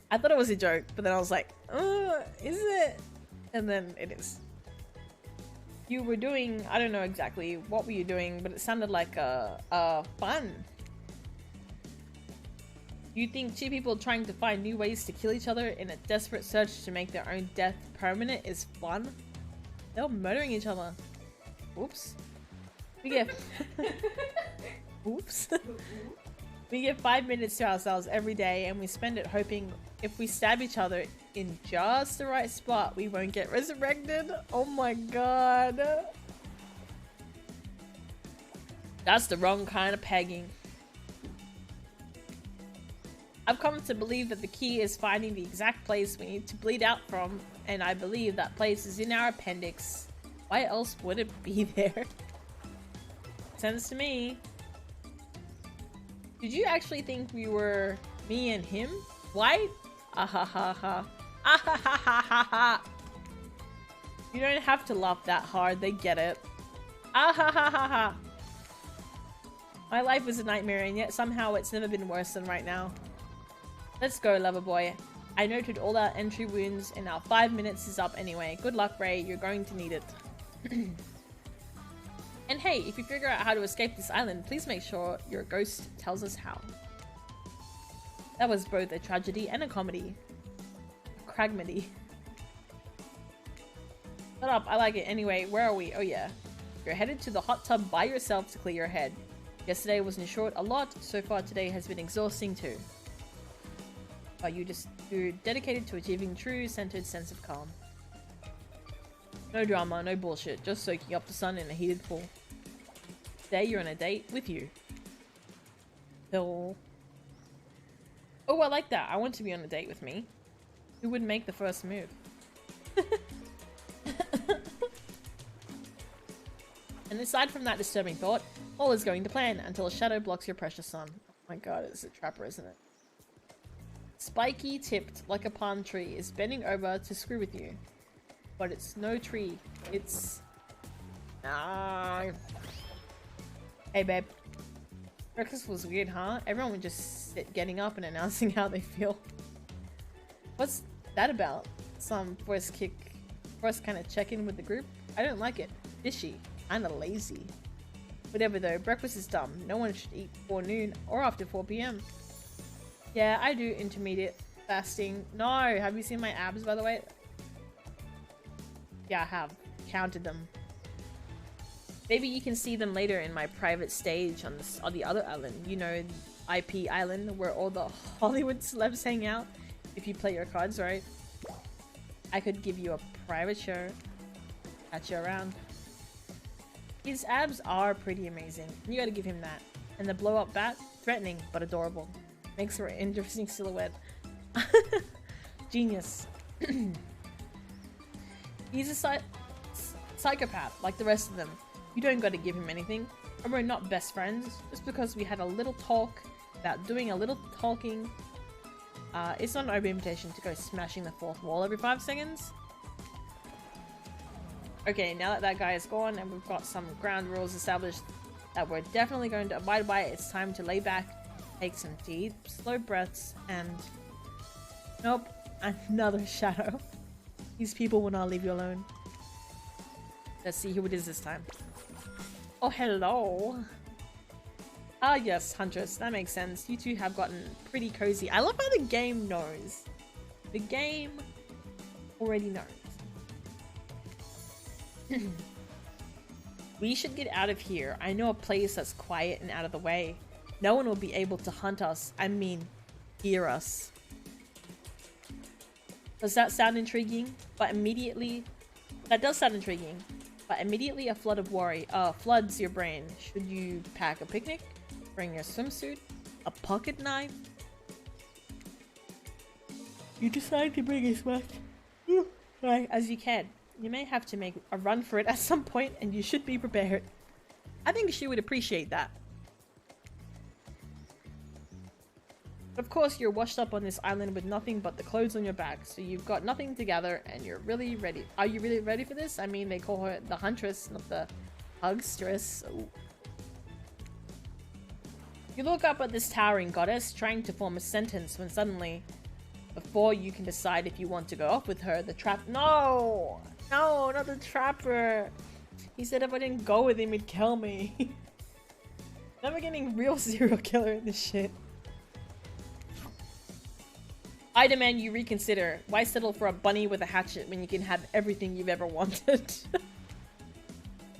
I thought it was a joke, but then I was like, is it? And then it is. You were doing, I don't know exactly what were you doing, but it sounded like fun. You think two people trying to find new ways to kill each other in a desperate search to make their own death permanent is fun? They're murdering each other. Oops. We get... Oops. We get 5 minutes to ourselves every day and we spend it hoping if we stab each other in just the right spot, we won't get resurrected. Oh my god. That's the wrong kind of pegging. I've come to believe that the key is finding the exact place we need to bleed out from, and I believe that place is in our appendix. Why else would it be there? Sense to me. Did you actually think we were me and him? White? Ahahaha. Ahahaha. You don't have to laugh that hard, they get it. Ahahaha. My life was a nightmare and yet somehow it's never been worse than right now. Let's go, lover boy. I noted all our entry wounds and our 5 minutes is up anyway. Good luck, Ray. You're going to need it. And hey, if you figure out how to escape this island, please make sure your ghost tells us how. That was both a tragedy and a comedy. A cragmedy. Shut up, I like it. Anyway, where are we? Oh yeah. You're headed to the hot tub by yourself to clear your head. Yesterday wasn't short a lot, so far today has been exhausting too. Are you just you're dedicated to achieving true, centered sense of calm? No drama, no bullshit, just soaking up the sun in a heated pool. Today you're on a date with you. Hill. Oh, I like that. I want to be on a date with me. Who would make the first move? And aside from that disturbing thought, all is going to plan until a shadow blocks your precious sun. Oh my god, it's a trapper, isn't it? Spiky, tipped like a palm tree, is bending over to screw with you. But it's no tree. It's... Hey babe. Breakfast was weird, huh? Everyone would just sit getting up and announcing how they feel. What's that about? Some first kind of check-in with the group? I don't like it. Fishy. Kinda lazy. Whatever though, breakfast is dumb. No one should eat before noon or after 4 PM. Yeah, I do intermediate fasting. No, have you seen my abs by the way? Yeah, I have. Counted them. Maybe you can see them later in my private stage on the other island. You know, IP Island, where all the Hollywood celebs hang out. If you play your cards right. I could give you a private show. Catch you around. His abs are pretty amazing. You gotta give him that. And the blow-up bat, threatening but adorable. Makes for an interesting silhouette. Genius. He's a psychopath, like the rest of them. You don't gotta give him anything. And we're not best friends, just because we had a little talk about doing a little talking. It's not an open invitation to go smashing the fourth wall every 5 seconds. Okay, now that that guy is gone and we've got some ground rules established that we're definitely going to abide by, it's time to lay back, take some deep, slow breaths, and... Nope, another shadow. These people will not leave you alone. Let's see who it is this time. Oh, hello. Ah, yes, Huntress, that makes sense. You two have gotten pretty cozy. I love how the game knows. The game already knows. We should get out of here. I know a place that's quiet and out of the way. No one will be able to hunt us. I mean, hear us. Does that sound intriguing? But immediately... That does sound intriguing. But immediately a flood of worry floods your brain. Should you pack a picnic? Bring your swimsuit? A pocket knife? You decide to bring as much right as you can. You may have to make a run for it at some point, and you should be prepared. I think she would appreciate that. Of course, you're washed up on this island with nothing but the clothes on your back, so you've got nothing to gather, and you're really ready. Are you really ready for this? I mean, they call her the Huntress, not the Hugstress. Ooh. You look up at this towering goddess, trying to form a sentence, when suddenly, before you can decide if you want to go off with her, the trap- No! No, not the trapper! He said if I didn't go with him, he'd kill me. Never getting real serial killer in this shit. I demand you reconsider. Why settle for a bunny with a hatchet when you can have everything you've ever wanted?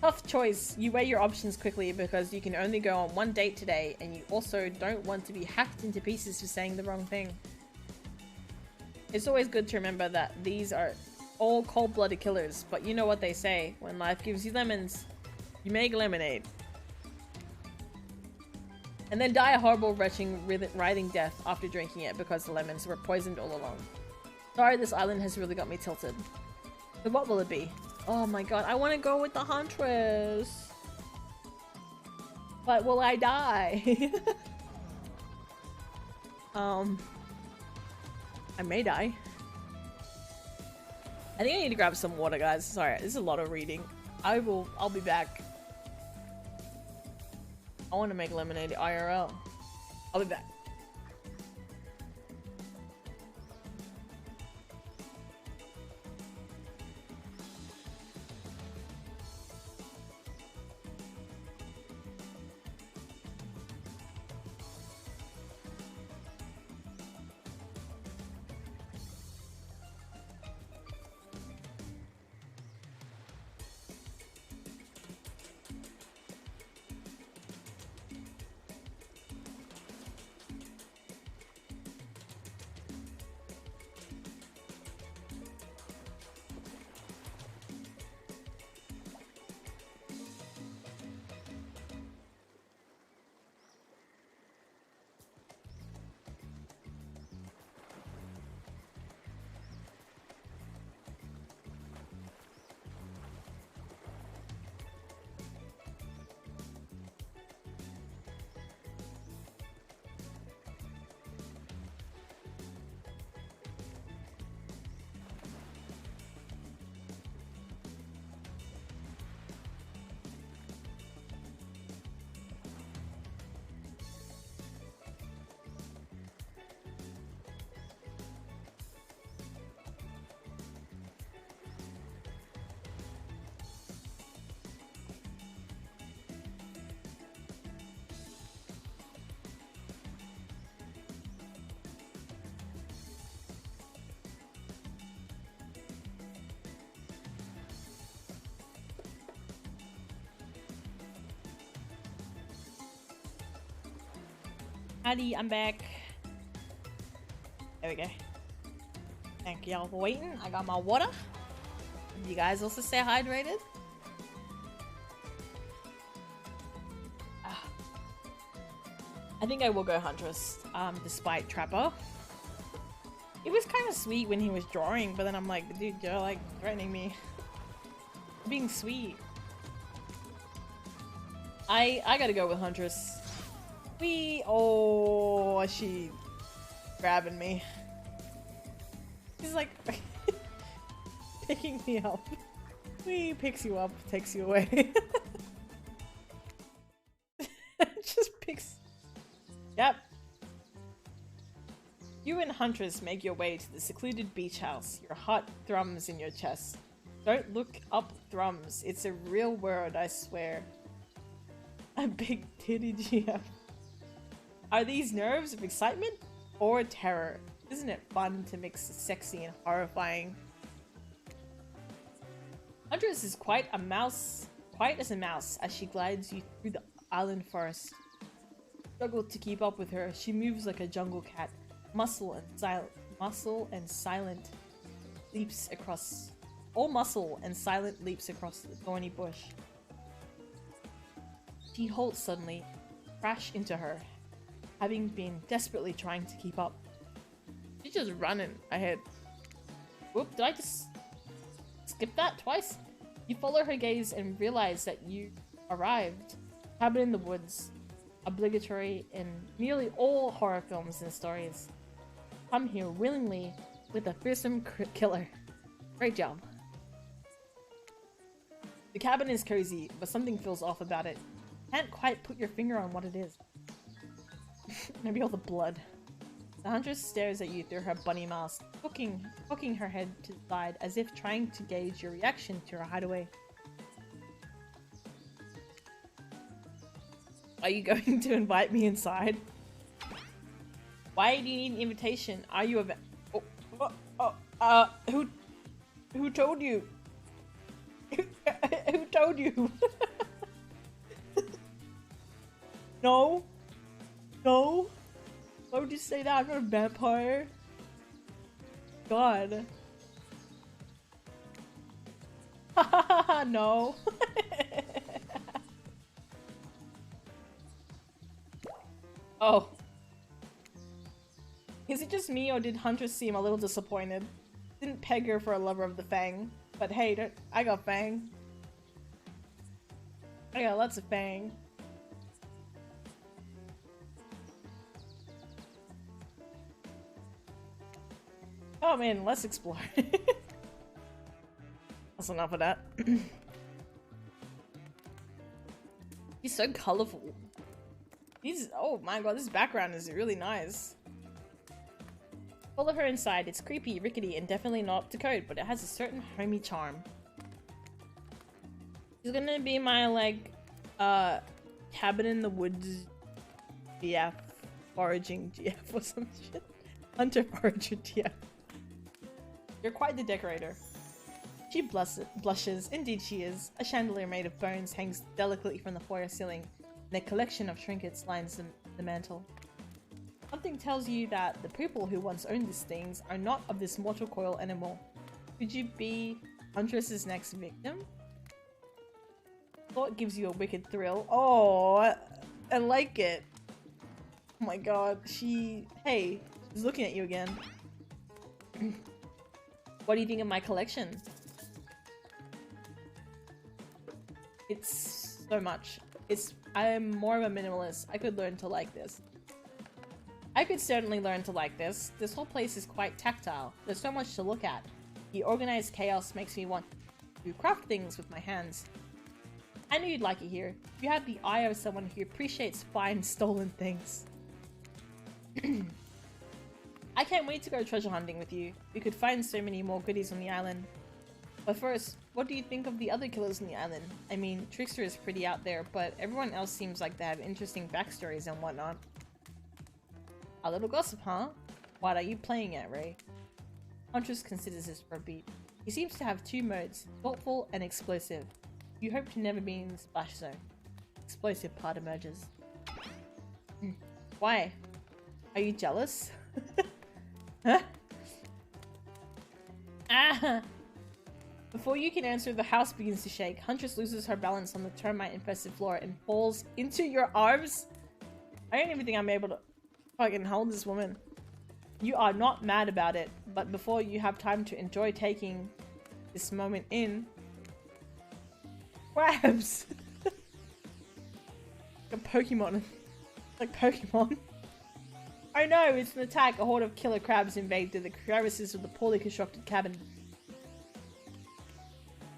Tough choice. You weigh your options quickly because you can only go on one date today, and you also don't want to be hacked into pieces for saying the wrong thing. It's always good to remember that these are all cold-blooded killers, but you know what they say, when life gives you lemons, you make lemonade. And then die a horrible, retching, writhing death after drinking it because the lemons were poisoned all along. Sorry, this island has really got me tilted. So what will it be? Oh my god, I want to go with the Huntress! But will I die? I may die. I think I need to grab some water, guys. Sorry, this is a lot of reading. I'll be back. I want to make lemonade IRL. I'll be back. Howdy, I'm back. There we go. Thank y'all for waiting. I got my water. You guys also stay hydrated. I think I will go Huntress, despite Trapper. It was kind of sweet when he was drawing, but then I'm like, dude, you're like threatening me. Being sweet. I gotta go with Huntress. Oh, she grabbing me. She's like picking me up. Picks you up, takes you away. Just picks. Yep. You and Huntress make your way to the secluded beach house. Your heart thrums in your chest. Don't look up thrums. It's a real word, I swear. A big titty GF. Are these nerves of excitement or terror? Isn't it fun to mix sexy and horrifying? Huntress is quite as a mouse as she glides you through the island forest. Struggle to keep up with her. She moves like a jungle cat. Muscle and silent leaps across the thorny bush. She halts suddenly, crash into her, having been desperately trying to keep up. She's just running ahead. Whoop, did I just skip that twice? You follow her gaze and realize that you arrived. Cabin in the woods. Obligatory in nearly all horror films and stories. Come here willingly with a fearsome killer. Great job. The cabin is cozy, but something feels off about it. Can't quite put your finger on what it is. Maybe all the blood. The huntress stares at you through her bunny mask, hooking her head to the side as if trying to gauge your reaction to her hideaway. Are you going to invite me inside? Why do you need an invitation? Are you a who told you? Who told you? No. No. Why would you say that? I'm not a vampire. God. No. Oh. Is it just me or did Huntress seem a little disappointed? Didn't peg her for a lover of the Fang. But hey, I got Fang. I got lots of Fang. Oh man, let's explore. That's enough of that. He's so colorful. Oh my god, this background is really nice. Follow her inside. It's creepy, rickety, and definitely not up to code, but it has a certain homey charm. She's gonna be my, like, cabin in the woods GF, foraging GF or some shit. Hunter forager GF. You're quite the decorator. She blushes. Indeed she is. A chandelier made of bones hangs delicately from the foyer ceiling, and a collection of trinkets lines the mantle. Something tells you that the people who once owned these things are not of this mortal coil anymore. Could you be Huntress's next victim? Thought gives you a wicked thrill. Oh, I like it. Oh my god, hey, she's looking at you again. What do you think of my collection? It's so much. I'm more of a minimalist. I could learn to like this. I could certainly learn to like this. This whole place is quite tactile. There's so much to look at. The organized chaos makes me want to craft things with my hands. I knew you'd like it here. You have the eye of someone who appreciates fine stolen things. I can't wait to go treasure hunting with you. We could find so many more goodies on the island. But first, what do you think of the other killers on the island? I mean, Trickster is pretty out there, but everyone else seems like they have interesting backstories and whatnot. A little gossip, huh? What are you playing at, Ray? Huntress considers this for a beat. He seems to have two modes, thoughtful and explosive. You hope to never be in the splash zone. Explosive part emerges. Why? Are you jealous? Huh? Ah! Before you can answer, the house begins to shake. Huntress loses her balance on the termite-infested floor and falls into your arms. I don't even think I'm able to fucking hold this woman. You are not mad about it, but before you have time to enjoy taking this moment in... Crabs! Like a Pokemon. Like Pokemon. Oh no, it's an attack. A horde of killer crabs invaded the crevices of the poorly constructed cabin.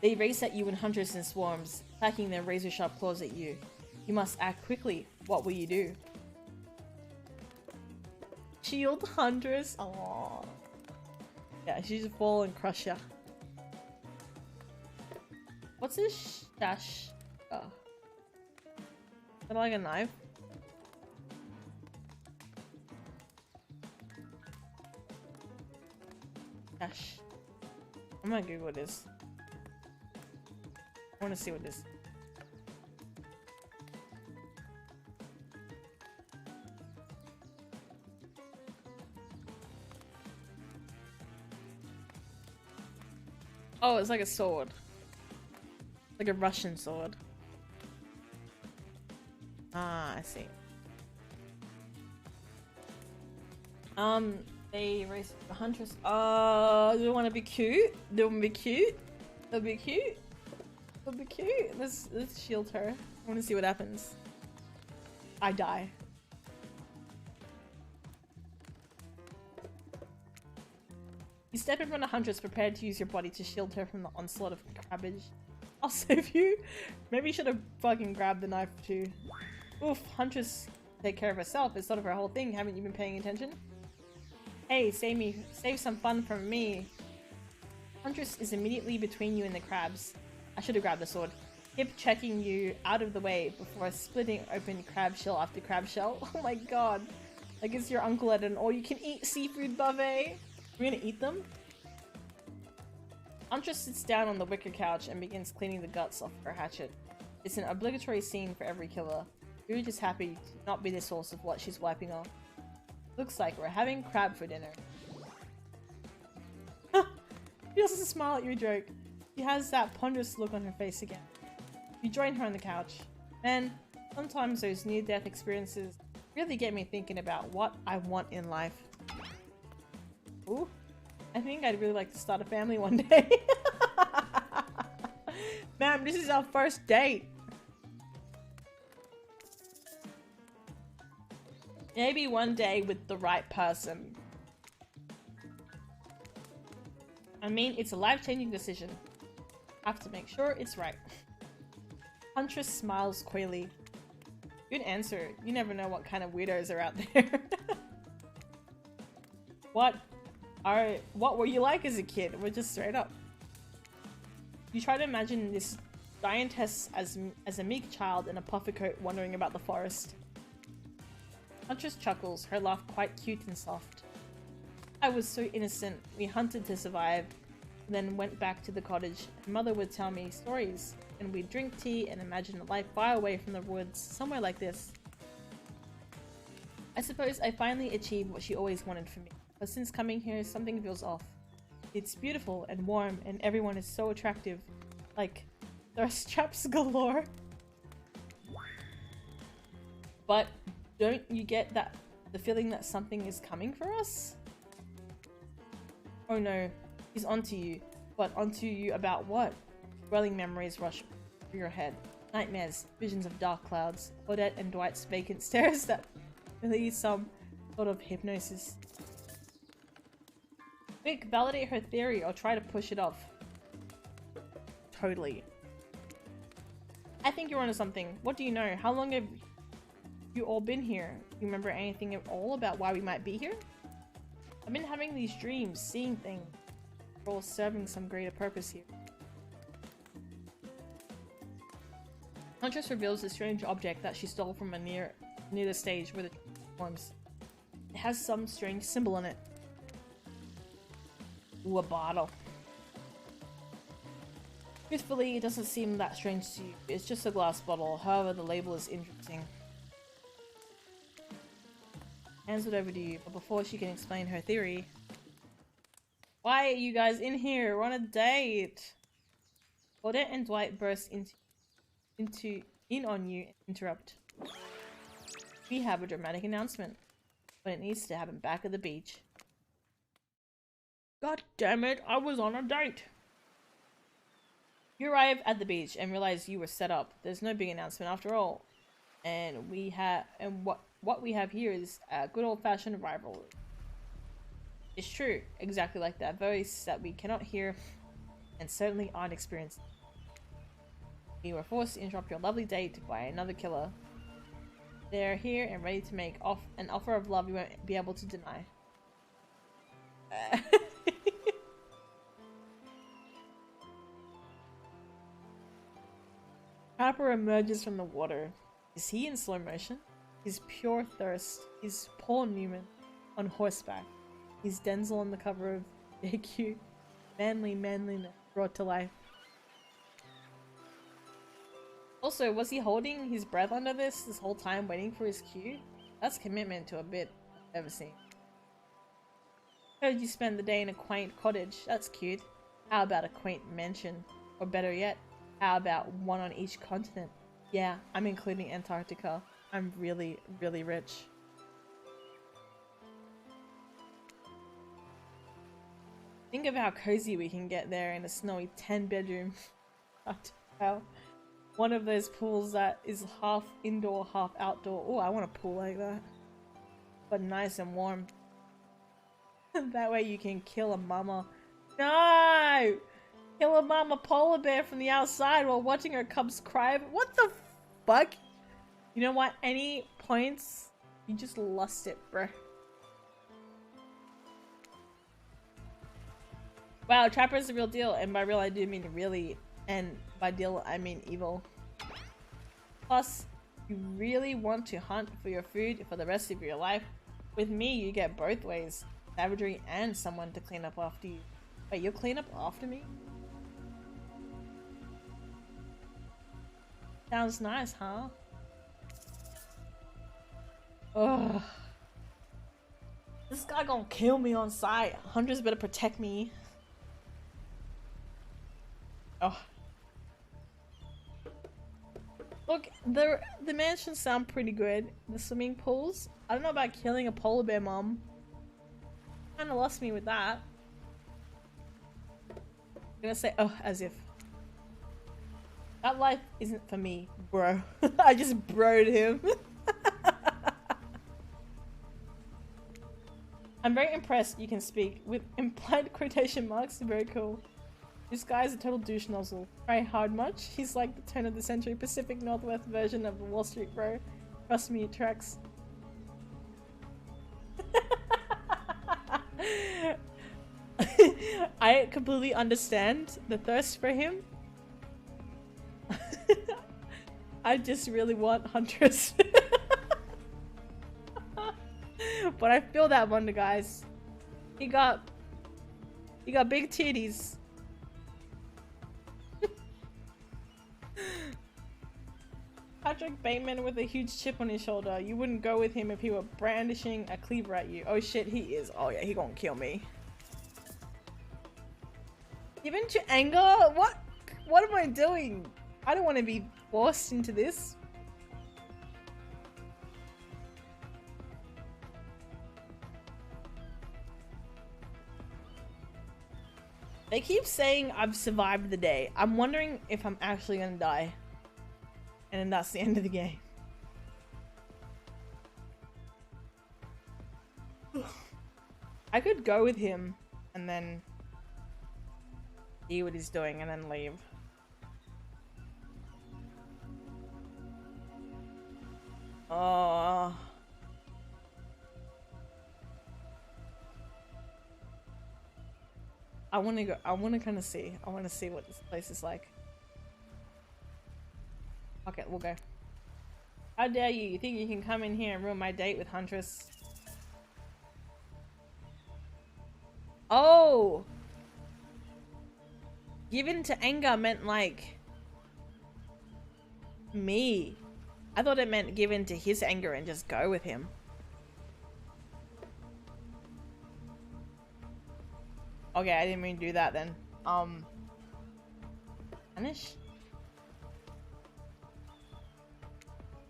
They race at you in hundreds and swarms, attacking their razor-sharp claws at you. You must act quickly. What will you do? Shield Huntress? Aww. Yeah, she just fall and crush ya. What's this stash? Oh. Is that like a knife? Stash. I'm gonna Google this. I wanna see what this is. Oh, it's like a sword. Like a Russian sword. Ah, I see. They race the huntress. Do they want to be cute? Do they want to be cute? They'll be cute. They'll be cute. Let's shield her. I want to see what happens. I die. You step in front of Huntress, prepared to use your body to shield her from the onslaught of cabbage. I'll save you. Maybe you should have fucking grabbed the knife too. Oof, Huntress take care of herself. It's sort of her whole thing. Haven't you been paying attention? Hey, save some fun from me. Huntress is immediately between you and the crabs. I should have grabbed the sword. Hip checking you out of the way before splitting open crab shell after crab shell. Oh my god. Like it's your uncle at an all-you-can-eat seafood buffet. We're gonna eat them? Huntress sits down on the wicker couch and begins cleaning the guts off her hatchet. It's an obligatory scene for every killer. You're just happy to not be the source of what she's wiping off. Looks like we're having crab for dinner. She doesn't smile at your joke. She has that ponderous look on her face again. You join her on the couch. Man, sometimes those near-death experiences really get me thinking about what I want in life. Ooh, I think I'd really like to start a family one day. Ma'am, this is our first date. Maybe one day with the right person. I mean, it's a life-changing decision. Have to make sure it's right. Huntress smiles coyly. Good answer. You never know what kind of weirdos are out there. What were you like as a kid? We're just straight up. You try to imagine this giantess as a meek child in a puffer coat wandering about the forest. Huntress chuckles, her laugh quite cute and soft. I was so innocent. We hunted to survive, then went back to the cottage. Mother would tell me stories, and we'd drink tea and imagine a life far away from the woods, somewhere like this. I suppose I finally achieved what she always wanted for me, but since coming here, something feels off. It's beautiful and warm, and everyone is so attractive. Like, thirst traps galore. But don't you get the feeling that something is coming for us? Oh no, he's onto you. But onto you about what? Swirling memories rush through your head. Nightmares, visions of dark clouds, Claudette and Dwight's vacant stares that release some sort of hypnosis. Quick, validate her theory or try to push it off. Totally. I think you're onto something. What do you know? How long have you all been here? Do you remember anything at all about why we might be here? I've been having these dreams, seeing things. We're all serving some greater purpose here. Huntress reveals a strange object that she stole from near the stage where the forms. It has some strange symbol on it. Ooh, a bottle. Truthfully, it doesn't seem that strange to you. It's just a glass bottle. However, the label is interesting. hands it over to you, but before she can explain her theory... Why are you guys in here? We're on a date! Claudette and Dwight burst in on you and interrupt. We have a dramatic announcement, but it needs to happen back at the beach. God damn it, I was on a date! You arrive at the beach and realize you were set up. There's no big announcement after all. And what we have here is a good old-fashioned rivalry. It's true, exactly like that voice that we cannot hear and certainly aren't experiencing. We were forced to interrupt your lovely date by another killer. They're here and ready to make an offer of love you won't be able to deny. Trapper emerges from the water. Is he in slow motion? His pure thirst. He's Paul Newman on horseback. He's Denzel on the cover of JQ. Manliness brought to life. Also, was he holding his breath under this whole time waiting for his cue? That's commitment to a bit I've ever seen. Heard you spend the day in a quaint cottage. That's cute. How about a quaint mansion? Or better yet, how about one on each continent? Yeah, I'm including Antarctica. I'm really, really rich. Think of how cozy we can get there in a snowy 10-bedroom hotel. One of those pools that is half indoor, half outdoor. Oh, I want a pool like that. But nice and warm. That way you can kill a mama. No! Kill a mama polar bear from the outside while watching her cubs cry. What the fuck? You know what? Any points? You just lost it, bro. Wow, Trapper's the real deal, and by real I do mean really, and by deal I mean evil. Plus, you really want to hunt for your food for the rest of your life. With me, you get both ways. Savagery and someone to clean up after you. Wait, you'll clean up after me? Sounds nice, huh? Ugh. This guy gonna kill me on sight. Hunters better protect me. Oh. Look, the mansions sound pretty good. The swimming pools. I don't know about killing a polar bear mom. Kinda lost me with that. I'm gonna say, oh, as if. That life isn't for me, bro. I just broed him. I'm very impressed you can speak with implied quotation marks. Very cool. This guy's a total douche nozzle. Try hard much? He's like the turn of the century Pacific Northwest version of the Wall Street bro. Trust me, it tracks. I completely understand the thirst for him. I just really want Huntress. But I feel that wonder, guys. He got big titties. Patrick Bateman with a huge chip on his shoulder. You wouldn't go with him if he were brandishing a cleaver at you. Oh shit, he is. Oh yeah, he gonna kill me. Given to anger? What am I doing? I don't want to be forced into this. They keep saying I've survived the day. I'm wondering if I'm actually gonna die. And then that's the end of the game. I could go with him and then see what he's doing and then leave. Oh. I want to go. I want to kind of see. I want to see what this place is like. Okay, we'll go. How dare you? You think you can come in here and ruin my date with Huntress? Oh! Given to anger meant like me. I thought it meant given to his anger and just go with him. Okay, I didn't mean to do that then. Vanish?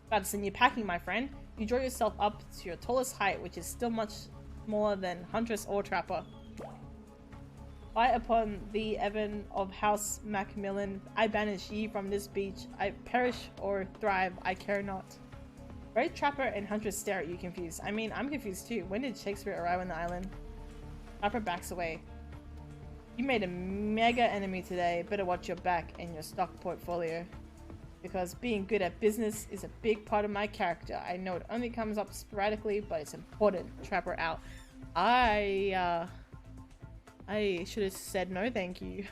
About to send you packing, my friend. You draw yourself up to your tallest height, which is still much smaller than Huntress or Trapper. Fight upon thee, Evan of House Macmillan. I banish ye from this beach. I perish or thrive, I care not. Both Trapper and Huntress stare at you confused. I mean, I'm confused too. When did Shakespeare arrive on the island? Trapper backs away. You made a mega enemy today. Better watch your back and your stock portfolio. Because being good at business is a big part of my character. I know it only comes up sporadically, but it's important. Trapper out. I should have said no thank you.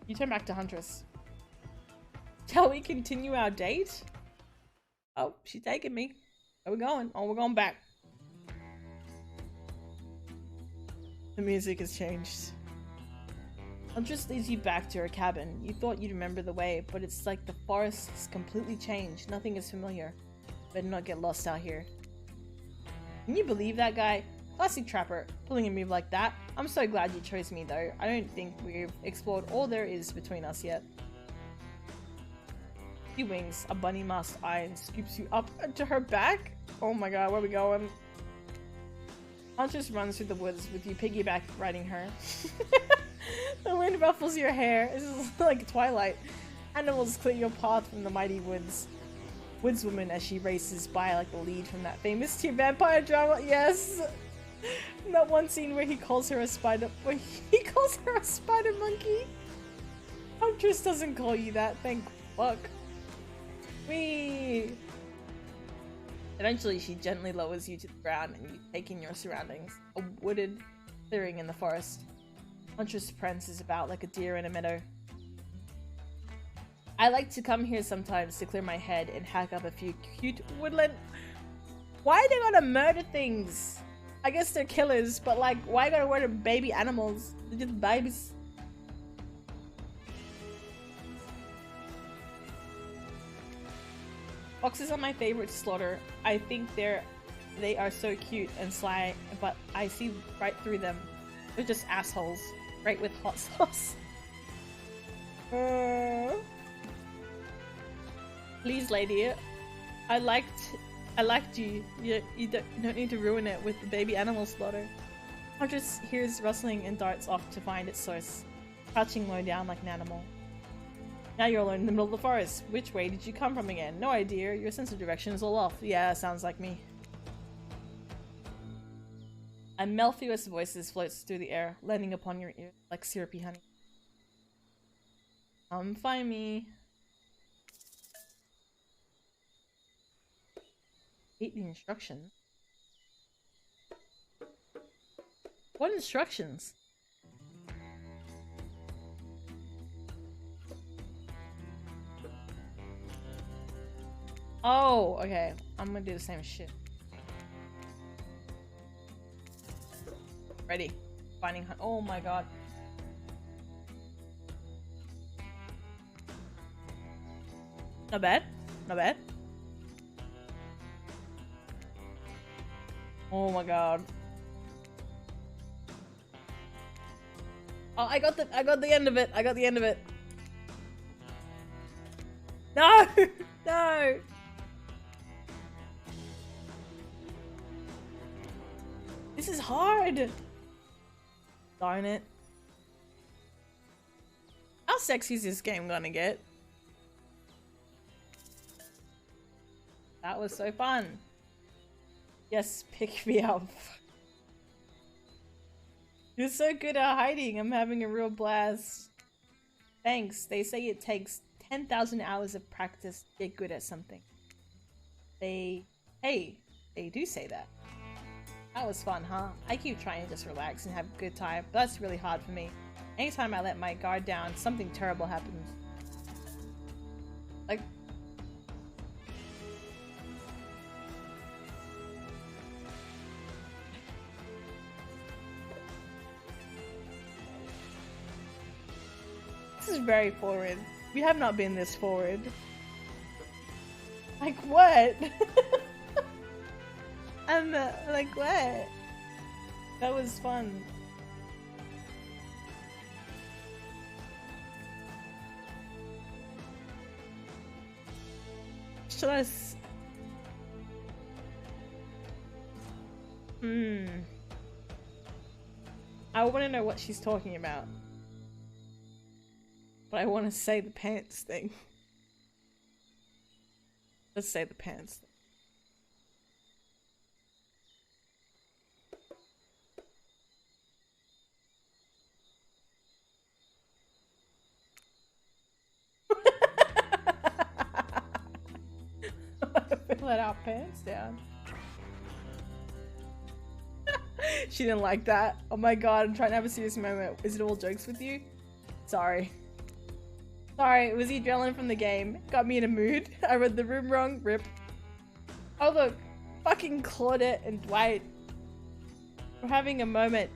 You turn back to Huntress. Shall we continue our date? Oh, she's taking me. Where are we going? Oh, we're going back. The music has changed. Huntress leads you back to her cabin. You thought you'd remember the way, but it's like the forest has completely changed. Nothing is familiar. Better not get lost out here. Can you believe that guy? Classic Trapper, pulling a move like that. I'm so glad you chose me though. I don't think we've explored all there is between us yet. She wings, a bunny masked eye, and scoops you up to her back. Oh my god, where are we going? Huntress runs through the woods with you piggyback riding her. The wind ruffles your hair. This is like Twilight. Animals clear your path from the mighty woods. Woodswoman as she races by like the lead from that famous teen vampire drama. Yes! That one scene where he calls her a spider monkey. Huntress doesn't call you that, thank fuck. Whee! Eventually she gently lowers you to the ground and you take in your surroundings. A wooded clearing in the forest. Huntress prances about like a deer in a meadow. I like to come here sometimes to clear my head and hack up a few cute woodland. Why are they gonna murder things? I guess they're killers, but like, why gotta murder baby animals? They're just babies. Foxes are my favorite to slaughter. I think they are so cute and sly, but I see right through them. They're just assholes. Right with hot sauce. Please, lady. I liked you. You don't need to ruin it with the baby animal slaughter. Huntress hears rustling and darts off to find its source, crouching low down like an animal. Now you're alone in the middle of the forest. Which way did you come from again? No idea. Your sense of direction is all off. Yeah, sounds like me. A mellifluous voices floats through the air, landing upon your ear like syrupy honey. Come find me. Hate the instructions. What instructions? Oh, okay. I'm gonna do the same shit. Ready. Finding hunt. Oh my god. Not bad. Not bad. Oh my god. Oh, I got the end of it. I got the end of it. No! No! This is hard! Darn it. How sexy is this game gonna get? That was so fun. Yes, pick me up. You're so good at hiding. I'm having a real blast. Thanks. They say it takes 10,000 hours of practice to get good at something. Hey, they do say that. That was fun, huh? I keep trying to just relax and have a good time, but that's really hard for me. Anytime I let my guard down, something terrible happens. Like... This is very forward. We have not been this forward. Like what? Like what? That was fun. should I I want to know what she's talking about. But I want to say the pants thing. Let's say the pants thing. Let our pants down. She didn't like that. Oh my god, I'm trying to have a serious moment. Is it all jokes with you? Sorry. Sorry, it was the adrenaline from the game. Got me in a mood. I read the room wrong. Rip. Oh look. Fucking Claudette and Dwight. We're having a moment.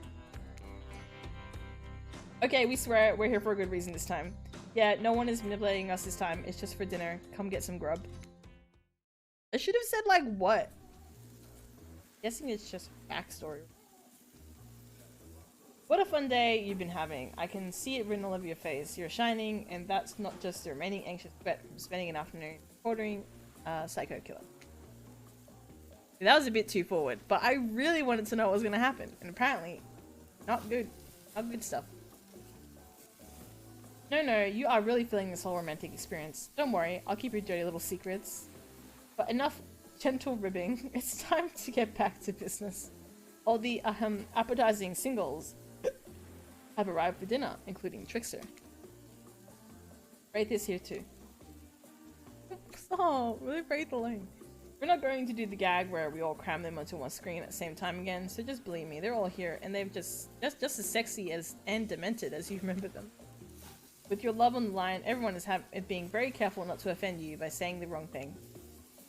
Okay, we swear we're here for a good reason this time. Yeah, no one is manipulating us this time. It's just for dinner. Come get some grub. I should have said like what? Guessing it's just backstory. What a fun day you've been having. I can see it written all over your face. You're shining, and that's not just the remaining anxious sweat from spending an afternoon ordering Psycho Killer. That was a bit too forward, but I really wanted to know what was going to happen, and apparently, not good. Not good stuff. No, you are really feeling this whole romantic experience. Don't worry, I'll keep your dirty little secrets. But enough gentle ribbing. It's time to get back to business. All the appetizing singles have arrived for dinner, including Trickster. Wraith is here too. Stop, leave Wraith alone. We're not going to do the gag where we all cram them onto one screen at the same time again, so just believe me, they're all here and they've just as sexy as and demented as you remember them. With your love on the line, everyone is being very careful not to offend you by saying the wrong thing.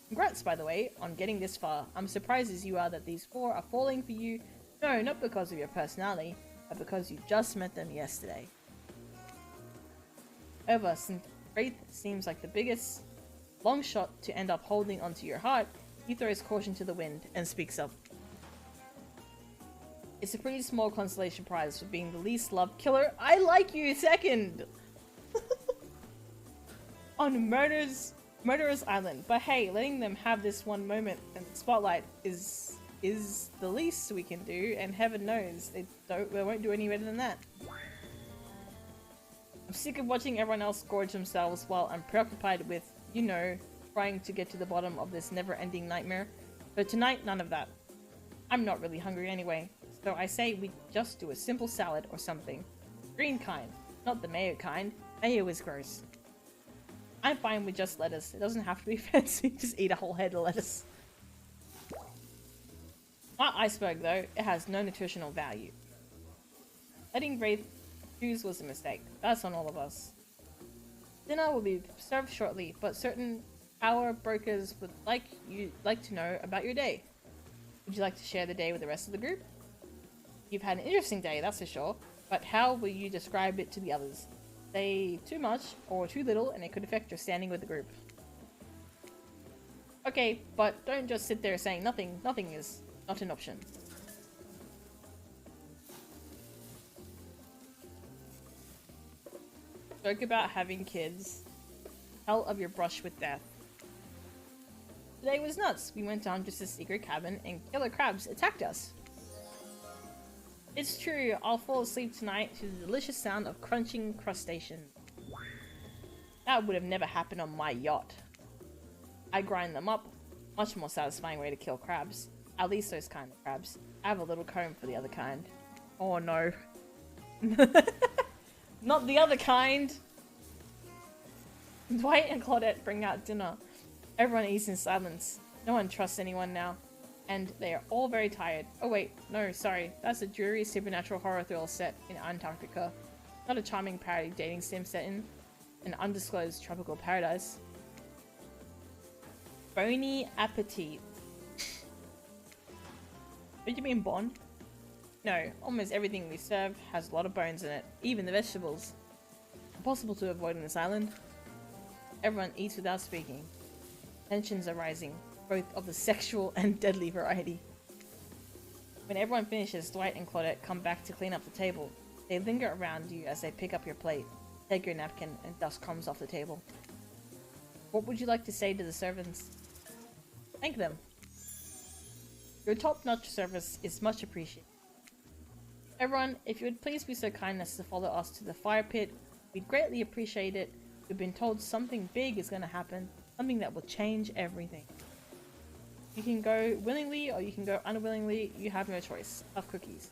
Congrats, by the way, on getting this far. I'm surprised as you are that these four are falling for you. No, not because of your personality, but because you just met them yesterday. However, since Wraith seems like the biggest long shot to end up holding onto your heart, he throws caution to the wind and speaks up. It's a pretty small consolation prize for being the least loved killer. I like you, second! On Murderer's Island. But hey, letting them have this one moment in the spotlight is the least we can do, and heaven knows they won't do any better than that. I'm sick of watching everyone else gorge themselves while I'm preoccupied with, you know, trying to get to the bottom of this never-ending nightmare. But tonight, none of that. I'm not really hungry anyway, so I say we just do a simple salad or something. Green kind, not the mayo kind. Mayo is gross. I'm fine with just lettuce. It doesn't have to be fancy. Just eat a whole head of lettuce. Not iceberg though. It has no nutritional value. Letting Wraith choose was a mistake. That's on all of us. Dinner will be served shortly, but certain power brokers would like to know about your day. Would you like to share the day with the rest of the group? You've had an interesting day, that's for sure. But how will you describe it to the others? Say too much or too little and it could affect your standing with the group. Okay, but don't just sit there saying nothing. Nothing is not an option. Joke about having kids. Tell of your brush with death. Today was nuts. We went down just a secret cabin and killer crabs attacked us. It's true, I'll fall asleep tonight to the delicious sound of crunching crustaceans. That would have never happened on my yacht. I grind them up. Much more satisfying way to kill crabs. At least those kind of crabs. I have a little comb for the other kind. Oh no. Not the other kind! Dwight and Claudette bring out dinner. Everyone eats in silence. No one trusts anyone now. And they are all very tired. Oh wait, no, sorry. That's a dreary supernatural horror thriller set in Antarctica. Not a charming parody dating sim set in an undisclosed tropical paradise. Bony appetit. What do you mean, Bon? No, almost everything we serve has a lot of bones in it. Even the vegetables. Impossible to avoid on this island. Everyone eats without speaking. Tensions are rising, both of the sexual and deadly variety. When everyone finishes, Dwight and Claudette come back to clean up the table. They linger around you as they pick up your plate, take your napkin, and dust crumbs off the table. What would you like to say to the servants? Thank them. Your top-notch service is much appreciated. Everyone, if you would please be so kind as to follow us to the fire pit, we'd greatly appreciate it. We've been told something big is going to happen, something that will change everything. You can go willingly or you can go unwillingly, you have no choice. Have cookies.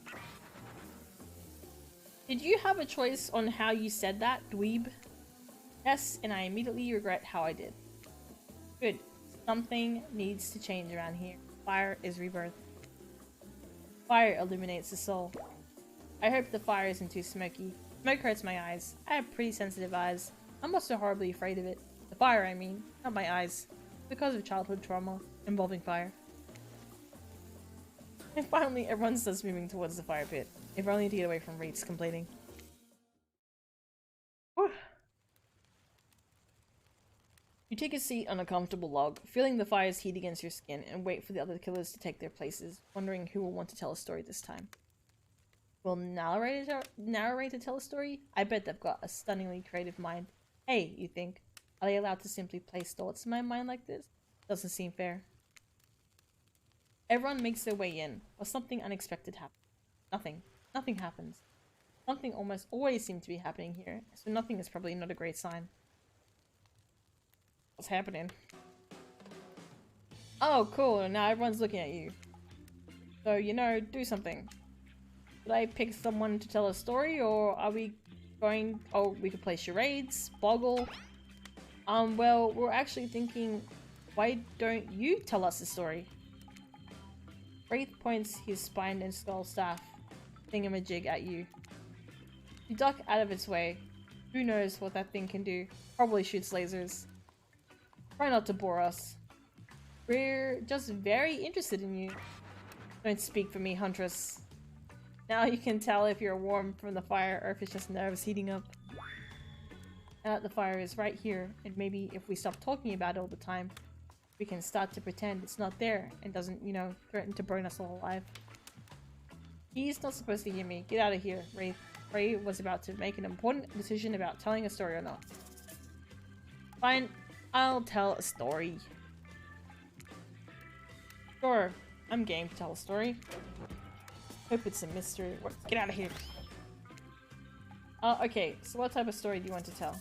Did you have a choice on how you said that, dweeb? Yes, and I immediately regret how I did. Good. Something needs to change around here. Fire is rebirth. Fire illuminates the soul. I hope the fire isn't too smoky. Smoke hurts my eyes. I have pretty sensitive eyes. I'm also horribly afraid of it. The fire, I mean, not my eyes. Because of childhood trauma involving fire. And finally, everyone starts moving towards the fire pit. If only to get away from Reed's complaining. Whew. You take a seat on a comfortable log, feeling the fire's heat against your skin, and wait for the other killers to take their places, wondering who will want to tell a story this time. Will narrator tell a story? I bet they've got a stunningly creative mind. Hey, you think, are they allowed to simply place thoughts in my mind like this? Doesn't seem fair. Everyone makes their way in, but something unexpected happens. Nothing happens. Something almost always seems to be happening here, so nothing is probably not a great sign. What's happening? Oh, cool, now everyone's looking at you. So, you know, do something. Should I pick someone to tell a story, or are we going... Oh, we could play charades, boggle. Well, we're actually thinking, why don't you tell us a story? Wraith points his spine and skull staff thingamajig at you. You duck out of its way. Who knows what that thing can do? Probably shoots lasers. Try not to bore us. We're just very interested in you. Don't speak for me, Huntress. Now you can tell if you're warm from the fire or if it's just nerves heating up. Now that the fire is right here, and maybe if we stop talking about it all the time, we can start to pretend it's not there and doesn't, you know, threaten to burn us all alive. He's not supposed to hear me. Get out of here, Wraith. Ray was about to make an important decision about telling a story or not. Fine, I'll tell a story. Sure, I'm game to tell a story. Hope it's a mystery. Get out of here. Okay, so what type of story do you want to tell?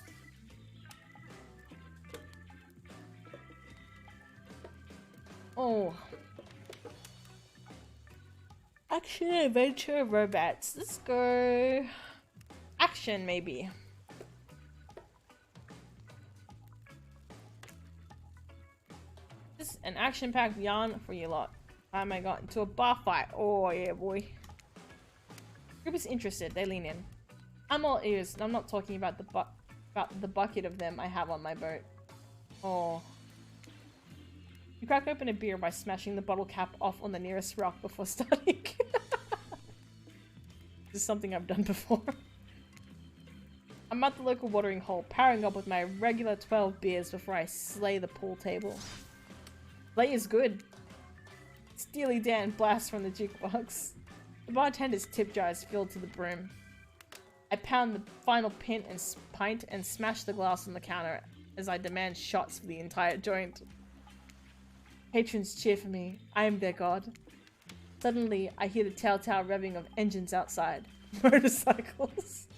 Oh. Action, adventure, romance. Let's go... Action, maybe. This is an action-packed yarn for you lot. Time I got into a bar fight. Oh, yeah, boy. Group is interested. They lean in. I'm all ears, and I'm not talking about the bucket of them I have on my boat. Oh. You crack open a beer by smashing the bottle cap off on the nearest rock before starting. This is something I've done before. I'm at the local watering hole, powering up with my regular 12 beers before I slay the pool table. Slay is good. Steely Dan blasts from the jukebox. The bartender's tip jar is filled to the brim. I pound the final pint and smash the glass on the counter as I demand shots for the entire joint. Patrons cheer for me. I am their god. Suddenly, I hear the telltale revving of engines outside. Motorcycles.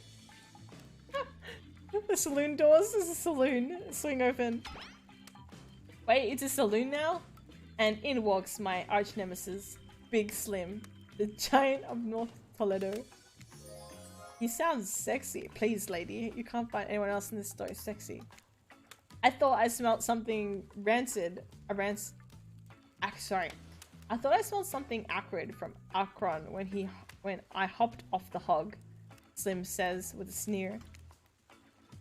The saloon doors. There's a saloon. Swing open. Wait, it's a saloon now? And in walks my arch nemesis, Big Slim, the giant of North Toledo. He sounds sexy. Please, lady. You can't find anyone else in this store sexy. I thought I smelled something rancid. Sorry. I thought I smelled something acrid from Akron when I hopped off the hog, Slim says with a sneer.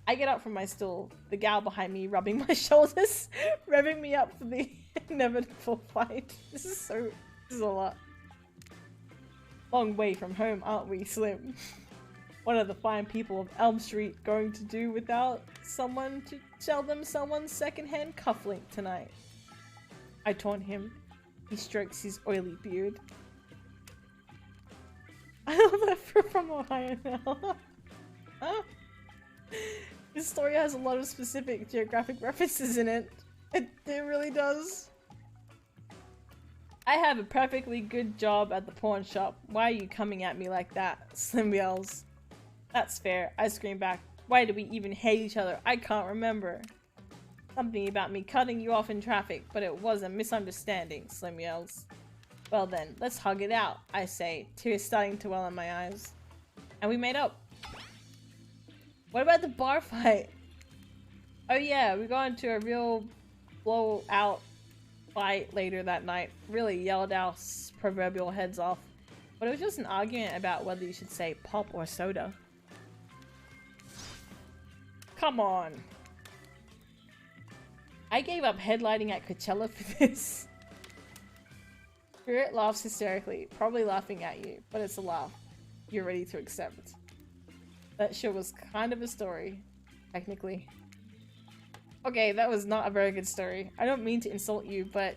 I get up from my stool, the gal behind me rubbing my shoulders, revving me up for the inevitable fight. This is a lot. Long way from home, aren't we, Slim? What are the fine people of Elm Street going to do without someone to sell them someone's secondhand cufflink tonight? I taunt him. He strokes his oily beard. I love that we're from Ohio now. Huh? This story has a lot of specific geographic references in it. It really does. I have a perfectly good job at the pawn shop. Why are you coming at me like that? Slim yells. That's fair, I scream back. Why do we even hate each other? I can't remember. Something about me cutting you off in traffic, but it was a misunderstanding, Slim yells. Well then, let's hug it out, I say, tears starting to well in my eyes. And we made up. What about the bar fight? Oh yeah, we got into a real blowout fight later that night. Really yelled our proverbial heads off. But it was just an argument about whether you should say pop or soda. Come on. I gave up headlighting at Coachella for this. Spirit laughs hysterically, probably laughing at you, but it's a laugh you're ready to accept. That sure was kind of a story, technically. Okay, that was not a very good story. I don't mean to insult you, but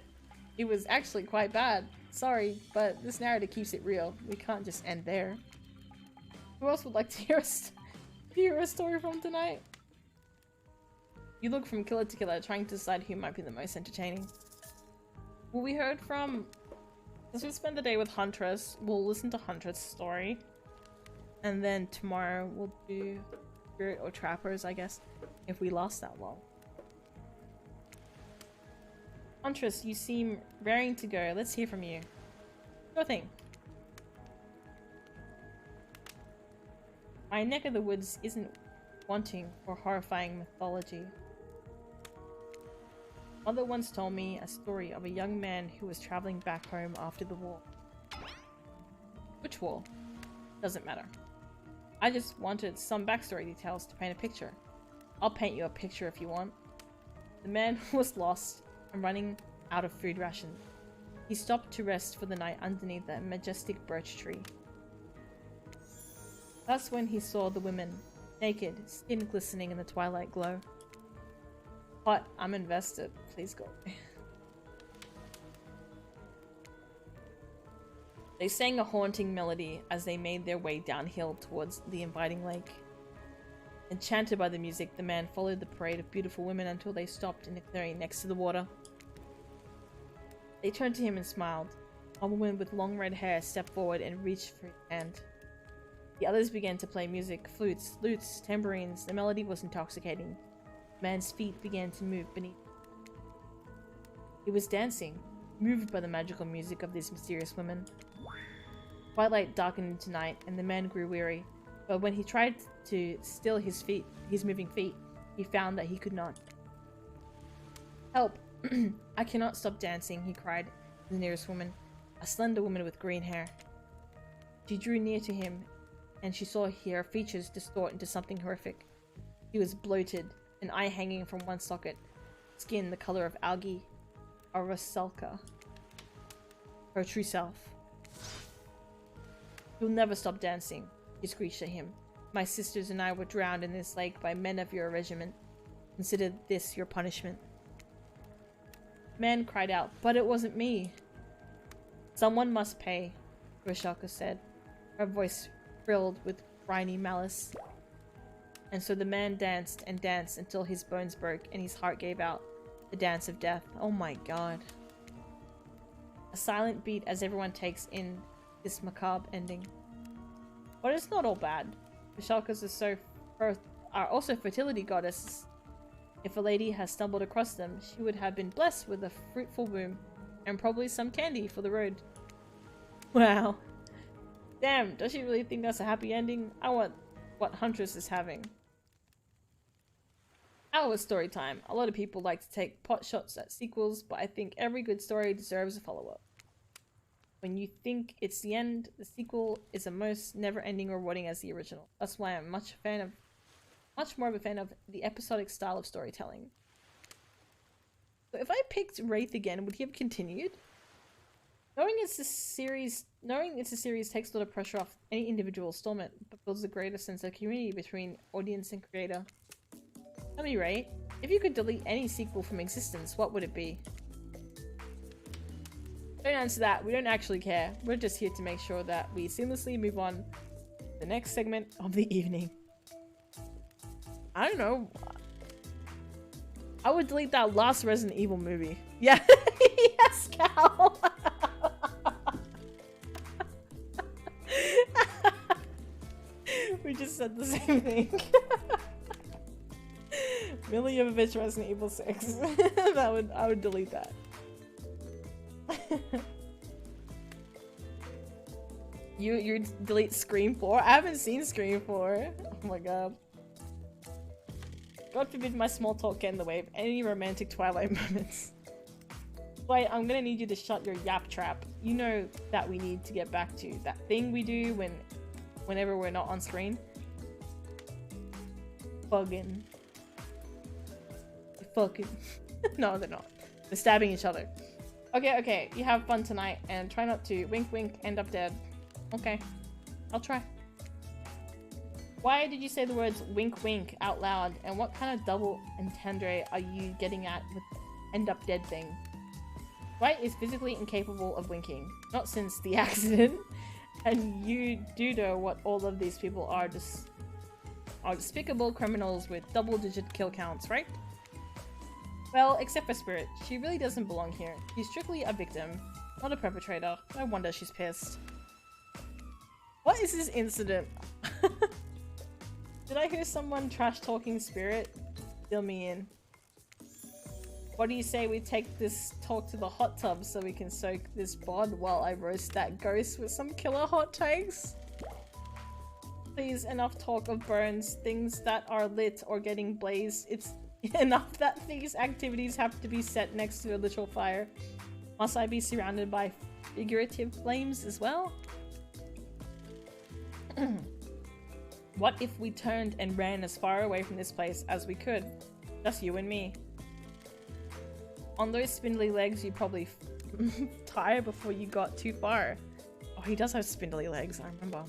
it was actually quite bad. Sorry, but this narrative keeps it real. We can't just end there. Who else would like to hear a story from tonight? You look from killer to killer, trying to decide who might be the most entertaining. Well, we heard from... Since we spent the day with Huntress, we'll listen to Huntress' story. And then tomorrow we'll do Spirit or Trappers, I guess, if we last that long. Huntress, you seem raring to go. Let's hear from you. Sure thing. My neck of the woods isn't wanting for horrifying mythology. Mother once told me a story of a young man who was traveling back home after the war. Which war? Doesn't matter. I just wanted some backstory details to paint a picture. I'll paint you a picture if you want. The man was lost and running out of food rations. He stopped to rest for the night underneath a majestic birch tree. That's when he saw the women, naked, skin glistening in the twilight glow. Hot, I'm invested. Please go. They sang a haunting melody as they made their way downhill towards the inviting lake. Enchanted by the music, the man followed the parade of beautiful women until they stopped in a clearing next to the water. They turned to him and smiled. A woman with long red hair stepped forward and reached for his hand. The others began to play music, flutes, lutes, tambourines. The melody was intoxicating. The man's feet began to move beneath. He was dancing, moved by the magical music of these mysterious women. Twilight darkened into night, and the man grew weary. But when he tried to still his moving feet, he found that he could not. Help! I cannot stop dancing, he cried to the nearest woman, a slender woman with green hair. She drew near to him, and she saw her features distort into something horrific. He was bloated, an eye hanging from one socket, skin the color of algae, a Rusalka. Her true self. You'll never stop dancing, she screeched at him. My sisters and I were drowned in this lake by men of your regiment. Consider this your punishment. The man cried out, but it wasn't me. Someone must pay, Rusalka said, her voice thrilled with briny malice. And so the man danced and danced until his bones broke and his heart gave out. The dance of death. Oh my god. A silent beat as everyone takes in this macabre ending. But it's not all bad. Rusalkas are also fertility goddesses. If a lady has stumbled across them, she would have been blessed with a fruitful womb and probably some candy for the road. Wow. Damn, does she really think that's a happy ending? I want what Huntress is having. Our story time. A lot of people like to take pot shots at sequels, but I think every good story deserves a follow-up. When you think it's the end, the sequel is almost never-ending rewarding as the original. That's why I'm much more of a fan of the episodic style of storytelling. So if I picked Wraith again, would he have continued? Knowing it's a series takes a lot of pressure off any individual installment, but builds a greater sense of community between audience and creator. Tell me, Ray, if you could delete any sequel from existence, what would it be? Don't answer that, we don't actually care. We're just here to make sure that we seamlessly move on to the next segment of the evening. I don't know. I would delete that last Resident Evil movie. Yeah. Yes, Cal. We just said the same thing. Mila Jovovich, Resident Evil 6. I would delete that. You delete Scream 4? I haven't seen Scream 4. Oh my god. God forbid my small talk get in the way of any romantic Twilight moments. Wait, I'm gonna need you to shut your yap trap. You know that we need to get back to that thing we do whenever we're not on screen. Bugging. Fucking. No, they're not. They're stabbing each other. Okay, you have fun tonight and try not to wink wink end up dead. Okay, I'll try. Why did you say the words wink wink out loud, and what kind of double entendre are you getting at with end up dead thing? Dwight is physically incapable of winking, not since the accident, and you do know what all of these people are despicable criminals with double-digit kill counts, right? Well, except for Spirit, she really doesn't belong here. She's strictly a victim, not a perpetrator. No wonder she's pissed. What is this incident? Did I hear someone trash-talking Spirit? Fill me in. What do you say we take this talk to the hot tub so we can soak this bod while I roast that ghost with some killer hot takes? Please, enough talk of burns, things that are lit or getting blazed. It's enough that these activities have to be set next to a literal fire. Must I be surrounded by figurative flames as well? What if we turned and ran as far away from this place as we could? Just you and me. On those spindly legs you probably tire before you got too far. Oh, he does have spindly legs, I remember.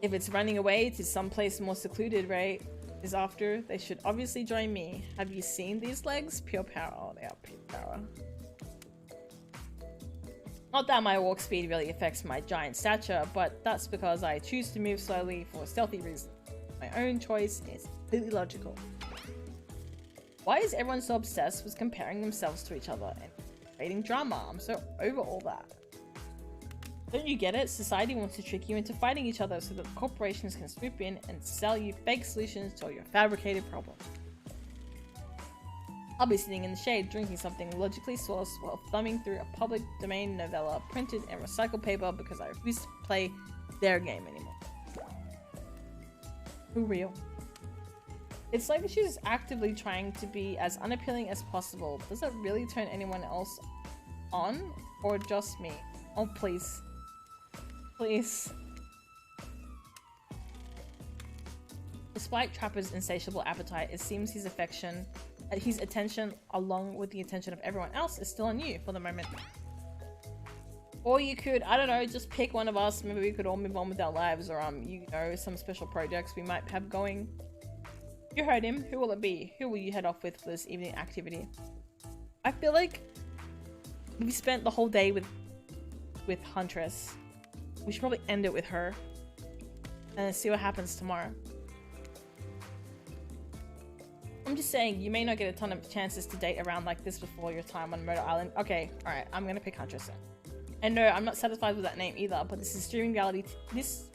If it's running away to someplace more secluded, right, is after, they should obviously join me. Have you seen these legs? Pure power. Oh, they are pure power. Not that my walk speed really affects my giant stature, but that's because I choose to move slowly for stealthy reasons. My own choice is completely logical. Why is everyone so obsessed with comparing themselves to each other and creating drama? I'm so over all that. Don't you get it? Society wants to trick you into fighting each other so that corporations can swoop in and sell you fake solutions to all your fabricated problems. I'll be sitting in the shade drinking something logically sourced while thumbing through a public domain novella printed in recycled paper because I refuse to play their game anymore. Who real? It's like she's actively trying to be as unappealing as possible. Does it really turn anyone else on? Or just me? Oh, please. Please. Despite Trapper's insatiable appetite, it seems his attention, along with the attention of everyone else, is still on you for the moment. Or you could, I don't know, just pick one of us. Maybe we could all move on with our lives, or you know, some special projects we might have going. You heard him. Who will it be? Who will you head off with for this evening activity? I feel like we spent the whole day with Huntress. We should probably end it with her and see what happens tomorrow. I'm just saying, you may not get a ton of chances to date around like this before your time on Murder Island. Okay, alright, I'm gonna pick Huntress then. And no, I'm not satisfied with that name either, but this is streaming reality. This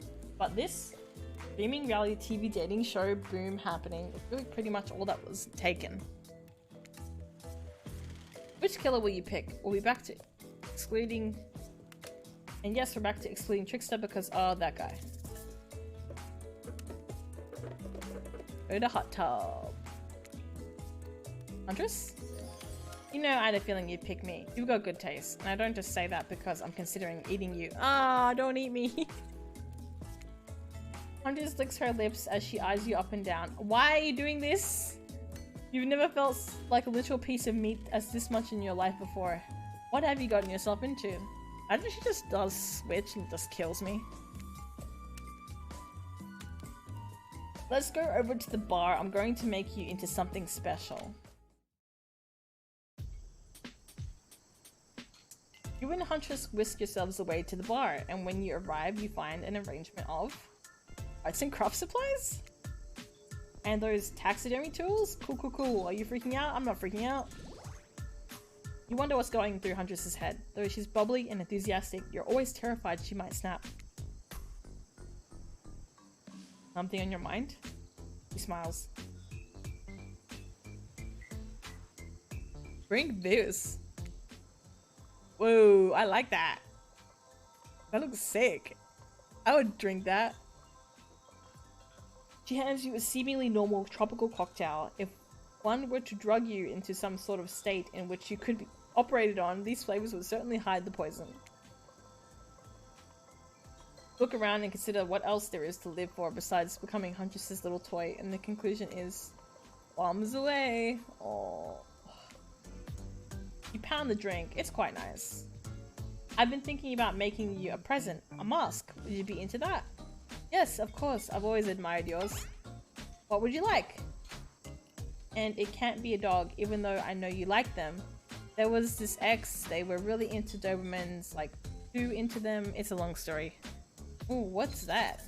streaming reality TV dating show boom happening is really pretty much all that was taken. Which killer will you pick? We'll be back to excluding. And yes, we're back to excluding Trickster because, oh, that guy. Go to hot tub. Huntress? You know, I had a feeling you'd pick me. You've got good taste. And I don't just say that because I'm considering eating you. Ah, don't eat me. Huntress licks her lips as she eyes you up and down. Why are you doing this? You've never felt like a literal piece of meat as this much in your life before. What have you gotten yourself into? I think she just does switch and just kills me. Let's go over to the bar. I'm going to make you into something special. You and Huntress whisk yourselves away to the bar, and when you arrive, you find an arrangement of arts and craft supplies? And those taxidermy tools? Cool, cool, cool. Are you freaking out? I'm not freaking out. You wonder what's going through Huntress's head. Though she's bubbly and enthusiastic, you're always terrified she might snap. Something on your mind? He smiles. Drink this. Whoa, I like that. That looks sick. I would drink that. She hands you a seemingly normal tropical cocktail. If one were to drug you into some sort of state in which you could be operated on, these flavors would certainly hide the poison. Look around and consider what else there is to live for besides becoming Huntress's little toy, and the conclusion is bombs away. Oh. You pound the drink. It's quite nice. I've been thinking about making you a present, a mask. Would you be into that? Yes, of course. I've always admired yours. What would you like? And it can't be a dog, even though I know you like them. There was this ex, they were really into Dobermans, like too into them. It's a long story. Ooh, what's that?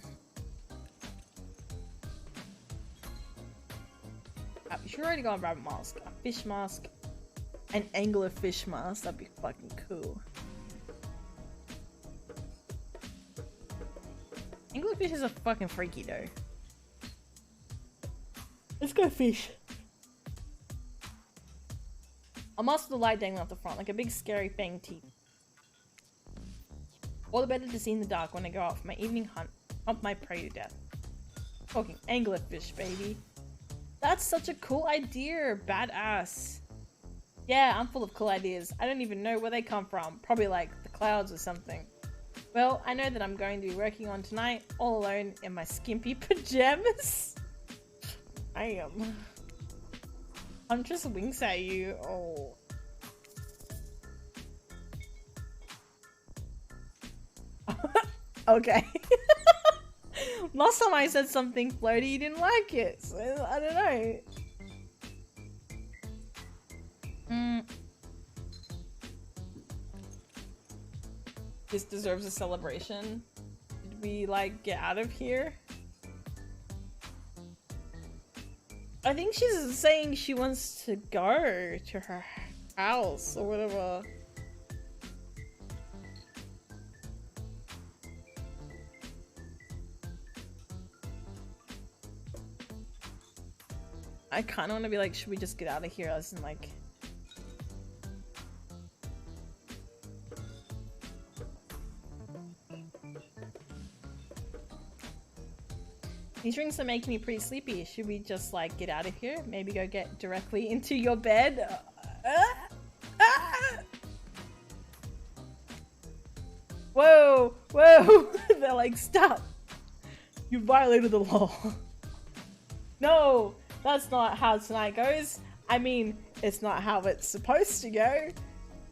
You should already go a rabbit mask, a fish mask, an anglerfish mask. That'd be fucking cool. Anglerfish is fucking freaky though. Let's go fish. A mask with a light dangling off the front, like a big scary fang teeth. All the better to see in the dark when I go out for my evening hunt, hunt my prey to death. Talking anglerfish, baby. That's such a cool idea, badass. Yeah, I'm full of cool ideas. I don't even know where they come from. Probably like the clouds or something. Well, I know that I'm going to be working on tonight, all alone in my skimpy pajamas. I am. Huntress winks at you. Oh. Okay. Last time I said something floaty, you didn't like it. So I don't know. This deserves a celebration. Did we like get out of here? I think she's saying she wants to go to her house or whatever. I kind of want to be like, should we just get out of here? As in like... These drinks are making me pretty sleepy. Should we just like get out of here? Maybe go get directly into your bed? Whoa, whoa. They're like, stop. You violated the law. No, that's not how tonight goes. I mean, it's not how it's supposed to go.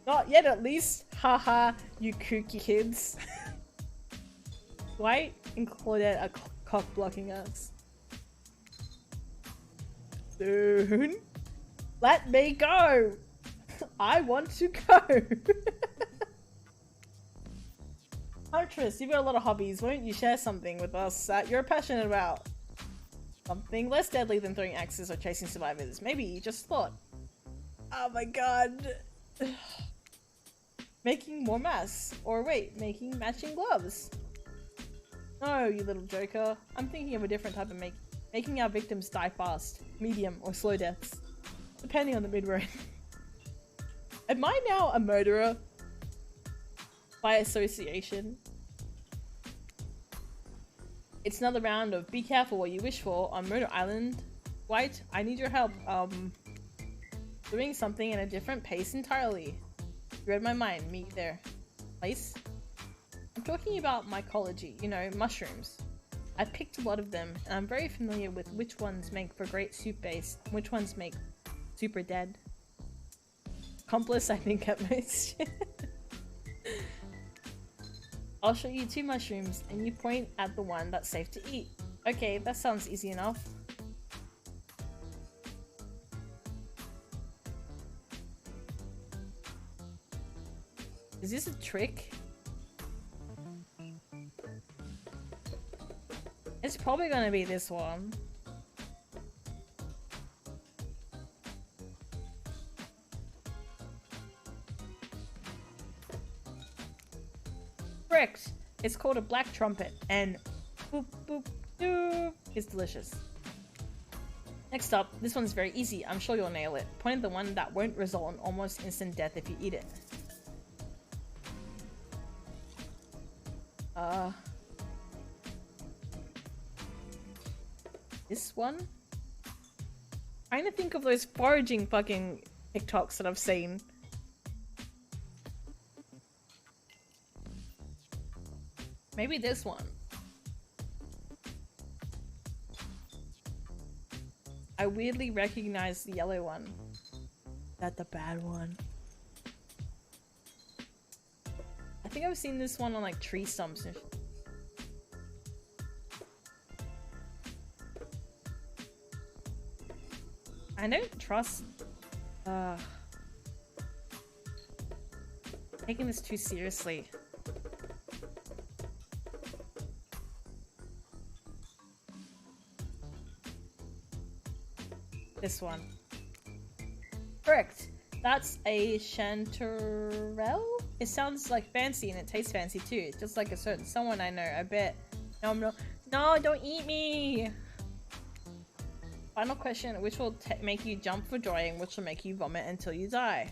Not yet at least. Haha, you kooky kids. Dwight and Claudette are cock blocking us. Soon. Let me go. I want to go. Huntress, you've got a lot of hobbies. Won't you share something with us that you're passionate about? Something less deadly than throwing axes or chasing survivors. Maybe you just thought. Oh my god. Making more masks. Or wait, making matching gloves. No, you little joker. I'm thinking of a different type of making our victims die fast, medium, or slow deaths. Depending on the mid-range. Am I now a murderer? By association? It's another round of be careful what you wish for on Murder Island. White, I need your help. Doing something in a different pace entirely. You read my mind. Meet there. Place? I'm talking about mycology, you know, mushrooms. I picked a lot of them, and I'm very familiar with which ones make for great soup base, and which ones make super dead. Accomplice, I think, at most. I'll show you 2 mushrooms, and you point at the one that's safe to eat. Okay, that sounds easy enough. Is this a trick? It's probably gonna be this one. Correct. It's called a black trumpet, and boop boop doop. It's delicious. Next up, this one's very easy. I'm sure you'll nail it. Point at the one that won't result in almost instant death if you eat it. This one? Trying to think of those foraging fucking TikToks that I've seen. Maybe this one. I weirdly recognize the yellow one. Is that the bad one? I think I've seen this one on like tree stumps. I don't trust taking this too seriously. This one. Correct. That's a chanterelle? It sounds like fancy and it tastes fancy too. Just like a certain someone I know, I bet. No, I'm not. No, don't eat me! Final question, which will make you jump for joy and which will make you vomit until you die?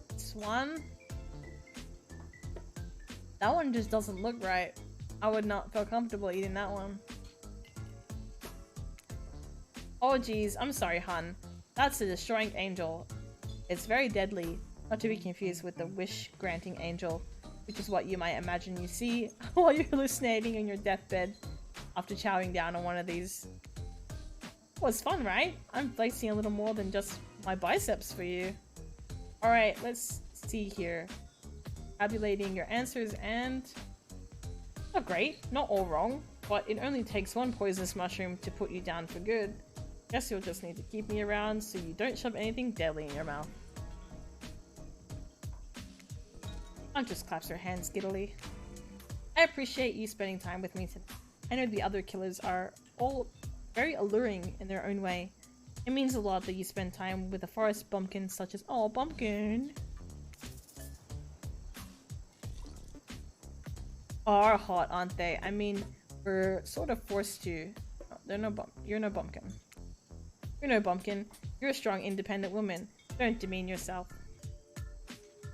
This one? That one just doesn't look right. I would not feel comfortable eating that one. Oh geez, I'm sorry, hun. That's a destroying angel. It's very deadly, not to be confused with the wish-granting angel, which is what you might imagine you see while you're hallucinating in your deathbed after chowing down on one of these. Well, it's fun, right? I'm flexing a little more than just my biceps for you. Alright, let's see here. Tabulating your answers and... Not great, not all wrong, but it only takes one poisonous mushroom to put you down for good. Guess you'll just need to keep me around so you don't shove anything deadly in your mouth. Aunt just claps her hands giddily. I appreciate you spending time with me today. I know the other killers are all very alluring in their own way. It means a lot that you spend time with a forest bumpkin such as— oh, bumpkin! Are hot, aren't they? I mean, we're sort of forced to. Oh, you're no bumpkin. You're no bumpkin. You're a strong, independent woman. Don't demean yourself.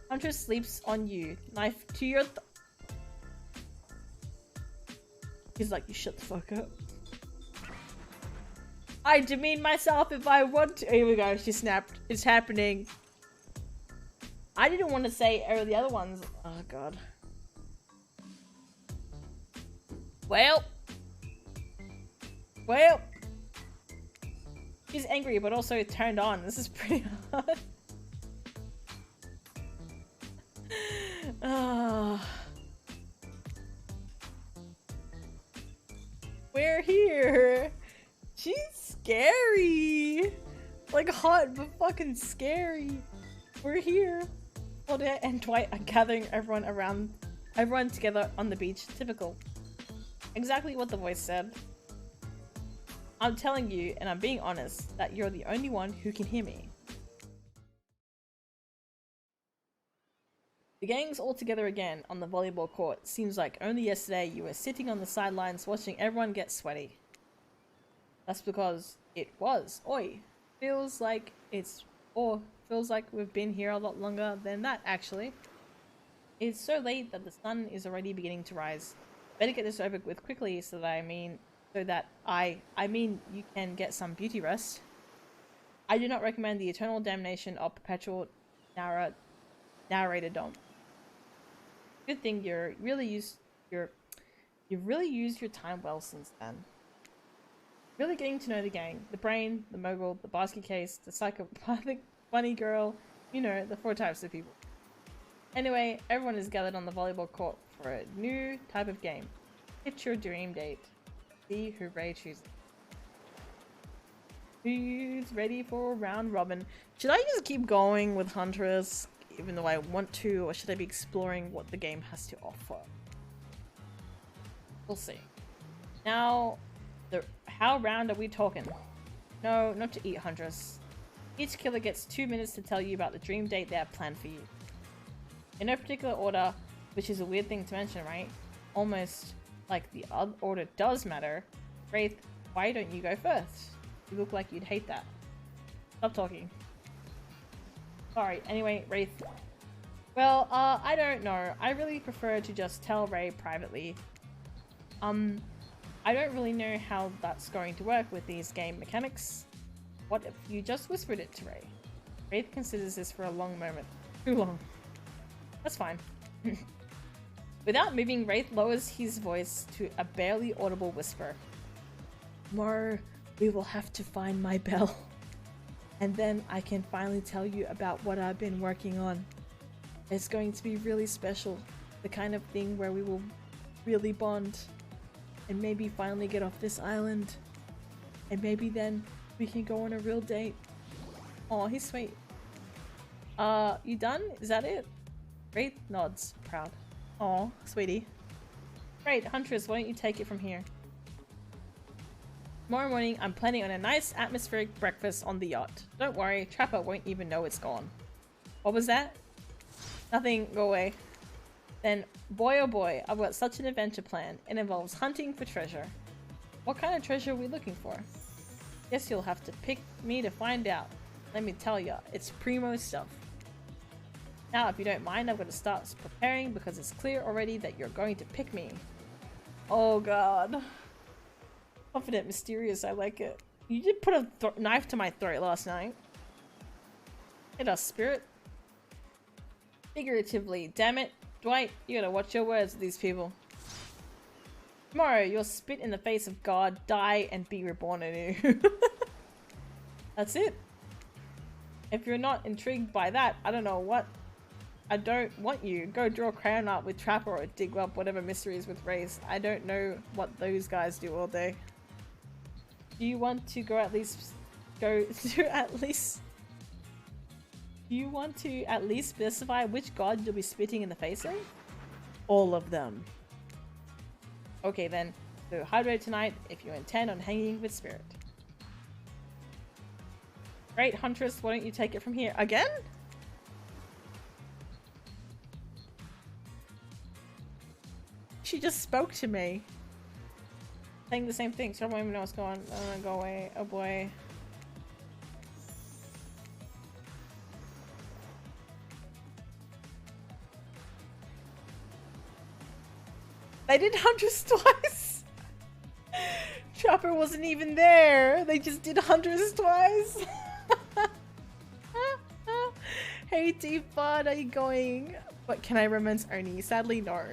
Hunter sleeps on you. Knife to your He's like, you shut the fuck up. I demean myself if I want to. Here we go, she snapped. It's happening. I didn't want to say the other ones. Oh god. Well. She's angry but also turned on. This is pretty hard. We're here. She's scary. Like hot but fucking scary. We're here. Claudette and Dwight are gathering everyone together on the beach. Typical. Exactly what the voice said. I'm telling you, and I'm being honest, that you're the only one who can hear me. The gang's all together again on the volleyball court. Seems like only yesterday you were sitting on the sidelines watching everyone get sweaty. That's because it was. Oi. Feels like we've been here a lot longer than that, actually. It's so late that the sun is already beginning to rise. Better get this over with quickly so that I mean you can get some beauty rest. I do not recommend the eternal damnation of perpetual narratordom. Good thing you've really used your time well since then. Really getting to know the gang, the brain, the mogul, the basket case, the psychopathic funny girl, you know, the 4 types of people. Anyway, everyone is gathered on the volleyball court for a new type of game. Hit your dream date. See who Ray chooses. Who's ready for round robin? Should I just keep going with Huntress, even though I want to, or should I be exploring what the game has to offer? We'll see. Now, how round are we talking? No, not to eat Huntress. Each killer gets 2 minutes to tell you about the dream date they have planned for you. In no particular order, which is a weird thing to mention, right? Almost like the order does matter. Wraith, why don't you go first? You look like you'd hate that. Stop talking. Sorry, anyway, Wraith. Well, I don't know. I really prefer to just tell Ray privately. I don't really know how that's going to work with these game mechanics. What if you just whispered it to Ray? Wraith considers this for a long moment. Too long. That's fine. Without moving, Wraith lowers his voice to a barely audible whisper. Tomorrow, we will have to find my bell. And then I can finally tell you about what I've been working on. It's going to be really special. The kind of thing where we will really bond. And maybe finally get off this island. And maybe then we can go on a real date. Aw, he's sweet. You done? Is that it? Wraith nods, proud. Aw, sweetie. Great, Huntress, why don't you take it from here? Tomorrow morning, I'm planning on a nice atmospheric breakfast on the yacht. Don't worry, Trapper won't even know it's gone. What was that? Nothing, go away. Then, boy oh boy, I've got such an adventure plan. It involves hunting for treasure. What kind of treasure are we looking for? Guess you'll have to pick me to find out. Let me tell ya, it's primo stuff. Now, if you don't mind, I'm going to start preparing because it's clear already that you're going to pick me. Oh god. Confident, mysterious, I like it. You did put a knife to my throat last night. Hit us, spirit. Figuratively, damn it. Dwight, you gotta watch your words with these people. Tomorrow, you'll spit in the face of God, die, and be reborn anew. That's it. If you're not intrigued by that, I don't know what. I don't want you. Go draw crayon art with Trapper or dig up whatever mysteries with Race. I don't know what those guys do all day. Do you want to go at least Do you want to at least specify which god you'll be spitting in the face of? All of them. Okay then, so hydrate tonight if you intend on hanging with Spirit. Great, Huntress, why don't you take it from here? Again? She just spoke to me. Saying the same thing, so I don't even know what's going on. Go away. Oh boy. They did Huntress twice! Trapper wasn't even there! They just did Huntress twice! Hey T-Bud, how you going? What, can I romance Ernie? Sadly, no.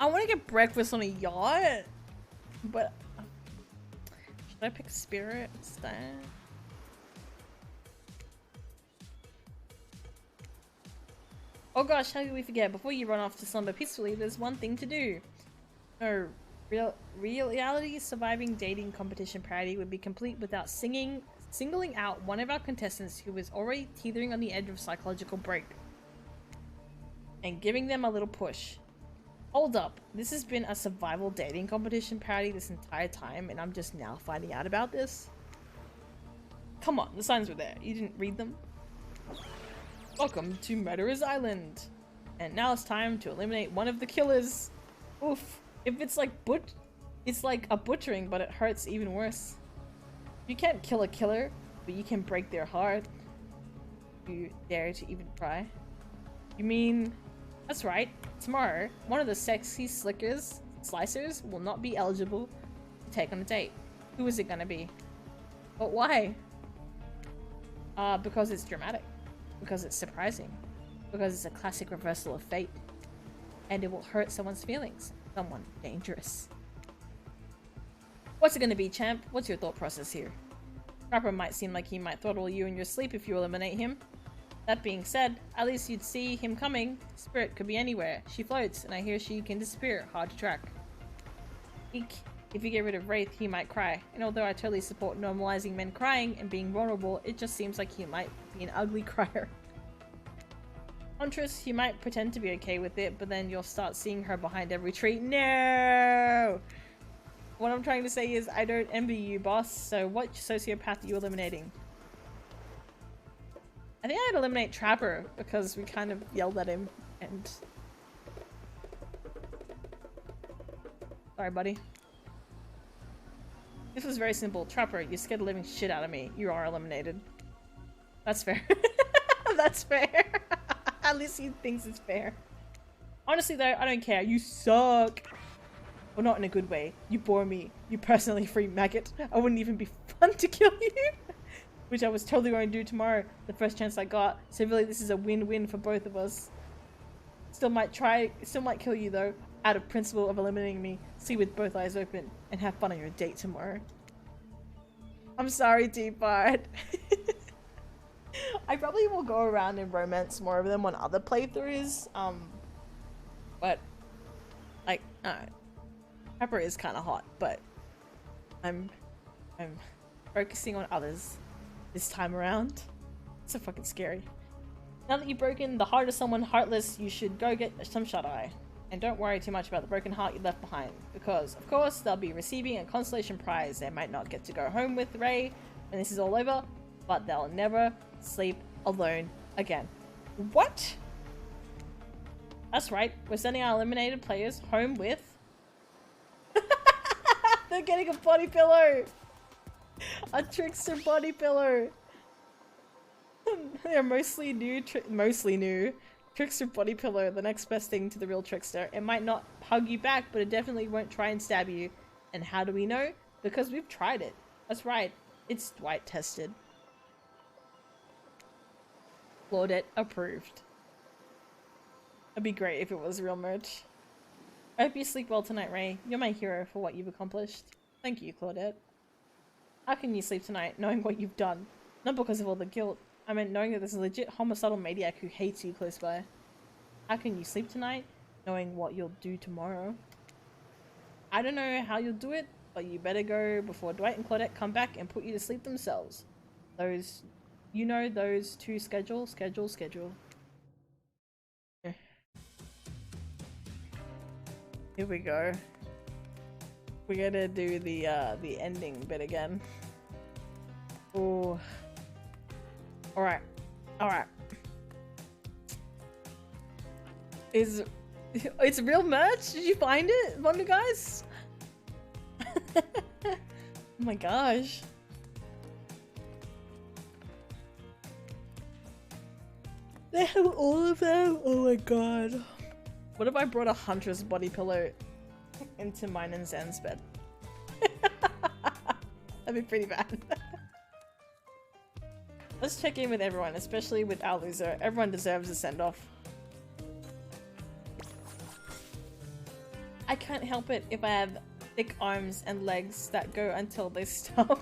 I want to get breakfast on a yacht, but should I pick Spirit instead? Oh gosh, how did we forget? Before you run off to slumber peacefully, there's one thing to do. No, reality surviving dating competition parody would be complete without singling out one of our contestants who was already teetering on the edge of psychological break and giving them a little push. Hold up, this has been a survival dating competition parody this entire time and I'm just now finding out about this? Come on, the signs were there. You didn't read them? Welcome to Murderer's Island. And now it's time to eliminate one of the killers. Oof. If it's like it's like a butchering, but it hurts even worse. You can't kill a killer, but you can break their heart. You dare to even try? You mean... That's right. Tomorrow, one of the sexy slicers will not be eligible to take on a date. Who is it gonna be? But why? Because it's dramatic. Because it's surprising. Because it's a classic reversal of fate. And it will hurt someone's feelings. Someone dangerous. What's it gonna be, champ? What's your thought process here? Trapper might seem like he might throttle you in your sleep if you eliminate him. That being said, at least you'd see him coming. Spirit could be anywhere. She floats, and I hear she can disappear. Hard to track. Eek. If you get rid of Wraith, he might cry. And although I totally support normalizing men crying and being vulnerable, it just seems like he might be an ugly crier. Huntress, you might pretend to be okay with it, but then you'll start seeing her behind every tree. No! What I'm trying to say is I don't envy you, boss. So what sociopath are you eliminating? I think I'd eliminate Trapper because we kind of yelled at him and... Sorry, buddy. This was very simple. Trapper, you scared the living shit out of me. You are eliminated. That's fair. That's fair. At least he thinks it's fair. Honestly though, I don't care. You suck. Well, not in a good way. You bore me. You personally free maggot. I wouldn't even be fun to kill you. Which I was totally going to do tomorrow. The first chance I got. So really this is a win-win for both of us. Still might kill you though. Out of principle of eliminating me. See with both eyes open. And have fun on your date tomorrow. I'm sorry, D-Bart. I probably will go around and romance more of them on other playthroughs. But like, Pepper is kind of hot, but I'm focusing on others this time around. It's so fucking scary. Now that you've broken the heart of someone heartless, you should go get some shut-eye. And don't worry too much about the broken heart you left behind, because of course they'll be receiving a consolation prize. They might not get to go home with Ray when this is all over, but they'll never sleep alone again. What? That's right, we're sending our eliminated players home with... They're getting a body pillow! A trickster body pillow! They're mostly new. Trickster body pillow, the next best thing to the real trickster. It might not hug you back, but it definitely won't try and stab you. And how do we know? Because we've tried it. That's right, it's Dwight tested. Claudette approved. It'd be great if it was real merch. I hope you sleep well tonight, Ray. You're my hero for what you've accomplished. Thank you, Claudette. How can you sleep tonight knowing what you've done? Not because of all the guilt. I meant knowing that there's a legit homicidal maniac who hates you close by. How can you sleep tonight knowing what you'll do tomorrow? I don't know how you'll do it, but you better go before Dwight and Claudette come back and put you to sleep themselves. Those, you know, those two schedule. Here we go. We gotta do the ending bit again. Ooh. Alright. Alright. It's real merch? Did you find it, Wonder Guys? Oh my gosh. They have all of them? Oh my god. What if I brought a Huntress body pillow into mine and Zen's bed? That'd be pretty bad. Let's check in with everyone, especially with our loser. Everyone deserves a send-off. I can't help it if I have thick arms and legs that go until they stop.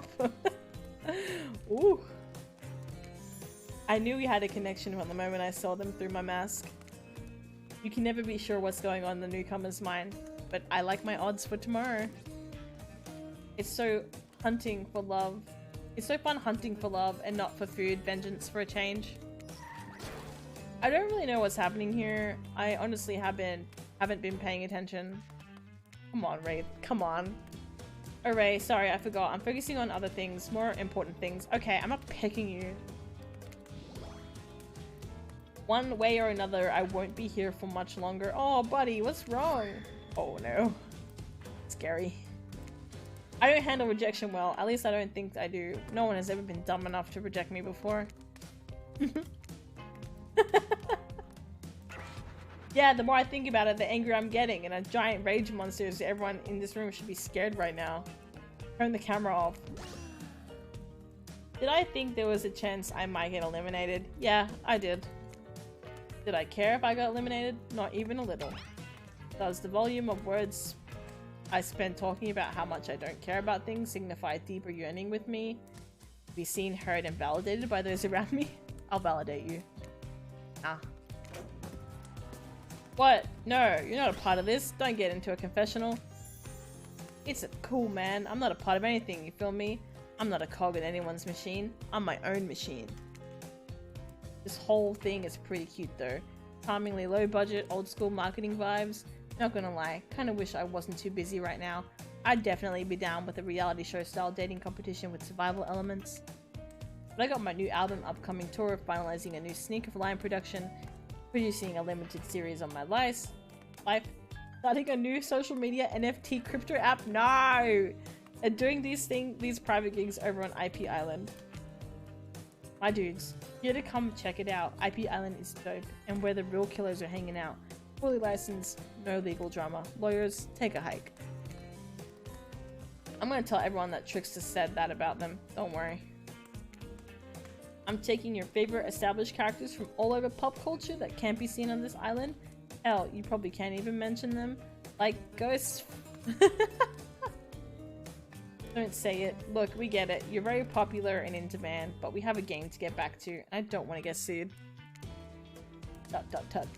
Ooh. I knew we had a connection from the moment I saw them through my mask. You can never be sure what's going on in the newcomer's mind, but I like my odds for tomorrow. It's so hunting for love. It's so fun hunting for love and not for food vengeance for a change. I don't really know what's happening here. I honestly haven't been paying attention. Come on, Ray. Come on. Oh, Ray, sorry, I forgot. I'm focusing on other things, more important things. Okay, I'm not picking you. One way or another, I won't be here for much longer. Oh, buddy, what's wrong? Oh, no. Scary. I don't handle rejection well. At least I don't think I do. No one has ever been dumb enough to reject me before. Yeah, the more I think about it, the angrier I'm getting. And a giant rage monster is everyone in this room should be scared right now. Turn the camera off. Did I think there was a chance I might get eliminated? Yeah, I did. Did I care if I got eliminated? Not even a little. Does the volume of words I spent talking about how much I don't care about things signify deeper yearning with me? Be seen, heard, and validated by those around me? I'll validate you. Ah. What? No, you're not a part of this. Don't get into a confessional. It's a cool, man. I'm not a part of anything, you feel me? I'm not a cog in anyone's machine. I'm my own machine. This whole thing is pretty cute though. Charmingly low budget, old school marketing vibes. Not gonna lie, kinda wish I wasn't too busy right now. I'd definitely be down with a reality show style dating competition with survival elements. But I got my new album, upcoming tour, finalizing a new sneaker line production, producing a limited series on my life, starting a new social media NFT crypto app, no! And doing these private gigs over on IP Island. My dudes, you gotta come check it out. IP Island is dope, and where the real killers are hanging out. Fully licensed, no legal drama. Lawyers, take a hike. I'm gonna tell everyone that Trickster said that about them, don't worry. I'm taking your favorite established characters from all over pop culture that can't be seen on this island. Hell, you probably can't even mention them. Like Ghost. Don't say it. Look, we get it. You're very popular and in demand, but we have a game to get back to. I don't want to get sued. Tut tut tut.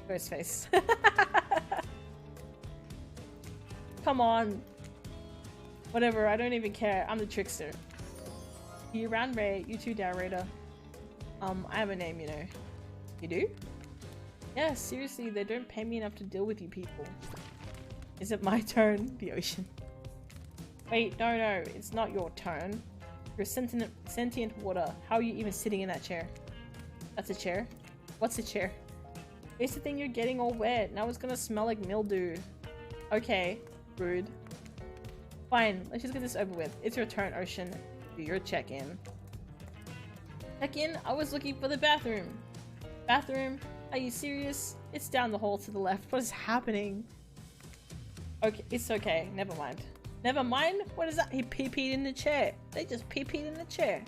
Ghostface. Come on. Whatever, I don't even care. I'm the Trickster. You around, Ray? You too, narrator. I have a name, you know. You do? Yeah, seriously, they don't pay me enough to deal with you people. Is it my turn? The ocean. Wait, no, it's not your turn. You're sentient water. How are you even sitting in that chair? That's a chair? What's a chair? It's the thing, you're getting all wet. Now it's gonna smell like mildew. Okay, rude. Fine, let's just get this over with. It's your turn, Ocean. Do your check-in. Check-in? I was looking for the bathroom. Bathroom? Are you serious? It's down the hall to the left. What is happening? Okay, it's okay. Never mind. Never mind? What is that? He pee-peed in the chair. They just pee-peed in the chair.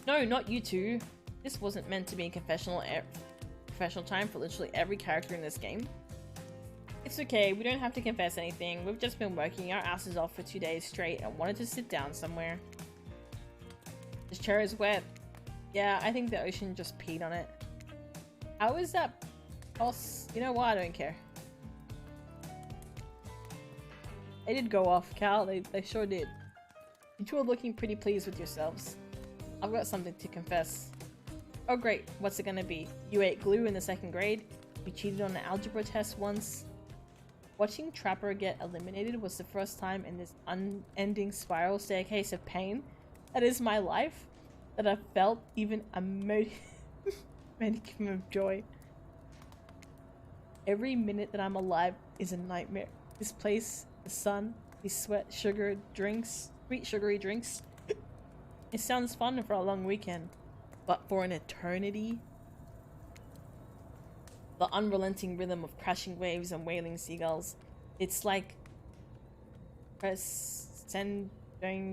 No, not you two. This wasn't meant to be a confessional time for literally every character in this game. It's okay, we don't have to confess anything. We've just been working our asses off for 2 days straight and wanted to sit down somewhere. This chair is wet. Yeah, I think the ocean just peed on it. How is that? You know what? I don't care. They did go off, Cal. They sure did. You two are looking pretty pleased with yourselves. I've got something to confess. Oh great, what's it gonna be? You ate glue in the 2nd grade? You cheated on an algebra test once? Watching Trapper get eliminated was the first time in this unending spiral staircase of pain that is my life that I felt even a modicum of joy. Every minute that I'm alive is a nightmare. This place, the sun, these sweet sugary drinks. It sounds fun for a long weekend, but for an eternity? The unrelenting rhythm of crashing waves and wailing seagulls. It's like a crescending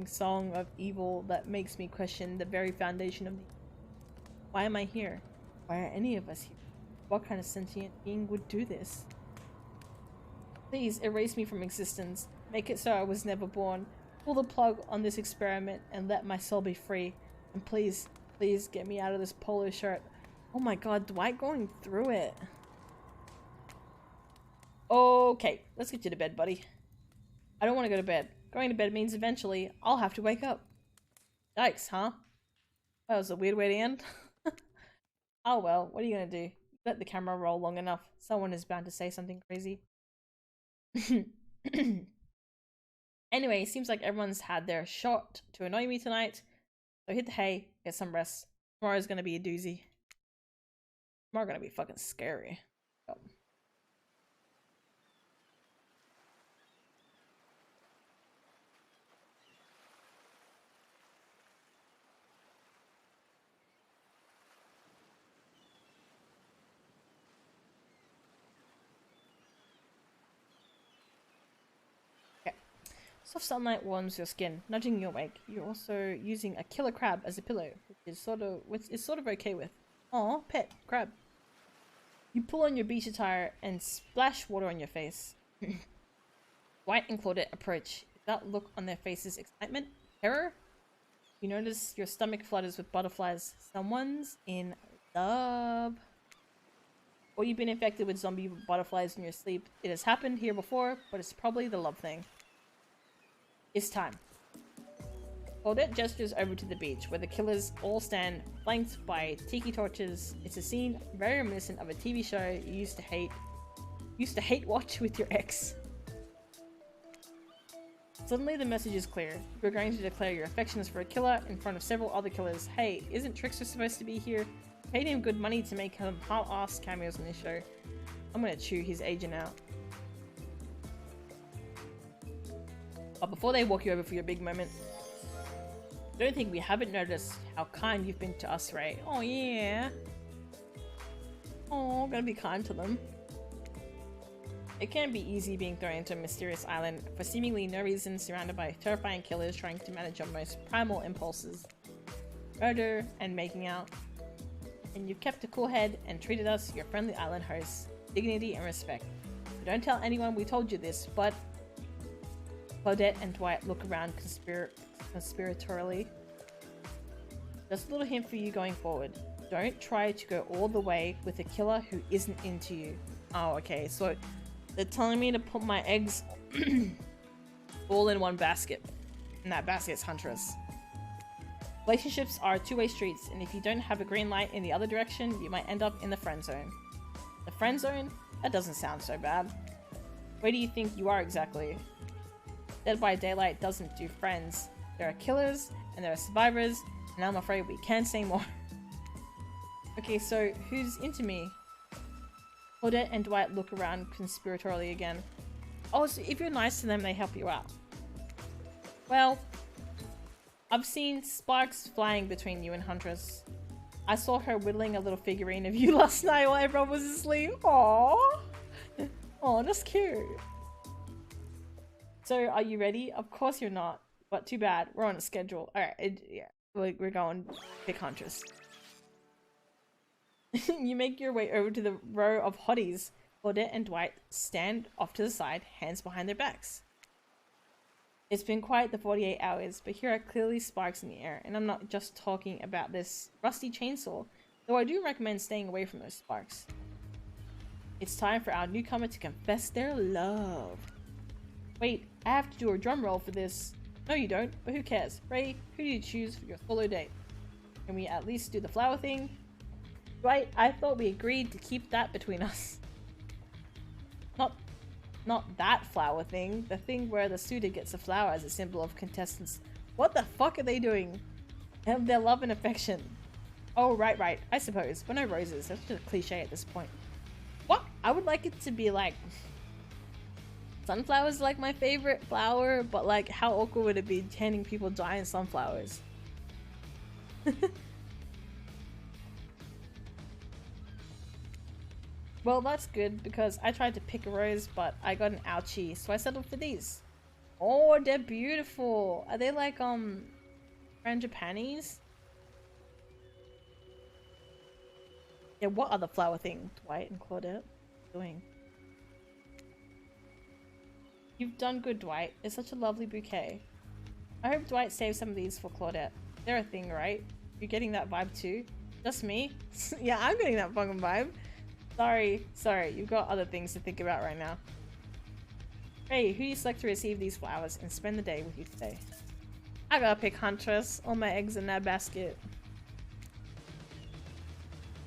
song of evil that makes me question the very foundation of the... Why am I here? Why are any of us here? What kind of sentient being would do this? Please erase me from existence. Make it so I was never born. Pull the plug on this experiment and let my soul be free. And please, please get me out of this polo shirt. Oh my god, Dwight going through it. Okay, let's get you to bed, buddy. I don't want to go to bed. Going to bed means eventually I'll have to wake up. Yikes, huh? That was a weird way to end. Oh well, what are you gonna do? Let the camera roll long enough. Someone is bound to say something crazy. Anyway, seems like everyone's had their shot to annoy me tonight. So hit the hay, get some rest. Tomorrow's gonna be a doozy. Tomorrow's gonna be fucking scary. Oh. Soft sunlight warms your skin, nudging you awake. You're also using a killer crab as a pillow, which is sort of okay with. Aw, pet crab. You pull on your beach attire and splash water on your face. White and Claudette approach. Is that look on their faces excitement? Terror? You notice your stomach flutters with butterflies. Someone's in love. Or you've been infected with zombie butterflies in your sleep. It has happened here before, but it's probably the love thing. It's time. Claudette gestures over to the beach, where the killers all stand flanked by tiki torches. It's a scene very reminiscent of a TV show you used to hate watch with your ex. Suddenly the message is clear. You're going to declare your affections for a killer in front of several other killers. Hey, isn't Trickster supposed to be here? Paid him good money to make him half-ass cameos in this show. I'm gonna chew his agent out. But before they walk you over for your big moment, don't think we haven't noticed how kind you've been to us, Ray. Oh yeah. Oh, gonna be kind to them. It can be easy being thrown into a mysterious island for seemingly no reason, surrounded by terrifying killers trying to manage your most primal impulses. Murder and making out. And you've kept a cool head and treated us, your friendly island hosts, dignity and respect. So don't tell anyone we told you this, but Claudette and Dwight look around conspiratorially. Just a little hint for you going forward. Don't try to go all the way with a killer who isn't into you. Oh, okay, so they're telling me to put my eggs all in one basket. And that basket's Huntress. Relationships are two-way streets, and if you don't have a green light in the other direction, you might end up in the friend zone. The friend zone? That doesn't sound so bad. Where do you think you are exactly? Dead by Daylight doesn't do friends. There are killers, and there are survivors, and I'm afraid we can't say more. Okay, so who's into me? Claudette and Dwight look around conspiratorially again. Oh, so if you're nice to them, they help you out. Well, I've seen sparks flying between you and Huntress. I saw her whittling a little figurine of you last night while everyone was asleep. Aww. Aw, that's cute. So, are you ready? Of course you're not. But too bad. We're on a schedule. Alright, yeah. We're going pick Huntress. You make your way over to the row of hotties. Claudette and Dwight stand off to the side, hands behind their backs. It's been quite the 48 hours, but here are clearly sparks in the air, and I'm not just talking about this rusty chainsaw, though I do recommend staying away from those sparks. It's time for our newcomer to confess their love. Wait, I have to do a drum roll for this. No you don't, but who cares? Ray, who do you choose for your solo date? Can we at least do the flower thing? Right, I thought we agreed to keep that between us. Not that flower thing. The thing where the suitor gets a flower as a symbol of contestants. What the fuck are they doing? Have their love and affection. Oh, right. I suppose. But no roses. That's just a cliche at this point. What? I would like it to be like... Sunflowers like my favorite flower, but like how awkward would it be handing people giant sunflowers? Well, that's good, because I tried to pick a rose, but I got an ouchie, so I settled for these. Oh, they're beautiful! Are they like, frangipanis? Yeah, what other flower thing, Dwight and Claudette? Doing? You've done good, Dwight. It's such a lovely bouquet. I hope Dwight saves some of these for Claudette. They're a thing, right? You're getting that vibe too? Just me? Yeah, I'm getting that fucking vibe. Sorry, you've got other things to think about right now. Hey, who do you select to receive these flowers and spend the day with you today? I gotta pick Huntress. All my eggs in that basket.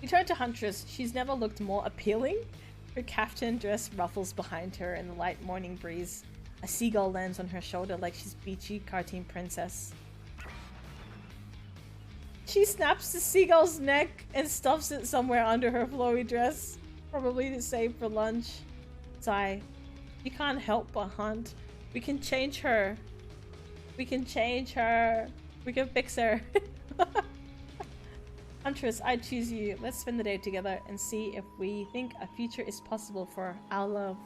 You turn to Huntress. She's never looked more appealing. Her caftan dress ruffles behind her in the light morning breeze. A seagull lands on her shoulder like she's beachy cartoon princess. She snaps the seagull's neck and stuffs it somewhere under her flowy dress, probably to save for lunch. Sigh. You can't help but hunt. We can change her. We can change her. We can fix her. Huntress, I choose you. Let's spend the day together and see if we think a future is possible for our love.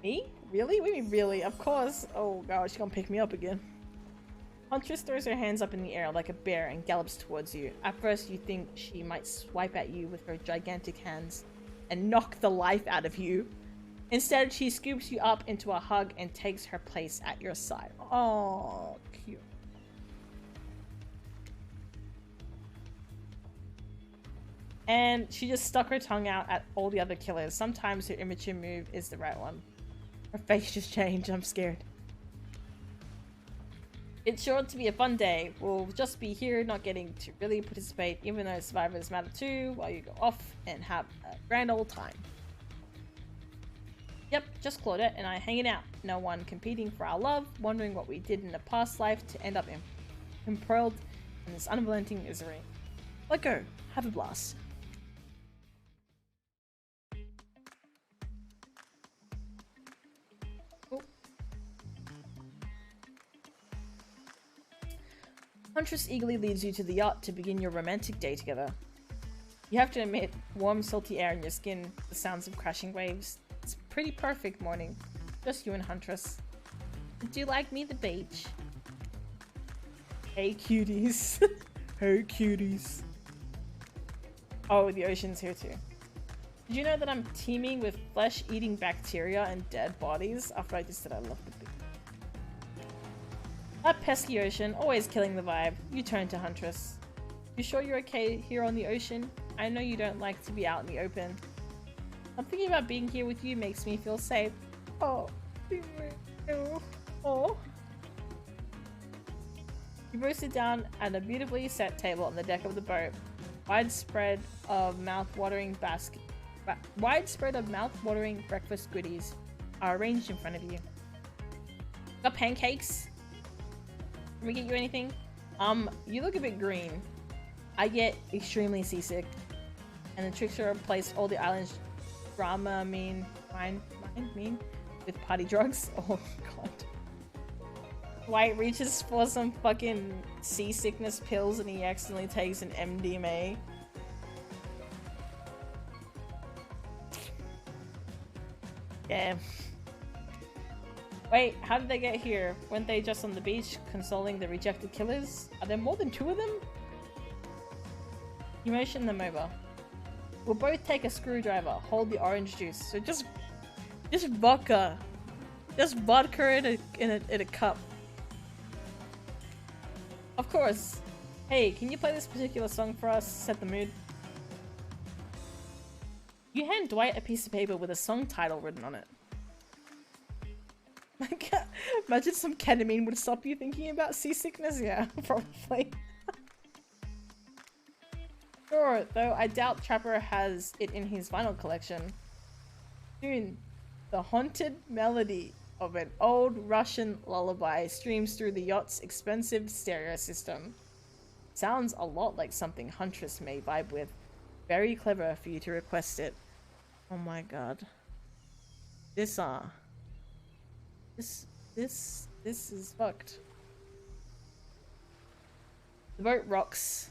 Me? Really? What do you mean really? Of course. Oh god, she's gonna pick me up again. Huntress throws her hands up in the air like a bear and gallops towards you. At first you think she might swipe at you with her gigantic hands and knock the life out of you. Instead, she scoops you up into a hug and takes her place at your side. Oh, cute. And she just stuck her tongue out at all the other killers. Sometimes her immature move is the right one. Her face just changed. I'm scared. It's sure to be a fun day. We'll just be here not getting to really participate, even though survivors matter too, while you go off and have a grand old time. Yep, just Claudette and I hanging out. No one competing for our love, wondering what we did in a past life to end up embroiled in this unrelenting misery. Let go. Have a blast. Oh. Huntress eagerly leads you to the yacht to begin your romantic day together. You have to admit, warm, salty air in your skin, the sounds of crashing waves. It's a pretty perfect morning. Just you and Huntress. Do you like me, the beach? Hey, cuties. Hey, cuties. Oh, the ocean's here too. Did you know that I'm teeming with flesh-eating bacteria and dead bodies after I just said I love the beach? That pesky ocean, always killing the vibe. You turn to Huntress. You sure you're okay here on the ocean? I know you don't like to be out in the open. I'm thinking about being here with you makes me feel safe. Oh. Oh. You both sit down at a beautifully set table on the deck of the boat. Widespread of mouth-watering breakfast goodies are arranged in front of you. Got pancakes? Can we get you anything? You look a bit green. I get extremely seasick. And the trickster replaced all the island's drama mean with party drugs. Oh god. White reaches for some fucking seasickness pills and he accidentally takes an MDMA. Yeah. Wait, how did they get here? Weren't they just on the beach consoling the rejected killers? Are there more than 2 of them? You motion them over. We'll both take a screwdriver, hold the orange juice. So just vodka. Just vodka in a cup. Of course. Hey, can you play this particular song for us? Set the mood. You hand Dwight a piece of paper with a song title written on it. Imagine some ketamine would stop you thinking about seasickness. Yeah, probably. Sure, though I doubt Trapper has it in his vinyl collection. Soon, the haunted melody of an old Russian lullaby streams through the yacht's expensive stereo system. Sounds a lot like something Huntress may vibe with. Very clever for you to request it. Oh my god. This is fucked. The boat rocks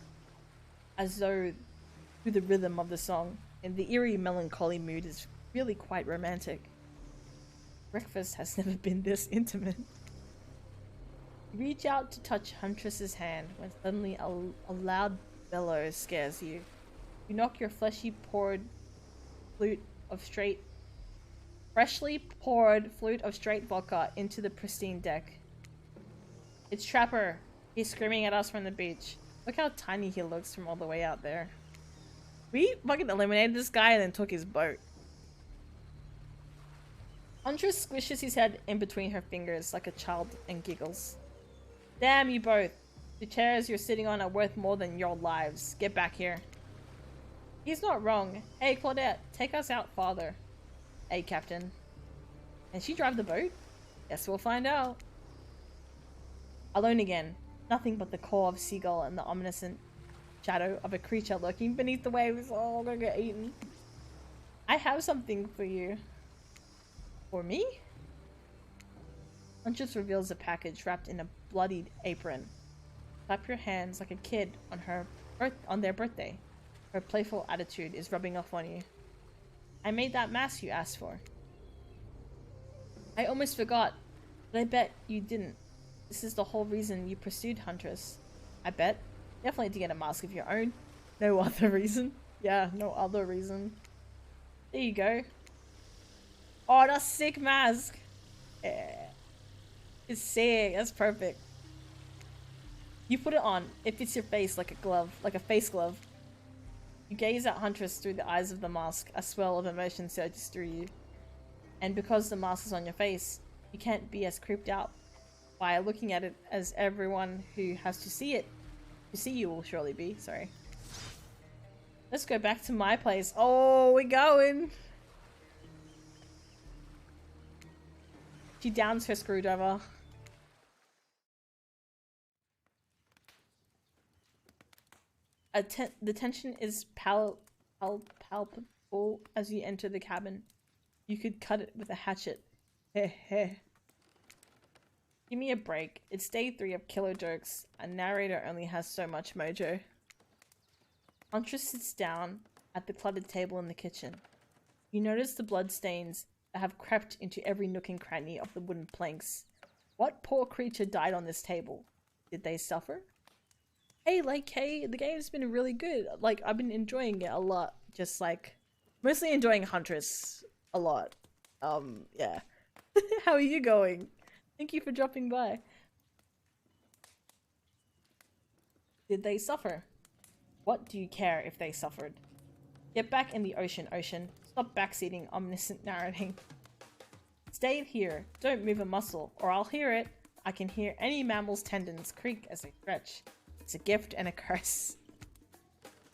as though through the rhythm of the song, and the eerie melancholy mood is really quite romantic. Breakfast has never been this intimate. You reach out to touch Huntress's hand when suddenly a loud bellow scares you. You knock your freshly poured flute of straight vodka into the pristine deck. It's Trapper. He's screaming at us from the beach. Look how tiny he looks from all the way out there. We fucking eliminated this guy and then took his boat. Huntress squishes his head in between her fingers like a child and giggles. Damn you both. The chairs you're sitting on are worth more than your lives. Get back here. He's not wrong. Hey Claudette, take us out farther. Hey Captain. Can she drive the boat? Guess we'll find out. Alone again. Nothing but the core of seagull and the ominous shadow of a creature lurking beneath the waves. Oh, I'm gonna get eaten. I have something for you. For me? Huntress reveals a package wrapped in a bloodied apron. Clap your hands like a kid on their birthday. Her playful attitude is rubbing off on you. I made that mask you asked for. I almost forgot, but I bet you didn't. This is the whole reason you pursued Huntress. I bet. Definitely to get a mask of your own. No other reason. Yeah, no other reason. There you go. Oh, that's a sick mask. Yeah. It's sick. That's perfect. You put it on. It fits your face like a glove, like a face glove. You gaze at Huntress through the eyes of the mask. A swell of emotion surges through you. And because the mask is on your face, you can't be as creeped out by looking at it as everyone who has to see it. To see you will surely be, sorry. Let's go back to my place. Oh, we're going! She downs her screwdriver. The tension is palpable as you enter the cabin. You could cut it with a hatchet. Heh heh. Give me a break. It's day 3 of Killer Jokes. A narrator only has so much mojo. Huntress sits down at the cluttered table in the kitchen. You notice the blood stains that have crept into every nook and cranny of the wooden planks. What poor creature died on this table? Did they suffer? Hey, the game's been really good. Like, I've been enjoying it a lot. Just, like, mostly enjoying Huntress a lot. Yeah. How are you going? Thank you for dropping by. Did they suffer? What do you care if they suffered? Get back in the ocean, Ocean. Stop backseating, omniscient narrating. Stay here. Don't move a muscle, or I'll hear it. I can hear any mammal's tendons creak as they stretch. It's a gift and a curse.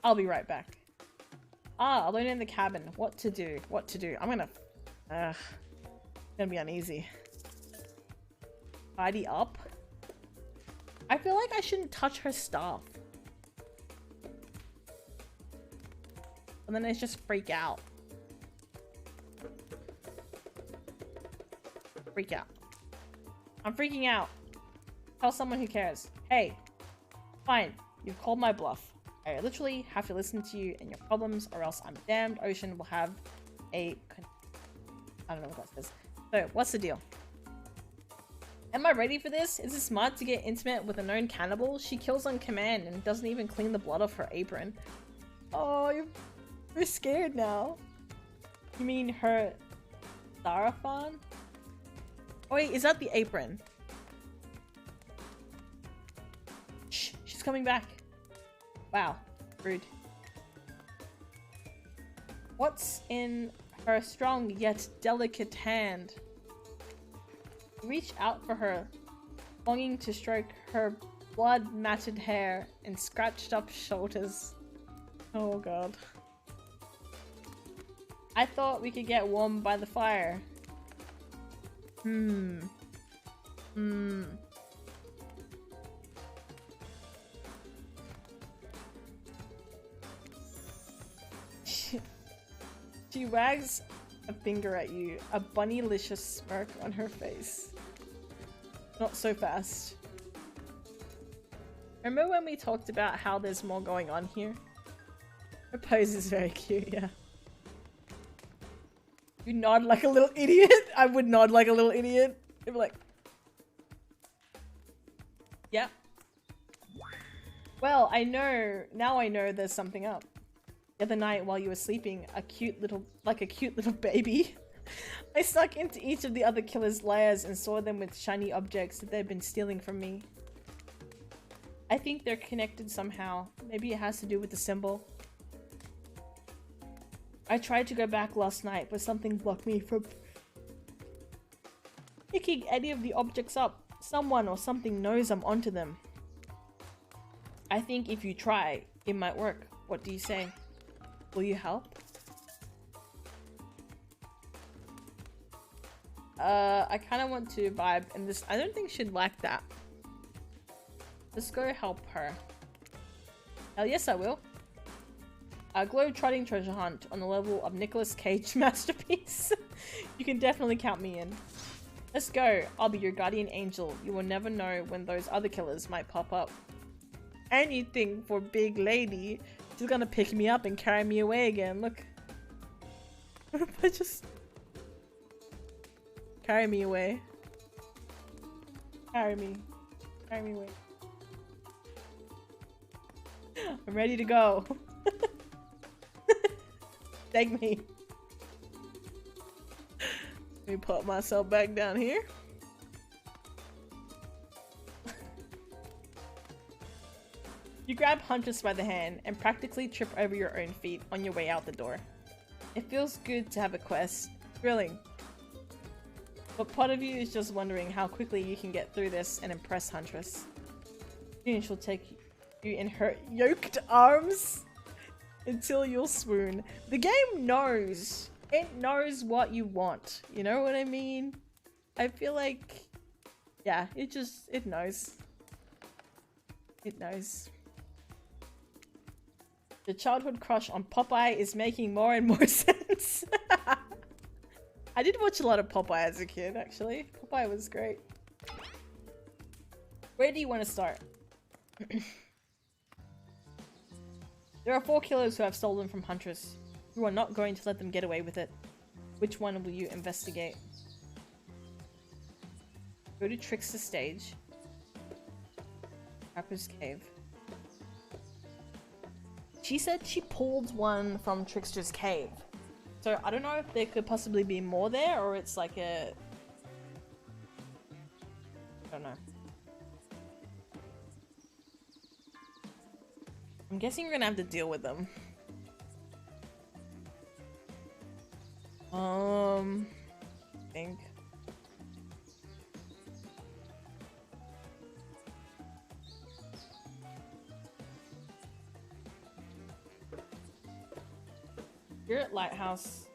I'll be right back. Ah, alone in the cabin. What to do? What to do? I'm gonna... it's gonna be uneasy. Tidy up? I feel like I shouldn't touch her stuff. And then it's just freak out. Freak out. I'm freaking out. Tell someone who cares. Hey. Fine. You've called my bluff. I literally have to listen to you and your problems, or else I'm damned Ocean will have a... I don't know what that says. So, what's the deal? Am I ready for this? Is it smart to get intimate with a known cannibal? She kills on command and doesn't even clean the blood off her apron. Oh, you're scared now. You mean her Sarafan? Oh wait, is that the apron? Shh, she's coming back. Wow, rude. What's in her strong yet delicate hand? Reach out for her, longing to stroke her blood-matted hair and scratched up shoulders. Oh god. I thought we could get warm by the fire. She wags a finger at you, a bunnylicious smirk on her face. Not so fast. Remember when we talked about how there's more going on here? Her pose is very cute, yeah. You nod like a little idiot? I would nod like a little idiot. They'd be like... Yeah. Well, I know... Now I know there's something up. The other night while you were sleeping, a cute little baby, I snuck into each of the other killers' lairs and saw them with shiny objects that they'd been stealing from me. I think they're connected somehow. Maybe it has to do with the symbol. I tried to go back last night, but something blocked me from picking any of the objects up. Someone or something knows I'm onto them. I think if you try, it might work. What do you say? Will you help? I kind of want to vibe, and this I don't think she'd like that. Let's go help her. Hell yes, I will. A globe-trotting treasure hunt on the level of Nicolas Cage masterpiece. You can definitely count me in. Let's go. I'll be your guardian angel. You will never know when those other killers might pop up. Anything for big lady. She's gonna pick me up and carry me away again. Look. I just... Carry me away. Carry me. Carry me away. I'm ready to go. Take me. Let me put myself back down here. You grab Huntress by the hand and practically trip over your own feet on your way out the door. It feels good to have a quest. Thrilling. But part of you is just wondering how quickly you can get through this and impress Huntress. Soon she'll take you in her yoked arms until you'll swoon. The game knows. It knows what you want. You know what I mean? I feel like... yeah, it knows. It knows. The childhood crush on Popeye is making more and more sense. I did watch a lot of Popeye as a kid, actually. Popeye was great. Where do you want to start? There are 4 killers who have stolen from Huntress. You are not going to let them get away with it. Which one will you investigate? Go to Trickster stage. Trapper's Cave. She said she pulled one from Trickster's Cave. So I don't know if there could possibly be more there, or it's like a... I don't know. I'm guessing you're gonna have to deal with them. I think. Spirit Lighthouse.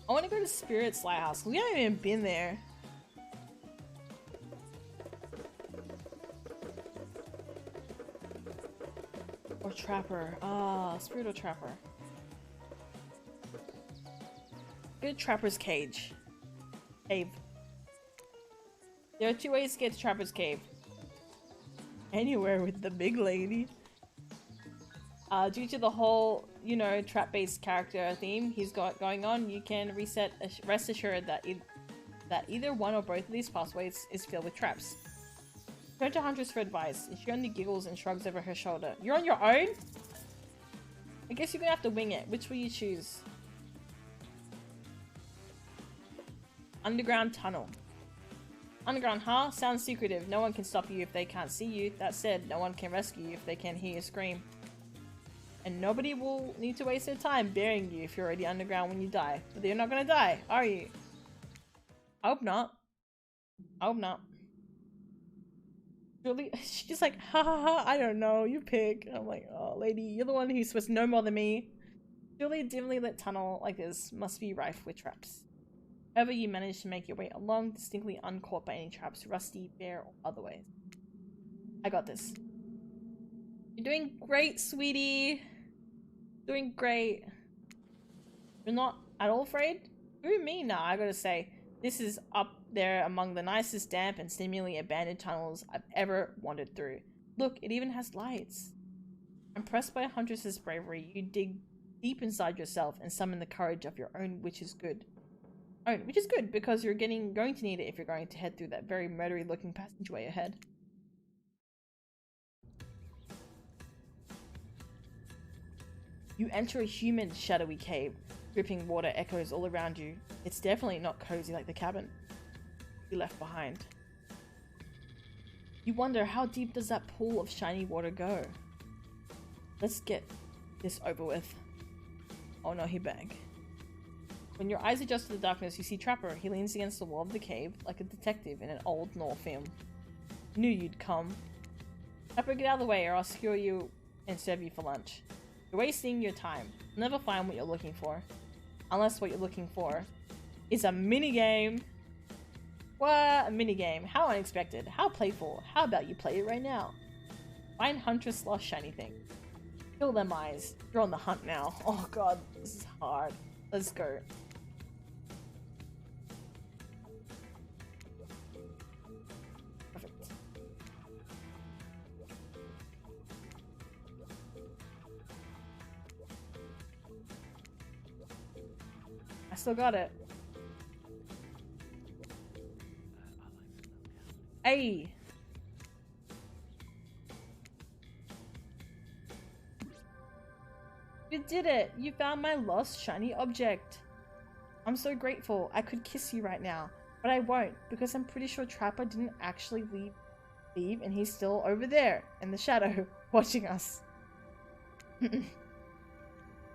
I want to go to Spirit's Lighthouse. We haven't even been there. Or Trapper. Ah, Spirit or Trapper. Good Trapper's Cage. Cave. There are 2 ways to get to Trapper's Cave. Anywhere with the big lady. Due to the whole, you know, trap-based character theme he's got going on, you can rest assured that either one or both of these pathways is filled with traps. Turn to Huntress for advice, and she only giggles and shrugs over her shoulder. You're on your own? I guess you're gonna have to wing it. Which will you choose? Underground tunnel. Underground, huh? Sounds secretive. No one can stop you if they can't see you. That said, no one can rescue you if they can't hear you scream. And nobody will need to waste their time burying you if you're already underground when you die. But you're not gonna die, are you? I hope not. I hope not. Really? She's like, ha ha ha, I don't know, you pick. I'm like, oh lady, you're the one who's supposed to know more than me. Surely a dimly lit tunnel like this must be rife with traps. However, you manage to make your way along, distinctly uncaught by any traps, rusty, bare, or otherwise. I got this. You're doing great, sweetie. Doing great. You're not at all afraid? Who me? Nah, I gotta say, this is up there among the nicest damp and seemingly abandoned tunnels I've ever wandered through. Look, it even has lights. Impressed by Huntress's bravery, you dig deep inside yourself and summon the courage of your own, which is good. Which is good, because you're going to need it if you're going to head through that very murdery looking passageway ahead. You enter a humid, shadowy cave. Dripping water echoes all around you. It's definitely not cozy like the cabin you left behind. You wonder, how deep does that pool of shiny water go? Let's get this over with. Oh no, he bang. When your eyes adjust to the darkness, you see Trapper. He leans against the wall of the cave like a detective in an old Nor film. Knew you'd come. Trapper, get out of the way or I'll skewer you and serve you for lunch. You're wasting your time. You'll never find what you're looking for. Unless what you're looking for is a minigame. What? A minigame. How unexpected. How playful. How about you play it right now? Find Huntress lost shiny thing. Kill them eyes. You're on the hunt now. Oh god, this is hard. Let's go. Perfect. I still got it. Hey! You did it! You found my lost shiny object. I'm so grateful. I could kiss you right now, but I won't because I'm pretty sure Trapper didn't actually leave and he's still over there in the shadow watching us.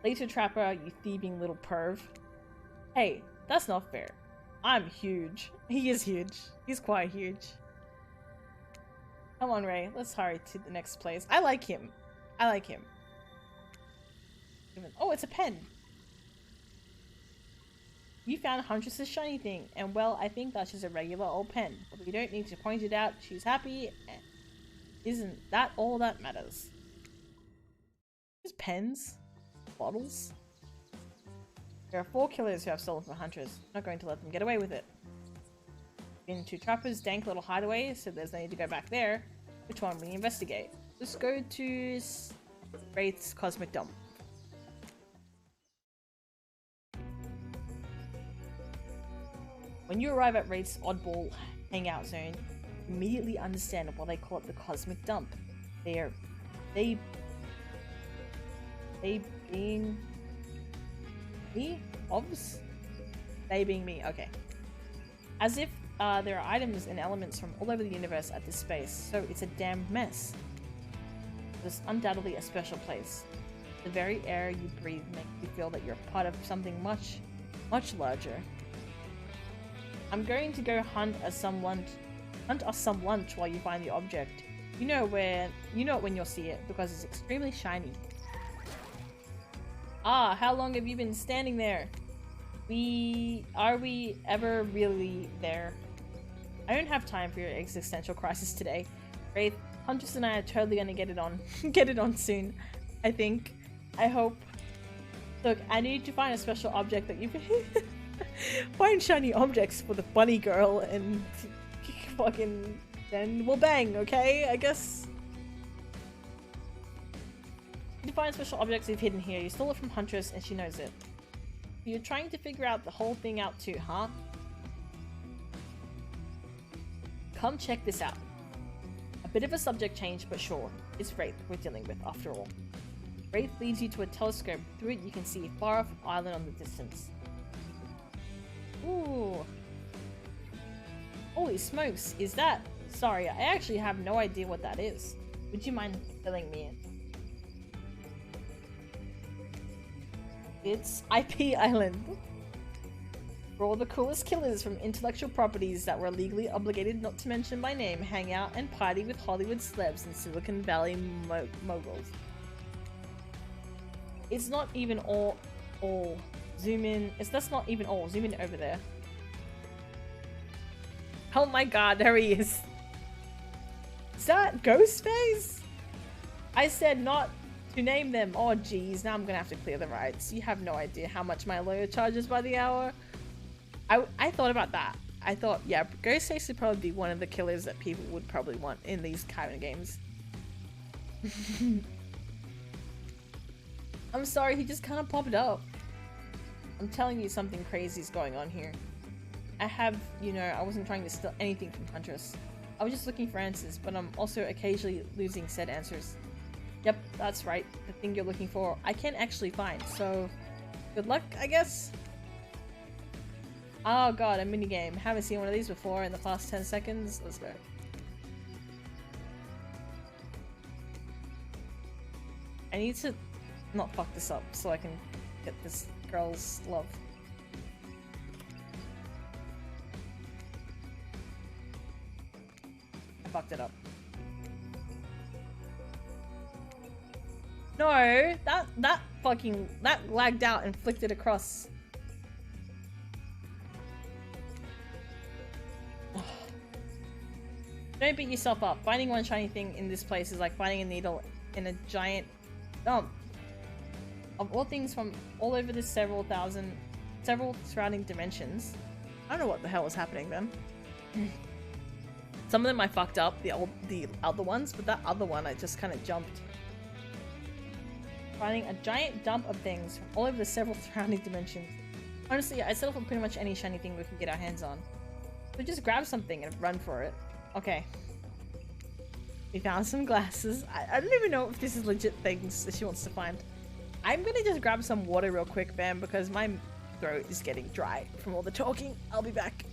Later, Trapper, you thieving little perv. Hey, that's not fair. I'm huge. He is huge. He's quite huge. Come on, Ray. Let's hurry to the next place. I like him. I like him. Oh, it's a pen. You found Huntress's shiny thing, and well, I think that's just a regular old pen. But we don't need to point it out. She's happy, and isn't that all that matters? Just pens? Bottles? There are 4 killers who have stolen from Huntress. I'm not going to let them get away with it. Been to Trapper's dank little hideaway, so there's no need to go back there. Which one will we investigate? Let's go to Wraith's Cosmic Dump. When you arrive at Wraith's oddball hangout zone, you immediately understand why they call it the Cosmic Dump. They being me? Obs? They being me, okay. As if there are items and elements from all over the universe at this space, so it's a damn mess. It's undoubtedly a special place. The very air you breathe makes you feel that you're part of something much, much larger. I'm going to go hunt us some lunch while you find the object. You know it when you'll see it, because it's extremely shiny. Ah, how long have you been standing there? Are we ever really there? I don't have time for your existential crisis today. Wraith, Huntress and I are totally gonna get it on soon. I think. I hope. Look, I need to find a special object that you can find shiny objects for the bunny girl and fucking then we'll bang, okay? I guess. You find special objects you've hidden here. You stole it from Huntress and she knows it. You're trying to figure out the whole thing out too, huh? Come check this out. A bit of a subject change, but sure. It's Wraith we're dealing with, after all. Wraith leads you to a telescope. Through it you can see a far-off island on the distance. Ooh. Holy smokes, is that... Sorry, I actually have no idea what that is. Would you mind filling me in? It's IP Island. Where all the coolest killers from intellectual properties that we're legally obligated not to mention by name hang out and party with Hollywood celebs and Silicon Valley moguls. It's not even all. Zoom in. That's not even all. Zoom in over there. Oh my god, there he is. Is that Ghostface? I said not to name them. Oh geez, now I'm gonna have to clear the rights. You have no idea how much my lawyer charges by the hour. I thought about that. I thought, yeah, Ghostface would probably be one of the killers that people would probably want in these kind of games. I'm sorry, he just kind of popped up. I'm telling you something crazy is going on here. I wasn't trying to steal anything from Huntress. I was just looking for answers, but I'm also occasionally losing said answers. Yep, that's right. The thing you're looking for, I can't actually find, so good luck, I guess? Oh god, a minigame. Haven't seen one of these before in the past 10 seconds. Let's go. I need to not fuck this up so I can get this girl's love. I fucked it up. No! That lagged out and flicked it across. Don't beat yourself up. Finding one shiny thing in this place is like finding a needle in a giant dump. Of all things from all over the several surrounding dimensions. I don't know what the hell was happening then. Some of them I fucked up, the other ones, but that other one I just kind of jumped. Finding a giant dump of things from all over the several surrounding dimensions. Honestly, I settle for pretty much any shiny thing we can get our hands on. So just grab something and run for it. Okay. We found some glasses. I don't even know if this is legit things that she wants to find. I'm gonna just grab some water real quick, fam, because my throat is getting dry from all the talking. I'll be back.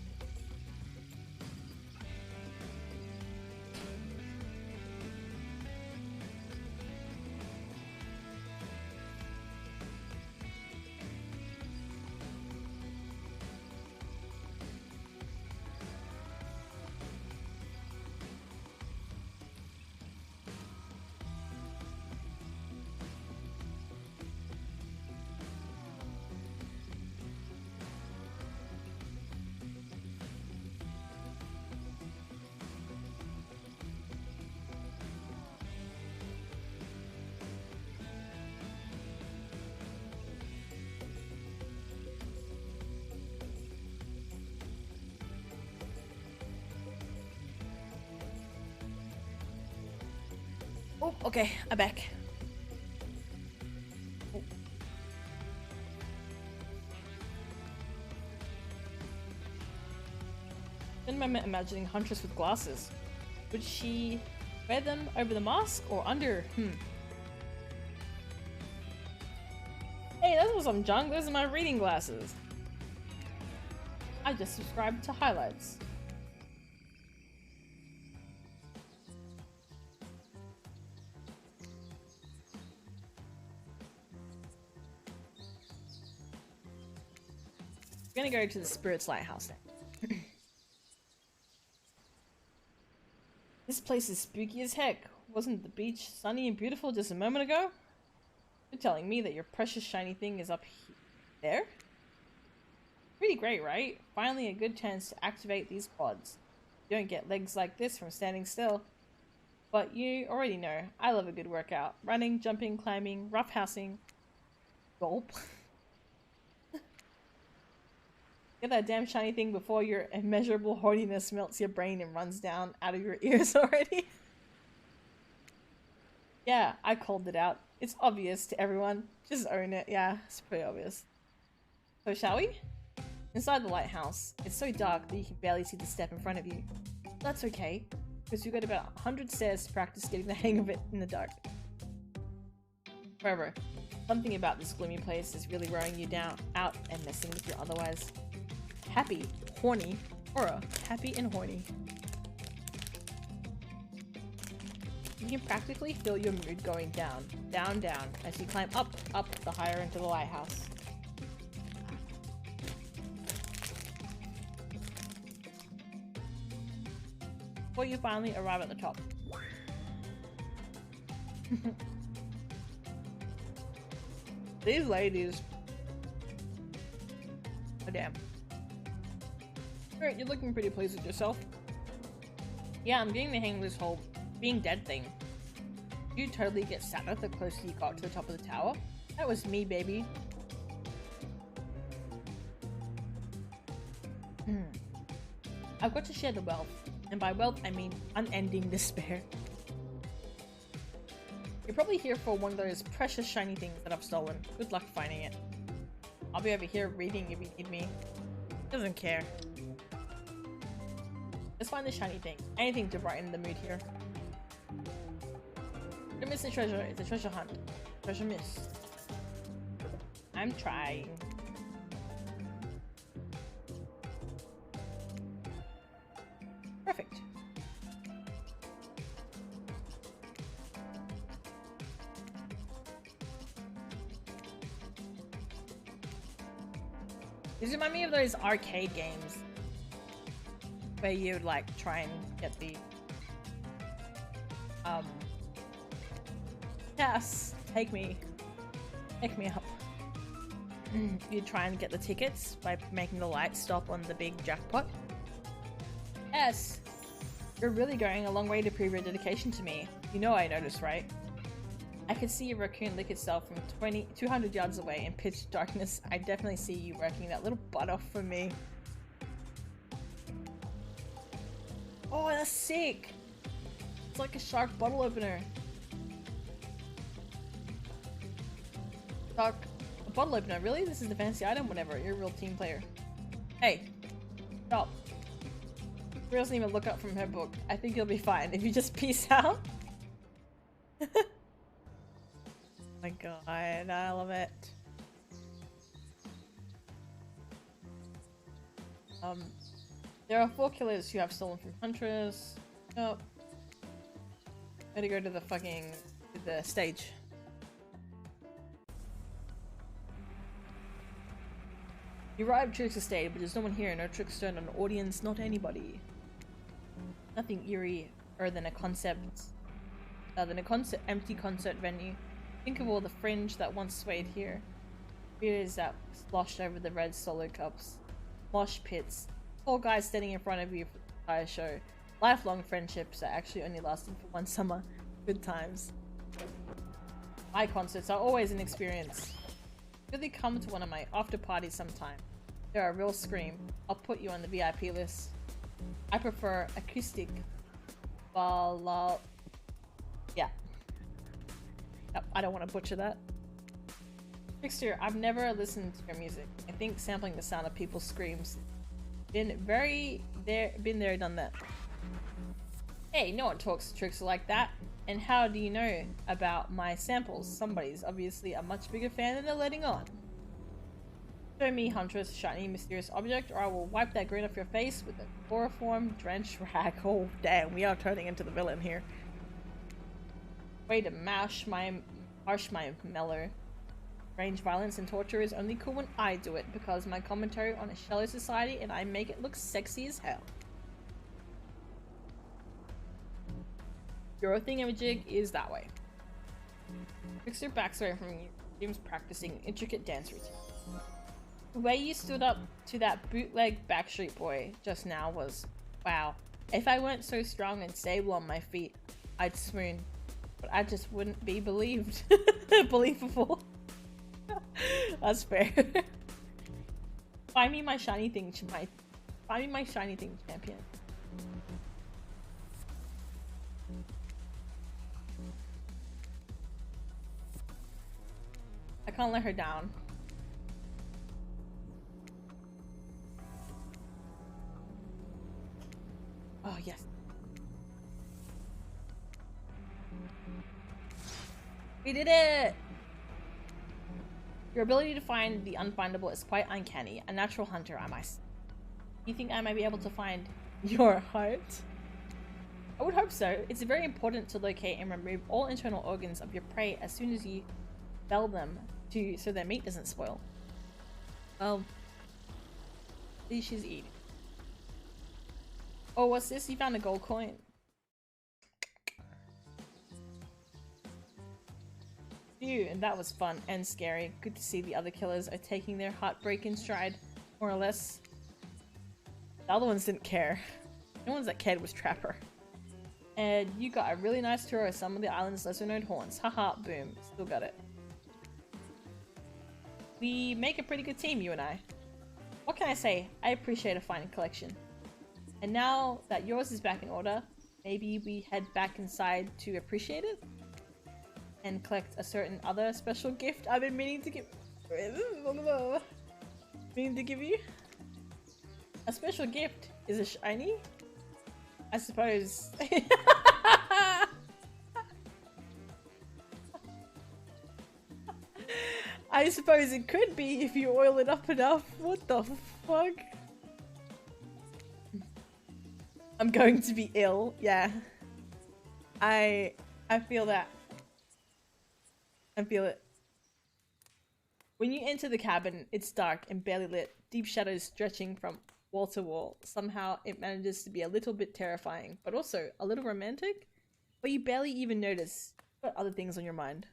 Oh, okay, I'm back. Oh. I remember imagining Huntress with glasses. Would she wear them over the mask or under? Hey, that was some junk. Those are my reading glasses. I just subscribed to highlights. We're gonna go to the Spirit's Lighthouse now. This place is spooky as heck. Wasn't the beach sunny and beautiful just a moment ago? You're telling me that your precious shiny thing is up there? Pretty great, right? Finally a good chance to activate these quads. You don't get legs like this from standing still. But you already know, I love a good workout. Running, jumping, climbing, roughhousing. Gulp. Get that damn shiny thing before your immeasurable haughtiness melts your brain and runs down out of your ears already. Yeah, I called it out. It's obvious to everyone. Just own it. Yeah, it's pretty obvious. So shall we? Inside the lighthouse, it's so dark that you can barely see the step in front of you. That's okay, because you've got about 100 stairs to practice getting the hang of it in the dark. However, something about this gloomy place is really wearing you out and messing with your otherwise happy, horny aura. Happy and horny. You can practically feel your mood going down, down, down as you climb up the higher into the lighthouse. Before you finally arrive at the top. These ladies. Oh damn. Alright, you're looking pretty pleased with yourself. Yeah, I'm getting the hang of this whole being dead thing. You totally get sadder the closer you got to the top of the tower. That was me, baby. I've got to share the wealth. And by wealth, I mean unending despair. You're probably here for one of those precious shiny things that I've stolen. Good luck finding it. I'll be over here reading if you need me. Doesn't care. Let's find the shiny thing. Anything to brighten the mood here. Don't miss the treasure. It's a treasure hunt. Treasure miss. I'm trying. Perfect. These remind me of those arcade games where you would like try and get the yes, take me up. You try and get the tickets by making the light stop on the big jackpot. Yes, you're really going a long way to prove your dedication to me. You know I noticed, right? I could see a raccoon lick itself from 200 yards away in pitch darkness. I definitely see you working that little butt off for me. Oh, that's sick! It's like a shark bottle opener. Shark bottle opener, really? This is the fancy item? Whatever, you're a real team player. Hey, stop. She doesn't even look up from her book. I think you'll be fine if you just peace out. Oh my god, I love it. There are 4 killers who have stolen from Huntress. Oh. Gotta go to the stage. You arrive at Trickster stage, but there's no one here. No trickster, no audience, not anybody. Nothing eerier than empty concert venue. Think of all the fringe that once swayed here. Beers that sloshed over the red solo cups. Mosh pits. 4 guys standing in front of you for the entire show. Lifelong friendships that actually only lasted for 1 summer. Good times. My concerts are always an experience. Really come to one of my after parties sometime. They're a real scream. I'll put you on the VIP list. I prefer acoustic. Yeah. I don't want to butcher that. Trickster, I've never listened to your music. I think sampling the sound of people's screams. Been there, done that. Hey, no one talks to Trickster like that. And how do you know about my samples? Somebody's obviously a much bigger fan than they're letting on. Show me, Huntress, shiny, mysterious object, or I will wipe that grin off your face with a chloroform drenched rag. Oh, damn, we are turning into the villain here. Way to harsh my mellow. Strange violence and torture is only cool when I do it, because my commentary on a shallow society and I make it look sexy as hell. Your thingamajig is that way. Trickster backs away from you, seems practicing intricate dance routine. The way you stood up to that bootleg Backstreet Boy just now was, wow. If I weren't so strong and stable on my feet, I'd swoon. But I just wouldn't be believed. Believable. That's fair. Find me my shiny thing, champion. I can't let her down. Oh, yes. We did it! Your ability to find the unfindable is quite uncanny. A natural hunter, I might say. You think I might be able to find your heart? I would hope so. It's very important to locate and remove all internal organs of your prey as soon as you bell them so their meat doesn't spoil. Well, at least she's eating. Oh, what's this? You found a gold coin. Phew, and that was fun and scary. Good to see the other killers are taking their heartbreak in stride, more or less. The other ones didn't care. The ones that cared was Trapper. And you got a really nice tour of some of the island's lesser known haunts. Haha, boom. Still got it. We make a pretty good team, you and I. What can I say? I appreciate a fine collection. And now that yours is back in order, maybe we head back inside to appreciate it? And collect a certain other special gift I've been meaning to give you? A special gift is a shiny? I suppose. I suppose it could be if you oil it up enough. What the fuck? I'm going to be ill. Yeah. I feel that. I feel it. When you enter the cabin, it's dark and barely lit, deep shadows stretching from wall to wall. Somehow it manages to be a little bit terrifying, but also a little romantic, but you barely even notice. You've got other things on your mind.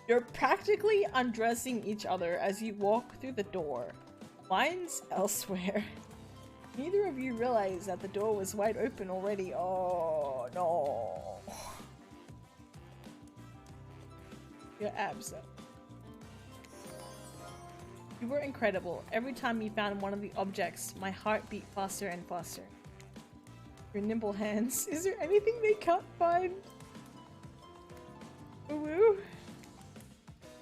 You're practically undressing each other as you walk through the door. Mine's elsewhere. Neither of you realize that the door was wide open already. Oh no. Your abs up. You were incredible. Every time you found one of the objects, my heart beat faster and faster. Your nimble hands. Is there anything they can't find? Woo-woo.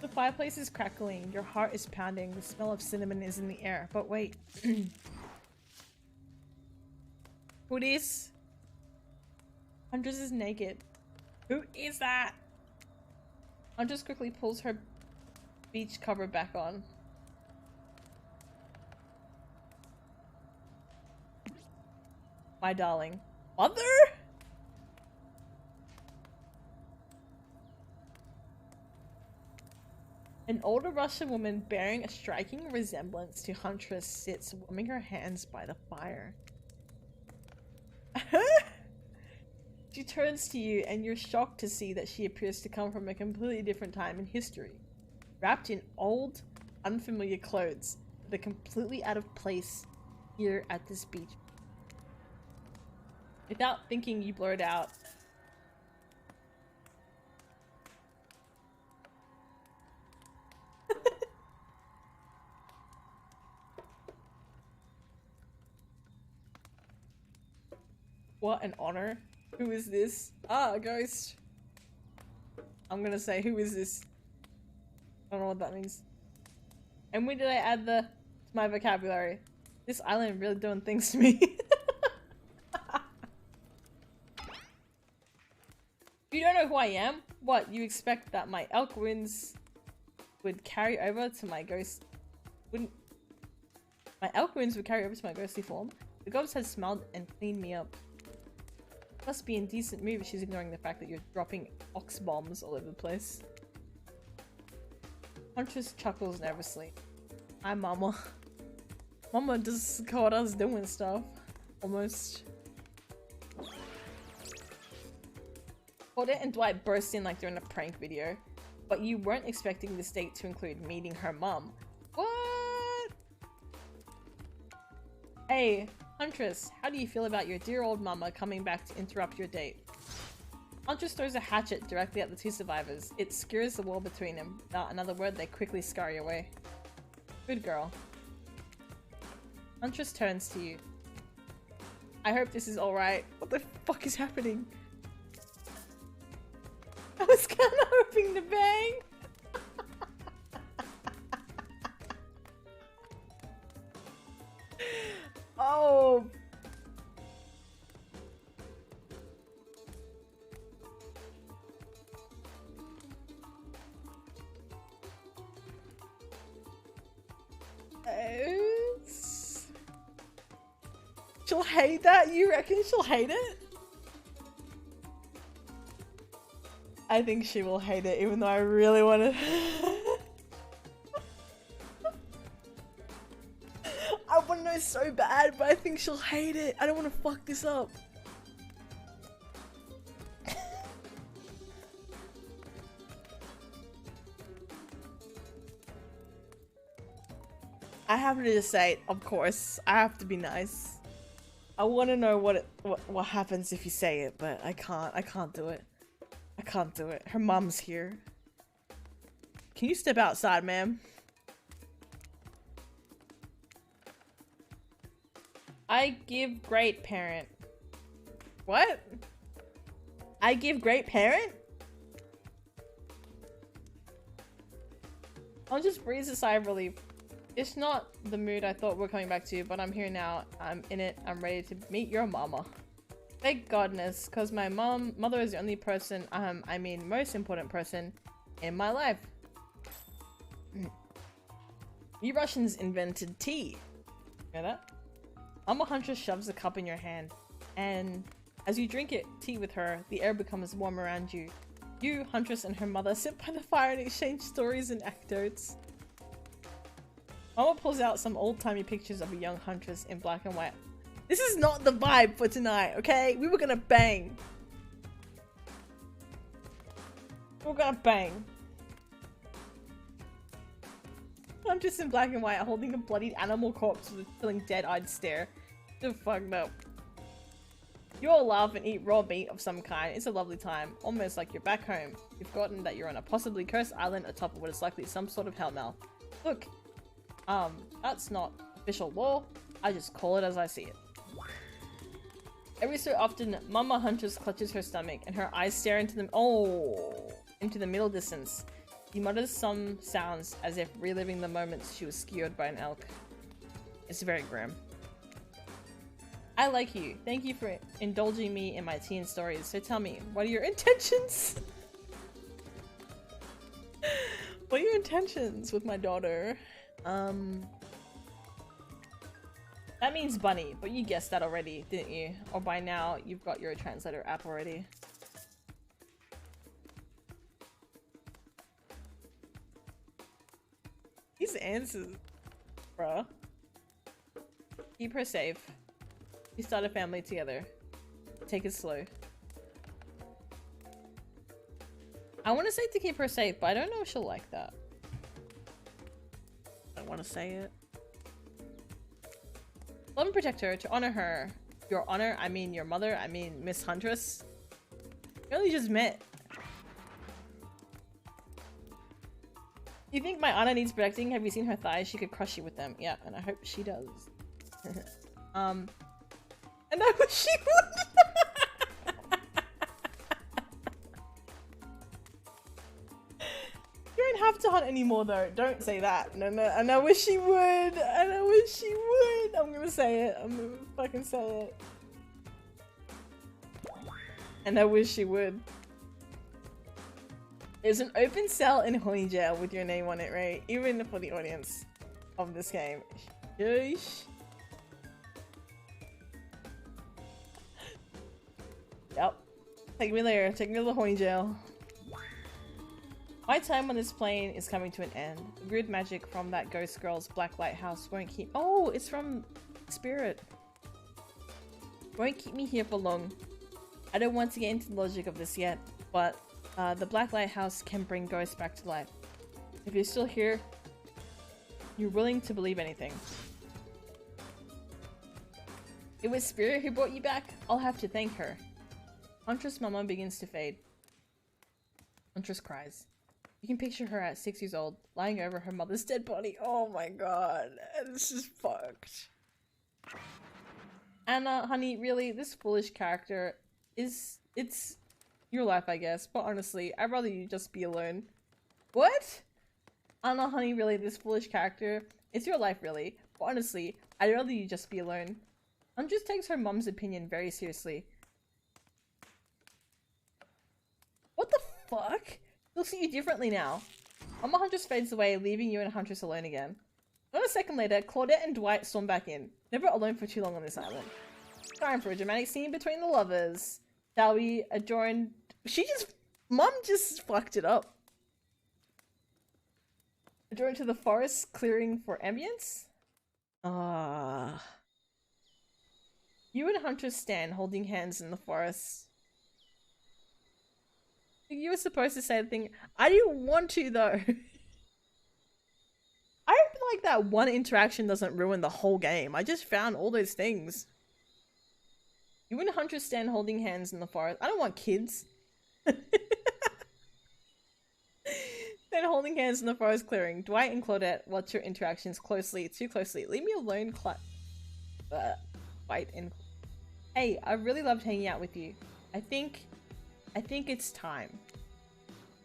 The fireplace is crackling. Your heart is pounding. The smell of cinnamon is in the air. But wait. Who this? Huntress is naked. Who is that? Huntress quickly pulls her beach cover back on. My darling. Mother? An older Russian woman bearing a striking resemblance to Huntress sits warming her hands by the fire. She turns to you and you're shocked to see that she appears to come from a completely different time in history. Wrapped in old, unfamiliar clothes that are completely out of place here at this beach. Without thinking, you blurt out, What an honor. Who is this? Ah, a ghost. I'm gonna say, who is this? I don't know what that means. And when did I add to my vocabulary? This island really doing things to me. You don't know who I am? What, you expect that my elk wounds would carry over to my ghost? Wouldn't... My elk wounds would carry over to my ghostly form? The goddess has smelled and cleaned me up. Must be in decent mood if she's ignoring the fact that you're dropping ox bombs all over the place. Huntress chuckles nervously. Hi, Mama. Mama just caught us doing stuff. Almost. Claudette and Dwight burst in like they're in a prank video. But you weren't expecting this date to include meeting her mum. What? Hey, Huntress, how do you feel about your dear old mama coming back to interrupt your date? Huntress throws a hatchet directly at the two survivors. It skewers the wall between them. Without another word, they quickly scurry away. Good girl. Huntress turns to you. I hope this is alright. What the fuck is happening? I was kinda hoping to bang! Oh! She'll hate that? You reckon she'll hate it? I think she will hate it, even though I really want to. I want to know so bad, but I think she'll hate it. I don't want to fuck this up. I have to just say, of course, I have to be nice. I want to know what happens if you say it, but I can't do it. I can't do it. Her mom's here. Can you step outside, ma'am? I give great parent. What? I give great parent? I'll just breathe a sigh of relief. It's not the mood I thought we're coming back to, but I'm here now. I'm in it. I'm ready to meet your mama. Thank godness, because my mother is the only person, I mean most important person in my life. You Russians invented tea. You know that? Mama Huntress shoves a cup in your hand, and as you drink it, tea with her, the air becomes warm around you. You, Huntress, and her mother sit by the fire and exchange stories and anecdotes. Mama pulls out some old-timey pictures of a young Huntress in black and white. This is not the vibe for tonight, okay? We were gonna bang. We're gonna bang. Huntress in black and white holding a bloodied animal corpse with a chilling dead-eyed stare. You're fucked up. You all laugh and eat raw meat of some kind. It's a lovely time, almost like you're back home. You've forgotten that you're on a possibly cursed island atop of what is likely some sort of hellmouth. Look, that's not official law. I just call it as I see it. Every so often, Mama Huntress clutches her stomach and her eyes stare into the middle distance. She mutters some sounds as if reliving the moments she was skewered by an elk. It's very grim. I like you. Thank you for indulging me in my teen stories. So tell me, what are your intentions? What are your intentions with my daughter? That means bunny, but you guessed that already, didn't you? Or by now, you've got your translator app already. These answers, bruh. Keep her safe. You start a family together. Take it slow. I want to say to keep her safe, but I don't know if she'll like that. I don't want to say it. Love and protect her, to honor her. Your honor, I mean your mother, I mean Miss Huntress. We only just met. You think my honor needs protecting? Have you seen her thighs? She could crush you with them. Yeah, and I hope she does. And And I wish she would. You don't have to hunt anymore though. Don't say that. No, no. And I wish she would. And I wish she would. I'm gonna say it. I'm gonna fucking say it. And I wish she would. There's an open cell in Honey Jail with your name on it, right? Even for the audience of this game. Yeesh. Yep. Take me there. Take me to the Honey Jail. My time on this plane is coming to an end. The weird magic from that ghost girl's black lighthouse won't keep- Oh, it's from Spirit. Won't keep me here for long. I don't want to get into the logic of this yet, but the black lighthouse can bring ghosts back to life. If you're still here, you're willing to believe anything. It was Spirit who brought you back? I'll have to thank her. Huntress Mama begins to fade. Huntress cries. You can picture her at 6 years old, lying over her mother's dead body. Oh my god, this is fucked. Anna, honey, really, this foolish character it's your life, I guess, but honestly, I'd rather you just be alone. What? Anna, honey, really, this foolish character, it's your life, really, but honestly, I'd rather you just be alone. Huntress takes her mom's opinion very seriously. What the fuck? He'll see you differently now. Mama Huntress fades away, leaving you and Huntress alone again. Not a second later, Claudette and Dwight storm back in, never alone for too long on this island. Time for a dramatic scene between the lovers. Shall we adjourn? Mum just fucked it up. Adjourn to the forest, clearing for ambience? You and Huntress stand holding hands in the forest. You were supposed to say the thing. I didn't want to though. I feel like that one interaction doesn't ruin the whole game. I just found all those things. You and Huntress stand holding hands in the forest. I don't want kids. Stand holding hands in the forest clearing. Dwight and Claudette watch your interactions closely, too closely. Leave me alone, Dwight and... Hey, I really loved hanging out with you. I think it's time.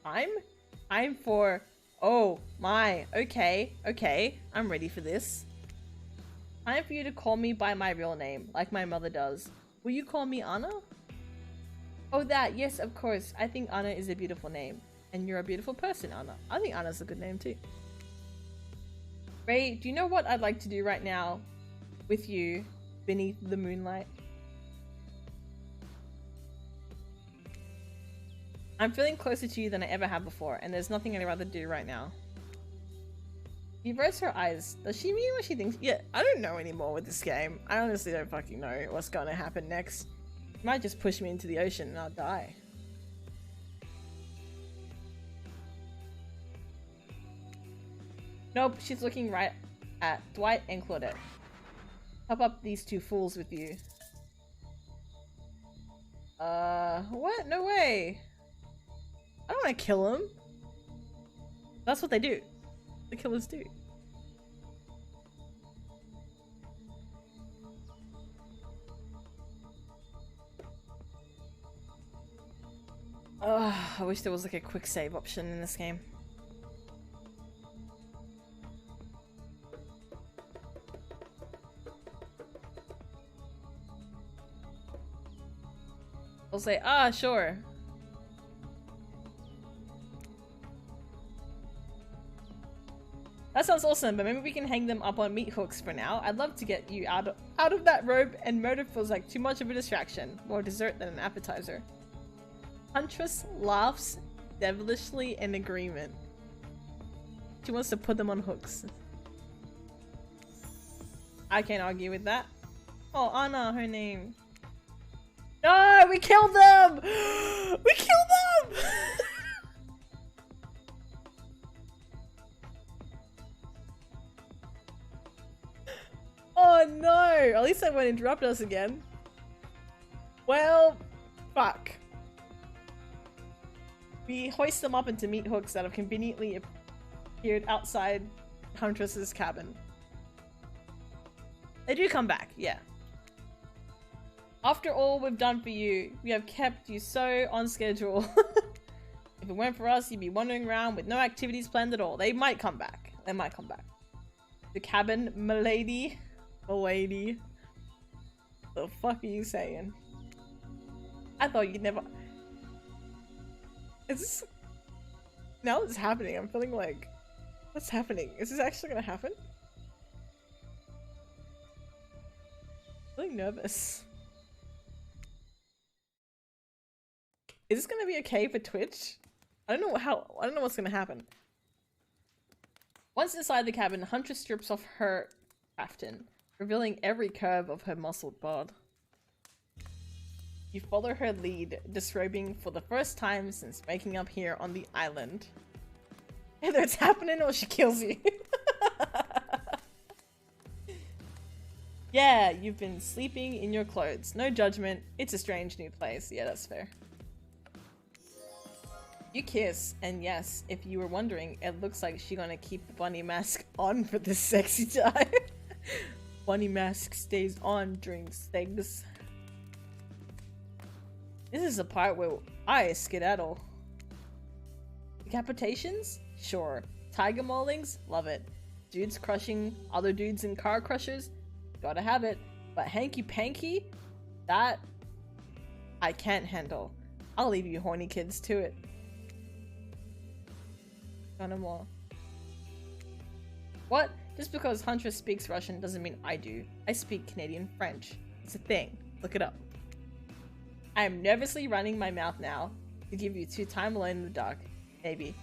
Time for... Oh my, okay, I'm ready for this. Time for you to call me by my real name, like my mother does. Will you call me Anna? Oh that, yes of course. I think Anna is a beautiful name. And you're a beautiful person, Anna. I think Anna's a good name too. Ray, do you know what I'd like to do right now with you beneath the moonlight? I'm feeling closer to you than I ever have before, and there's nothing I'd rather do right now. She rolls her eyes. Does she mean what she thinks? Yeah, I don't know anymore with this game. I honestly don't fucking know what's gonna happen next. It might just push me into the ocean and I'll die. Nope, she's looking right at Dwight and Claudette. Pop up these two fools with you. What? No way. I don't want to kill them. That's what they do. The killers do. I wish there was like a quick save option in this game. I'll say, sure. That sounds awesome, but maybe we can hang them up on meat hooks for now. I'd love to get you out of that robe, and murder feels like too much of a distraction. More dessert than an appetizer. Huntress laughs devilishly in agreement. She wants to put them on hooks. I can't argue with that. Oh, Anna, her name. No, we killed them! We killed them! Oh no! At least they won't interrupt us again. Well, fuck. We hoist them up into meat hooks that have conveniently appeared outside Huntress's cabin. They do come back, yeah. After all we've done for you, we have kept you so on schedule. If it weren't for us, you'd be wandering around with no activities planned at all. They might come back. They might come back. The cabin, milady. Milady. The fuck are you saying? I thought you'd never... Is this... Now it's happening. I'm feeling like... What's happening? Is this actually gonna happen? I'm feeling nervous. Is this gonna be okay for Twitch? I don't know what's gonna happen. Once inside the cabin, Huntress strips off her kaftan, revealing every curve of her muscled bod. You follow her lead, disrobing for the first time since waking up here on the island. Either it's happening or she kills you. Yeah, you've been sleeping in your clothes. No judgment. It's a strange new place. Yeah, that's fair. You kiss, and yes, if you were wondering, it looks like she's gonna keep the bunny mask on for this sexy time. Bunny mask stays on during sex. This is the part where I skedaddle. Decapitations? Sure. Tiger maulings? Love it. Dudes crushing other dudes in car crushers? Gotta have it. But hanky panky? That I can't handle. I'll leave you horny kids to it. No more. What? Just because Huntress speaks Russian doesn't mean I do. I speak Canadian French. It's a thing. Look it up. I am nervously running my mouth now to give you time alone in the dark. Maybe.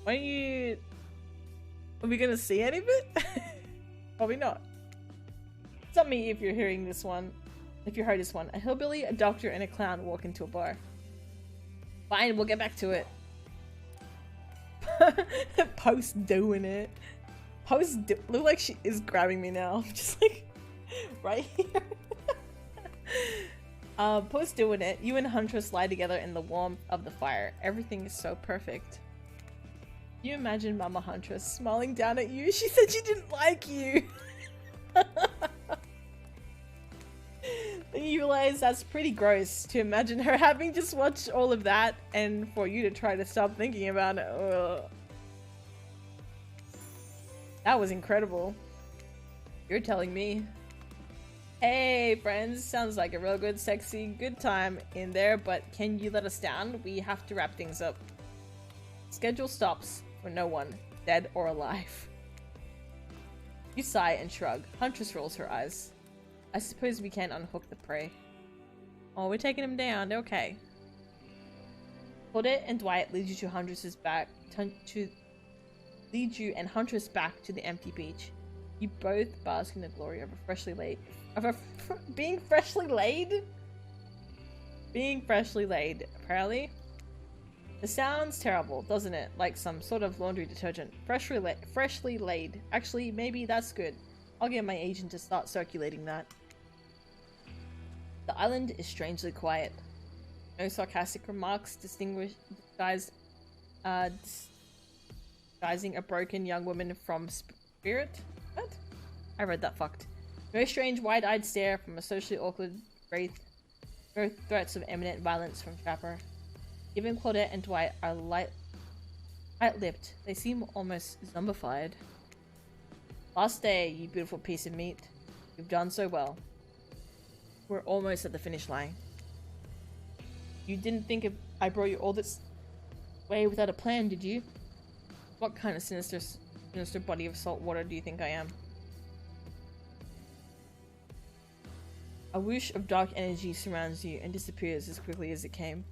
Why don't you... Are we gonna see any of it? Probably not. Stop me if you're hearing this one. If you heard this one. A hillbilly, a doctor, and a clown walk into a bar. Fine, we'll get back to it. Post doing it. Look like she is grabbing me now. Just like right here. Post doing it. You and Huntress lie together in the warmth of the fire. Everything is so perfect. Can you imagine Mama Huntress smiling down at you? She said she didn't like you. Then you realize that's pretty gross to imagine her having just watched all of that and for you to try to stop thinking about it. Ugh. That was incredible. You're telling me. Hey friends, sounds like a real good sexy good time in there, but can you let us down? We have to wrap things up. Schedule stops for no one, dead or alive. You sigh and shrug. Huntress rolls her eyes. I suppose we can unhook the prey. Oh, we're taking him down. They're okay. Claudette and Dwight lead you to Huntress's back lead you and Huntress back to the empty beach. You both bask in the glory of a freshly laid being freshly laid? Being freshly laid, apparently. It sounds terrible, doesn't it? Like some sort of laundry detergent. Freshly laid. Actually, maybe that's good. I'll get my agent to start circulating that. The island is strangely quiet. No sarcastic remarks disguising a broken young woman from spirit? What? I read that fucked. No strange wide-eyed stare from a socially awkward wraith. No threats of imminent violence from Trapper. Even Claudette and Dwight are light-lipped. They seem almost zombified. Last day, you beautiful piece of meat. You've done so well. We're almost at the finish line. You didn't think I brought you all this way without a plan, did you? What kind of sinister body of salt water do you think I am? A whoosh of dark energy surrounds you and disappears as quickly as it came.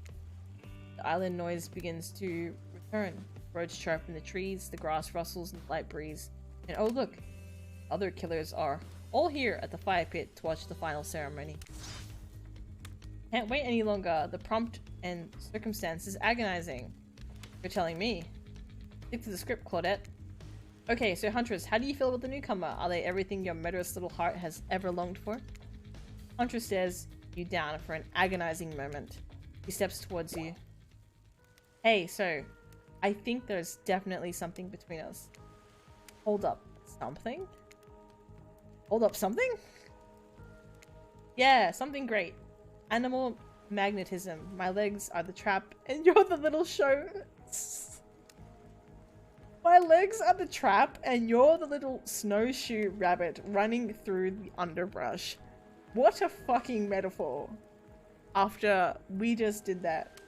The island noise begins to return. Birds chirp in the trees, the grass rustles in the light breeze. And oh look, other killers are all here at the fire pit to watch the final ceremony. Can't wait any longer. The prompt and circumstance is agonizing. You're telling me. Stick to the script, Claudette. Okay, so Huntress, how do you feel about the newcomer? Are they everything your murderous little heart has ever longed for? Huntress stares you down for an agonizing moment. He steps towards you. Hey, so, I think there's definitely something between us. Hold up. Something? Hold up something? Yeah, something great. Animal magnetism. My legs are the trap and you're the little show. My legs are the trap and you're the little snowshoe rabbit running through the underbrush. What a fucking metaphor. After we just did that.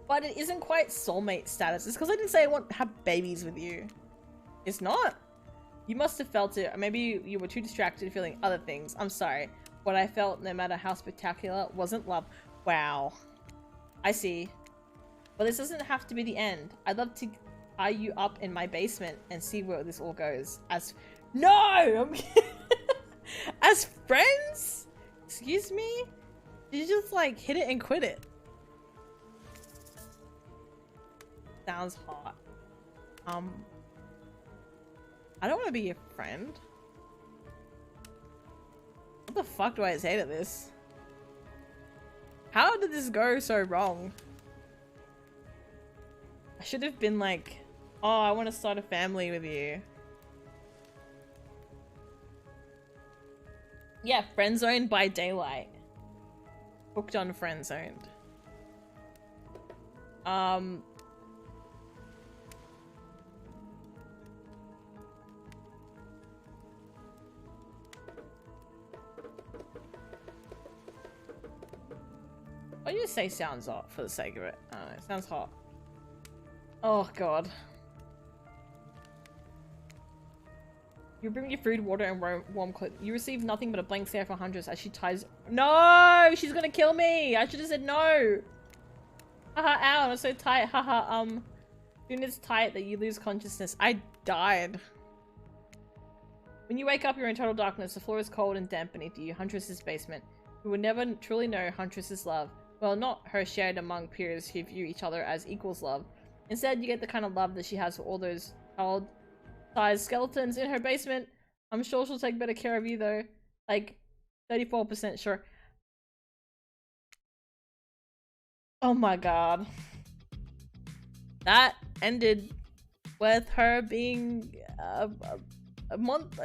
But it isn't quite soulmate status. It's because I didn't say I want to have babies with you. It's not. You must have felt it. Or maybe you were too distracted feeling other things. I'm sorry. What I felt, no matter how spectacular, wasn't love. Wow. I see. But this doesn't have to be the end. I'd love to tie you up in my basement and see where this all goes. No! As friends? Excuse me? Did you just like hit it and quit it? Sounds hot. I don't want to be your friend. What the fuck do I say to this? How did this go so wrong? I should have been like, oh, I want to start a family with you. Yeah, friend zoned by daylight. Hooked on friend zoned. Why do you say sounds hot for the sake of it? I don't know, it sounds hot. Oh god. You bring your food, water, and warm clothes. You receive nothing but a blank stare for Huntress as she ties— No! She's gonna kill me! I should have said no! Haha, ow, I'm so tight. Haha, soon it's tight that you lose consciousness. I died. When you wake up, you're in total darkness. The floor is cold and damp beneath you. Huntress's basement. You will never truly know Huntress's love. Well, not her shared among peers who view each other as equals love. Instead, you get the kind of love that she has for all those child-sized skeletons in her basement. I'm sure she'll take better care of you, though. Like, 34% sure. Oh my god. That ended with her being a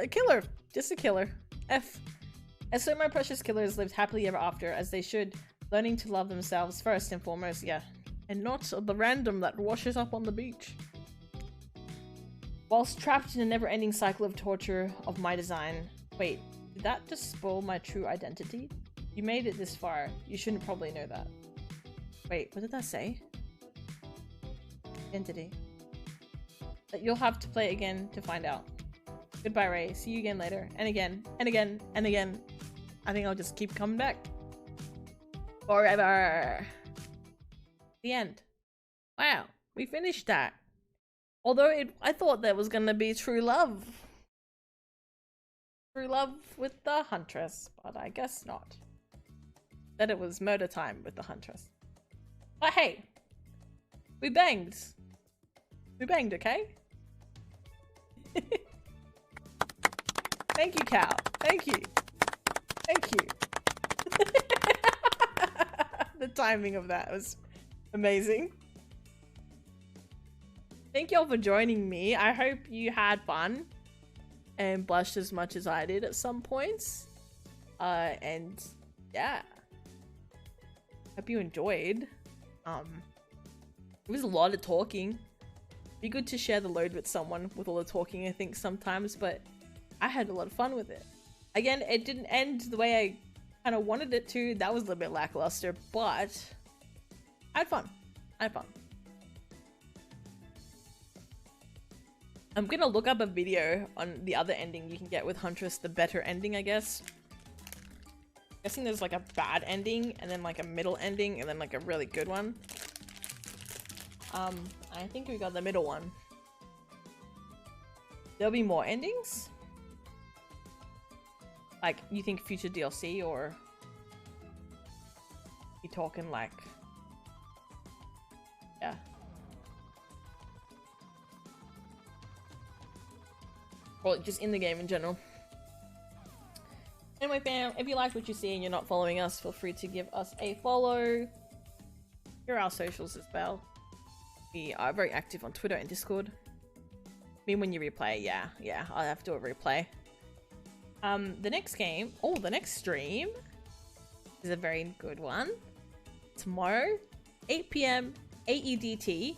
killer. Just a killer. F. And so my precious killers lived happily ever after, as they should, learning to love themselves first and foremost, yeah. And not the random that washes up on the beach. Whilst trapped in a never-ending cycle of torture of my design. Wait, did that just spoil my true identity? You made it this far. You shouldn't probably know that. Wait, what did that say? Identity. That you'll have to play again to find out. Goodbye, Ray. See you again later. And again, and again, and again. I think I'll just keep coming back. Forever. The end. Wow, we finished that. Although I thought there was gonna be true love. True love with the Huntress, but I guess not. That it was murder time with the Huntress. But hey, we banged. We banged, okay? Thank you, Cal. Thank you. Thank you. The timing of that was amazing. Thank y'all for joining me. I hope you had fun and blushed as much as I did at some points. And yeah. Hope you enjoyed. It was a lot of talking. Be good to share the load with someone with all the talking, I think, sometimes, but I had a lot of fun with it. Again, it didn't end the way I kind of wanted it to. That was a little bit lackluster, but I had fun. I had fun. I'm gonna look up a video on the other ending you can get with Huntress, the better ending, I guess. I'm guessing there's like a bad ending, and then like a middle ending, and then like a really good one. I think we got the middle one. There'll be more endings? Like, you think future DLC, or you talking like, yeah. Or just in the game in general. Anyway, fam, if you like what you see and you're not following us, feel free to give us a follow. Here are our socials as well. We are very active on Twitter and Discord. I mean, when you replay, yeah, I'll have to do a replay. The next game, the next stream is a very good one. Tomorrow, 8 p.m. AEDT,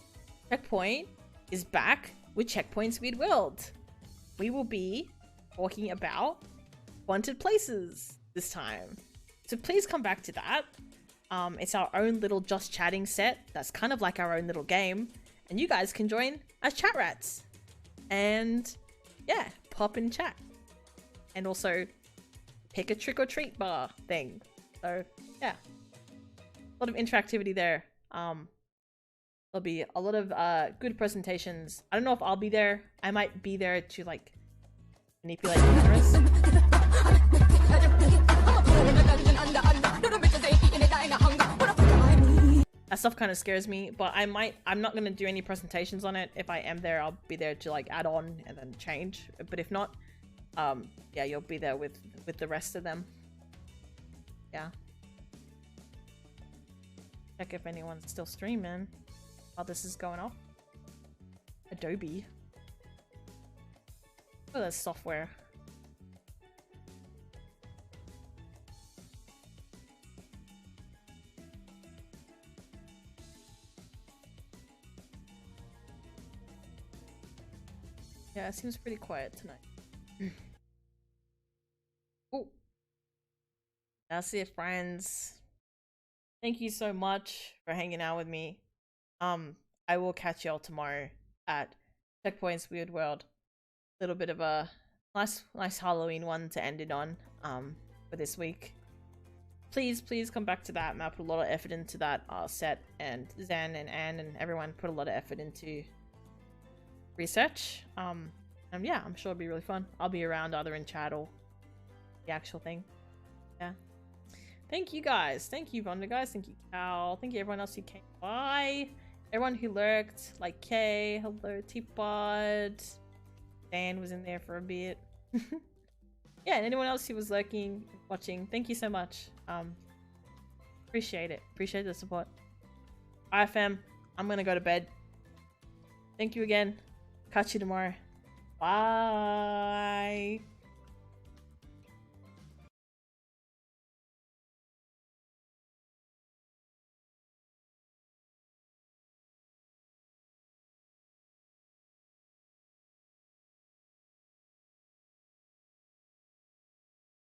Checkpoint is back with Checkpoint's Weird World. We will be talking about haunted places this time. So please come back to that. It's our own little Just Chatting set. That's kind of like our own little game. And you guys can join as chat rats. And yeah, pop and chat. And also pick a trick or treat bar thing. So yeah, a lot of interactivity there. There'll be a lot of good presentations. I don't know if I'll be there. I might be there to like manipulate cameras. That stuff kind of scares me, but I'm not gonna do any presentations on it. If I am there, I'll be there to like add on and then change. But if not, yeah, you'll be there with the rest of them. Yeah. Check if anyone's still streaming while this is going off. Adobe. Oh, that's software. Yeah, it seems pretty quiet tonight. Oh, that's it, friends. Thank you so much for hanging out with me. I will catch y'all tomorrow at Checkpoint's Weird World. A little bit of a nice Halloween one to end it on for this week. Please come back to that. Matt put a lot of effort into that set, and Zen and Anne and everyone put a lot of effort into research. And yeah, I'm sure it'll be really fun. I'll be around either in chat or the actual thing. Yeah. Thank you guys. Thank you, Vonda guys. Thank you, Cal. Thank you everyone else who came by. Everyone who lurked, like Kay, hello, Teapot. Dan was in there for a bit. Yeah, and anyone else who was lurking, watching, thank you so much. Appreciate it. Appreciate the support. IFM, I'm gonna go to bed. Thank you again. Catch you tomorrow. Bye.